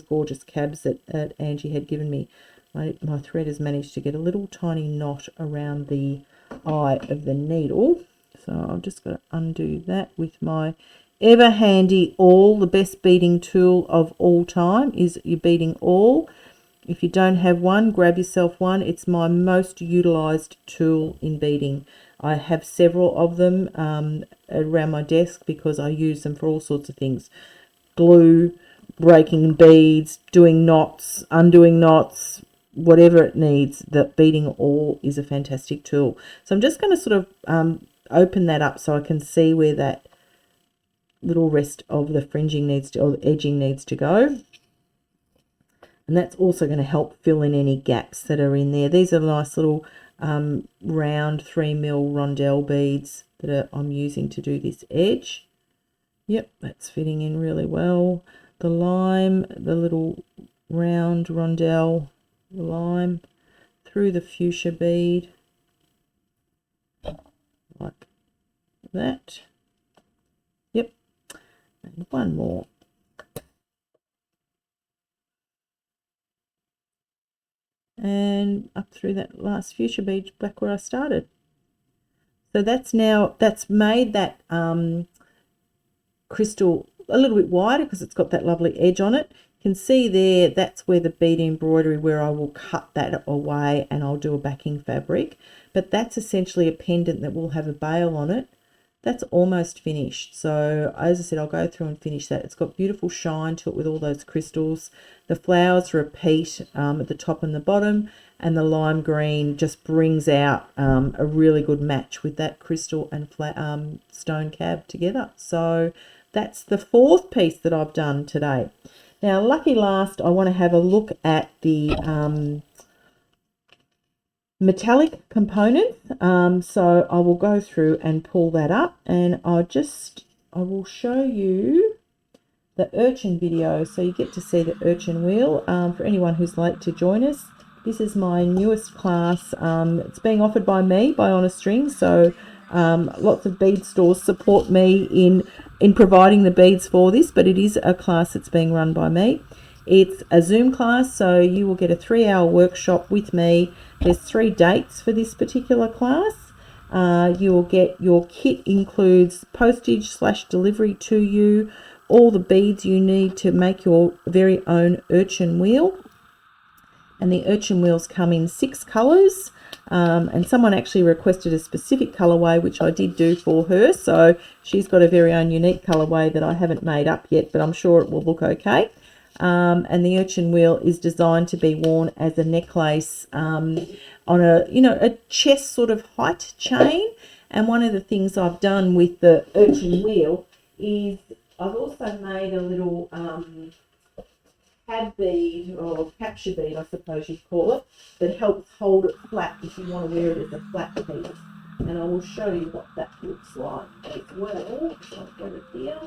gorgeous cabs that Angie had given me. My thread has managed to get a little tiny knot around the eye of the needle. So I've just got to undo that with my ever handy awl. The best beading tool of all time is your beading awl. If you don't have one, grab yourself one. It's my most utilized tool in beading. I have several of them around my desk because I use them for all sorts of things. Glue, breaking beads, doing knots, undoing knots, whatever it needs. The beading awl is a fantastic tool. So I'm just going to sort of open that up so I can see where that little rest of the fringing needs to, or the edging needs to go. And that's also going to help fill in any gaps that are in there. These are nice little round 3mm rondelle beads that I'm using to do this edge. Yep, that's fitting in really well. The lime, the little round rondelle lime through the fuchsia bead like that. Yep, and one more. And up through that last fuchsia bead back where I started. So that's made that crystal a little bit wider because it's got that lovely edge on it. can see there, that's where the bead embroidery, where I will cut that away and I'll do a backing fabric. But that's essentially a pendant that will have a bail on it. That's almost finished. So as I said, I'll go through and finish that. It's got beautiful shine to it with all those crystals. The flowers repeat at the top and the bottom, and the lime green just brings out a really good match with that crystal and stone cab together. So that's the fourth piece that I've done today. Now, lucky last, I want to have a look at the metallic components. So I will go through and pull that up, and I will show you the urchin video, so you get to see the urchin wheel. For anyone who's late to join us, this is my newest class. It's being offered by me, by Honest Strings, so lots of bead stores support me in providing the beads for this, but it is a class that's being run by me. It's a Zoom class, so you will get a 3-hour workshop with me. There's 3 dates for this particular class. You will get, your kit includes postage/delivery to you, all the beads you need to make your very own urchin wheel. And the urchin wheels come in 6 colours. And someone actually requested a specific colourway, which I did do for her. So she's got a very own unique colourway that I haven't made up yet, but I'm sure it will look okay. And the urchin wheel is designed to be worn as a necklace on a chest sort of height chain. And one of the things I've done with the urchin wheel is I've also made a little pad bead, or capture bead, I suppose you'd call it, that helps hold it flat if you want to wear it as a flat piece. And I will show you what that looks like as well. I've got it here.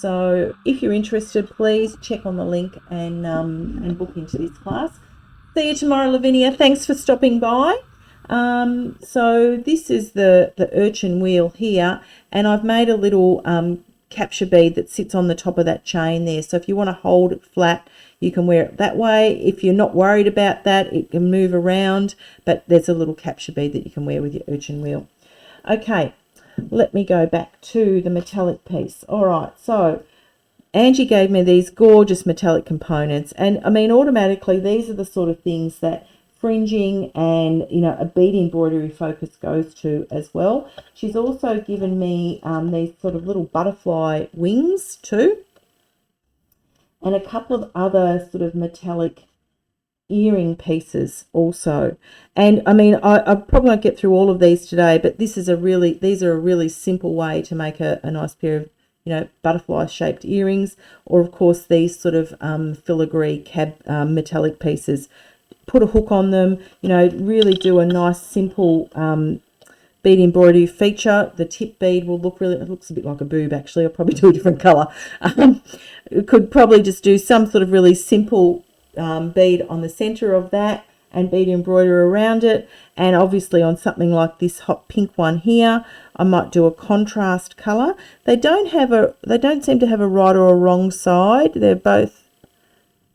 So if you're interested, please check on the link and book into this class. See you tomorrow, Lavinia. Thanks for stopping by. So this is the urchin wheel here, and I've made a little capture bead that sits on the top of that chain there. So if you want to hold it flat, you can wear it that way. If you're not worried about that, it can move around, but there's a little capture bead that you can wear with your urchin wheel. Okay, let me go back to the metallic piece. All right, so Angie gave me these gorgeous metallic components, and I mean, automatically these are the sort of things that fringing and a bead embroidery focus goes to as well. She's also given me these sort of little butterfly wings too, and a couple of other sort of metallic earring pieces also. And I mean, I probably won't get through all of these today, but these are a really simple way to make a nice pair of butterfly shaped earrings, or of course these sort of filigree metallic pieces. Put a hook on them, really do a nice simple bead embroidery feature. The tip bead will look it looks a bit like a boob actually. I'll probably do a different colour. Could probably just do some sort of really simple bead on the centre of that and bead embroidery around it. And obviously on something like this hot pink one here, I might do a contrast colour. They don't seem to have a right or a wrong side. They're both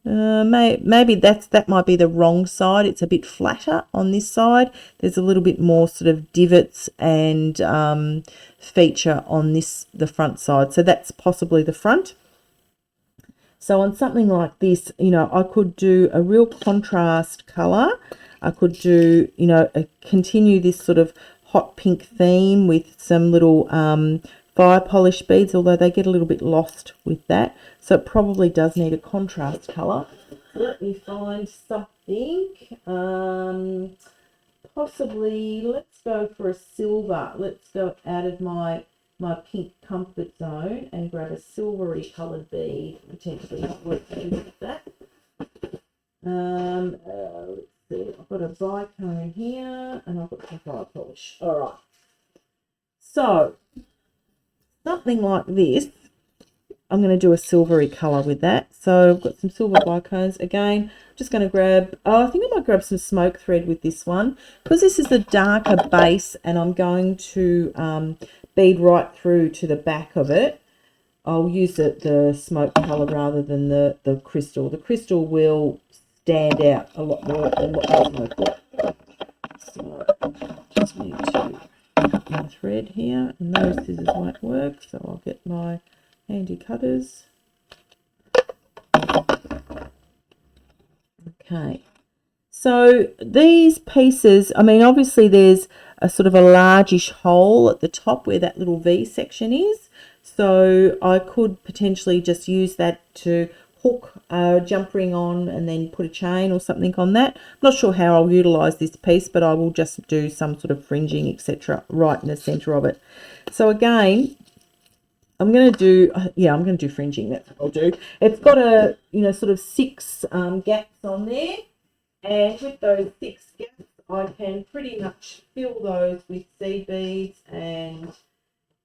maybe that might be the wrong side. It's a bit flatter on this side. There's a little bit more sort of divots and feature on the front side. So that's possibly the front. So on something like this, I could do a real contrast colour. I could do, continue this sort of hot pink theme with some little fire polish beads, although they get a little bit lost with that. So it probably does need a contrast colour. Let me find something. Possibly, let's go for a silver. Let's go out of my pink comfort zone and grab a silvery coloured bead. Potentially not work with that. Let's see. I've got a bicone here and I've got some fire polish. All right. So something like this. I'm going to do a silvery colour with that. So I've got some silver bicones. Again, I'm just going to grab, I think I might grab some smoke thread with this one. Because this is a darker base and I'm going to bead right through to the back of it. I'll use the smoke colour rather than the crystal. The crystal will stand out a lot more than what the smoke will. So just need to cut my thread here. And those scissors won't work, so I'll get my handy cutters. Okay, so these pieces, I mean, obviously there's a sort of a largish hole at the top where that little V section is. So I could potentially just use that to hook a jump ring on and then put a chain or something on that. I'm not sure how I'll utilise this piece, but I will just do some sort of fringing, etc., right in the centre of it. So again, I'm going to do, I'm going to do fringing. That's what I'll do. It's got a, sort of 6 gaps on there. And with those 6 gaps, I can pretty much fill those with seed beads and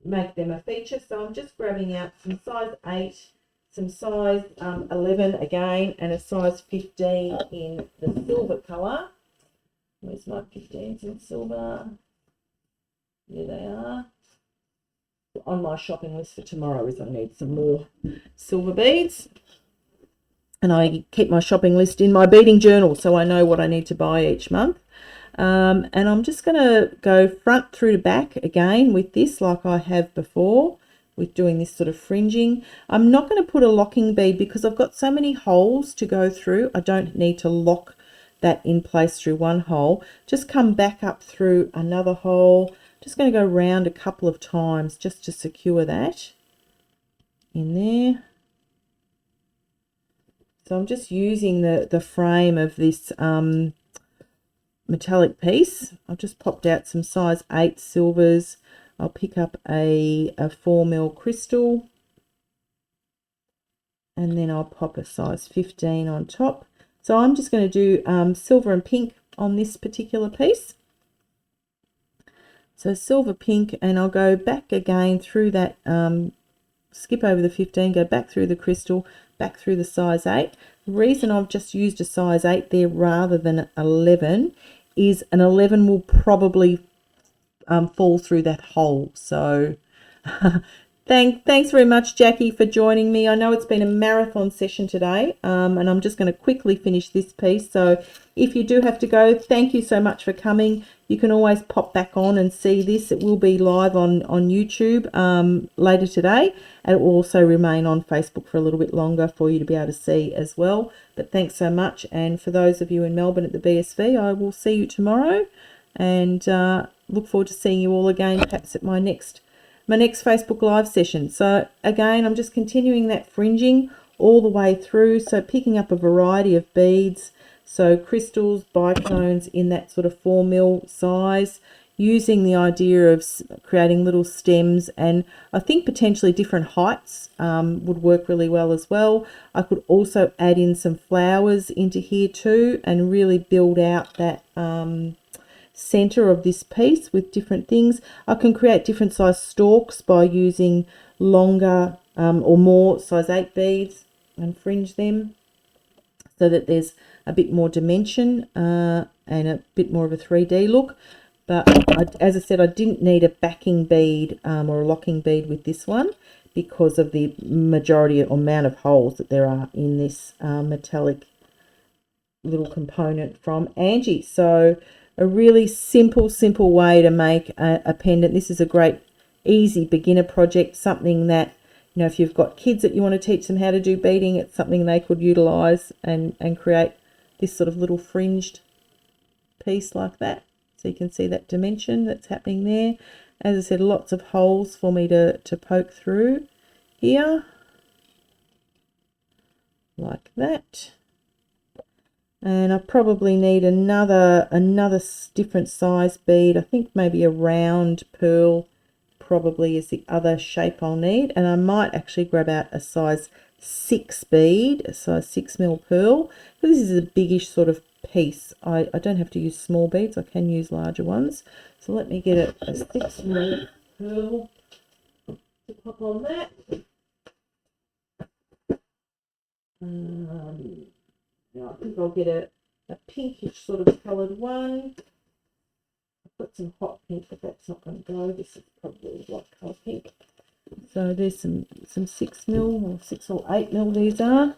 make them a feature. So I'm just grabbing out some size 8, some size 11 again, and a size 15 in the silver colour. Where's my 15s in silver? There they are. On my shopping list for tomorrow is I need some more silver beads. And I keep my shopping list in my beading journal so I know what I need to buy each month. And I'm just going to go front through to back again with this like I have before with doing this sort of fringing. I'm not going to put a locking bead because I've got so many holes to go through. I don't need to lock that in place through one hole. Just come back up through another hole. Just going to go round a couple of times just to secure that in there. So I'm just using the frame of this metallic piece. I've just popped out some size 8 silvers. I'll pick up a 4mm crystal. And then I'll pop a size 15 on top. So I'm just going to do silver and pink on this particular piece. So silver, pink, and I'll go back again through that, skip over the 15, go back through the crystal, back through the size 8. The reason I've just used a size 8 there rather than 11 is an 11 will probably fall through that hole. So thanks very much, Jackie, for joining me. I know it's been a marathon session today, and I'm just going to quickly finish this piece. So if you do have to go, thank you so much for coming. You can always pop back on and see this. It will be live on YouTube later today, and it will also remain on Facebook for a little bit longer for you to be able to see as well. But thanks so much, and for those of you in Melbourne at the BSV, I will see you tomorrow, and look forward to seeing you all again, perhaps at my next Facebook live session. So again, I'm just continuing that fringing all the way through, so picking up a variety of beads, so crystals, bicones in that sort of 4mm size, using the idea of creating little stems, and I think potentially different heights would work really well as well. I could also add in some flowers into here too and really build out that center of this piece with different things. I can create different size stalks by using longer or more size 8 beads and fringe them so that there's a bit more dimension and a bit more of a 3D look. But as I said, I didn't need a backing bead or a locking bead with this one because of the majority or amount of holes that there are in this metallic little component from Angie. So a really simple way to make a pendant. This is a great easy beginner project, something that, if you've got kids that you want to teach them how to do beading, it's something they could utilize and create this sort of little fringed piece like that. So you can see that dimension that's happening there. As I said, lots of holes for me to poke through here like that. And I probably need another different size bead. I think maybe a round pearl probably is the other shape I'll need. And I might actually grab out a size 6 bead, a size 6mm pearl. This is a biggish sort of piece. I don't have to use small beads. I can use larger ones. So let me get a 6mm pearl to pop on that. I think I'll get a pinkish sort of coloured one. I've got some hot pink, but that's not going to go. This is probably a light colour pink. So there's some 6mm or 6 or 8mm these are.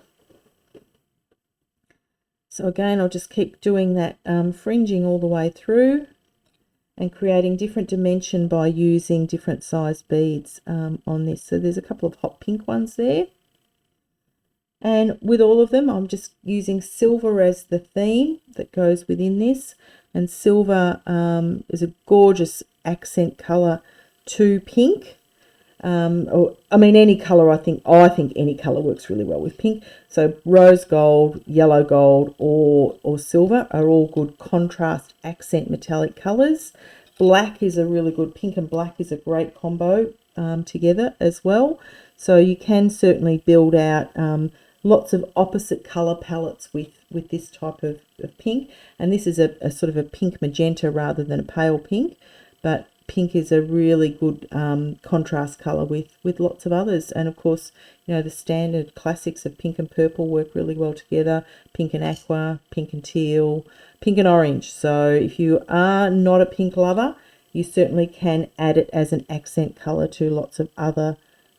So again, I'll just keep doing that fringing all the way through. and creating different dimension by using different size beads on this. So there's a couple of hot pink ones there. And with all of them, I'm just using silver as the theme that goes within this. And silver is a gorgeous accent color to pink. Or I mean, any color. I think any color works really well with pink. So rose gold, yellow gold, or silver are all good contrast accent metallic colors. Black is a really good, pink and black is a great combo together as well. So you can certainly build out lots of opposite color palettes with this type of pink. And this is a sort of a pink magenta rather than a pale pink, but pink is a really good contrast color with lots of others. And of course, you know, the standard classics of pink and purple work really well together. Pink and aqua, pink and teal, pink and orange. So if you are not a pink lover, you certainly can add it as an accent color to lots of other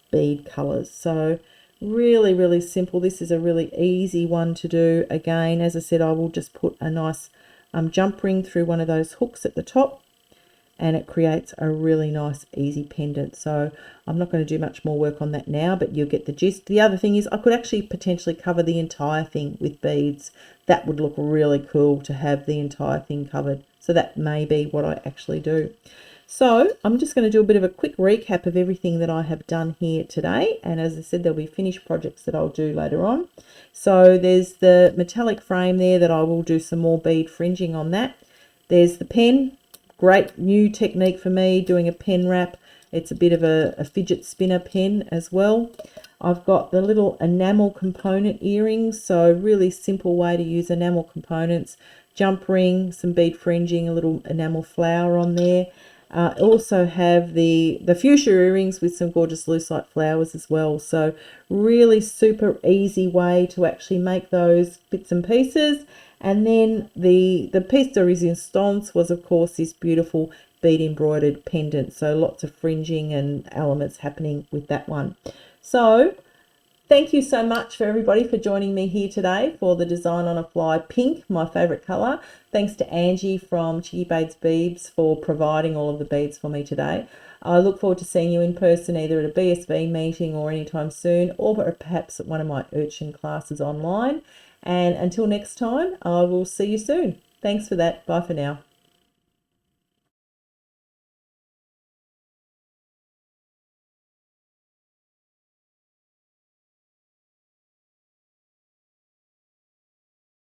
bead colors. So really, really simple. This is a really easy one to do. Again, as I said, I will just put a nice jump ring through one of those hooks at the top, and it creates a really nice easy pendant. So I'm not going to do much more work on that now, but you'll get the gist. The other thing is I could actually potentially cover the entire thing with beads. That would look really cool to have the entire thing covered. So that may be what I actually do. So I'm just going to do a bit of a quick recap of everything that I have done here today. And as I said, there'll be finished projects that I'll do later on. So there's the metallic frame there that I will do some more bead fringing on that. There's the pen. Great new technique for me, doing a pen wrap. It's a bit of a fidget spinner pen as well. I've got the little enamel component earrings, so really simple way to use enamel components. Jump ring, some bead fringing, a little enamel flower on there. Also have the fuchsia earrings with some gorgeous lucite flowers as well. So really super easy way to actually make those bits and pieces. And then the piece de resistance was, of course, this beautiful bead embroidered pendant. So lots of fringing and elements happening with that one. So thank you so much for everybody for joining me here today for the Design on a Fly pink, my favorite color. Thanks to Angie from Chicky Babes Beads for providing all of the beads for me today. I look forward to seeing you in person either at a BSB meeting or anytime soon, or perhaps at one of my urchin classes online. And until next time, I will see you soon. Thanks for that. Bye for now.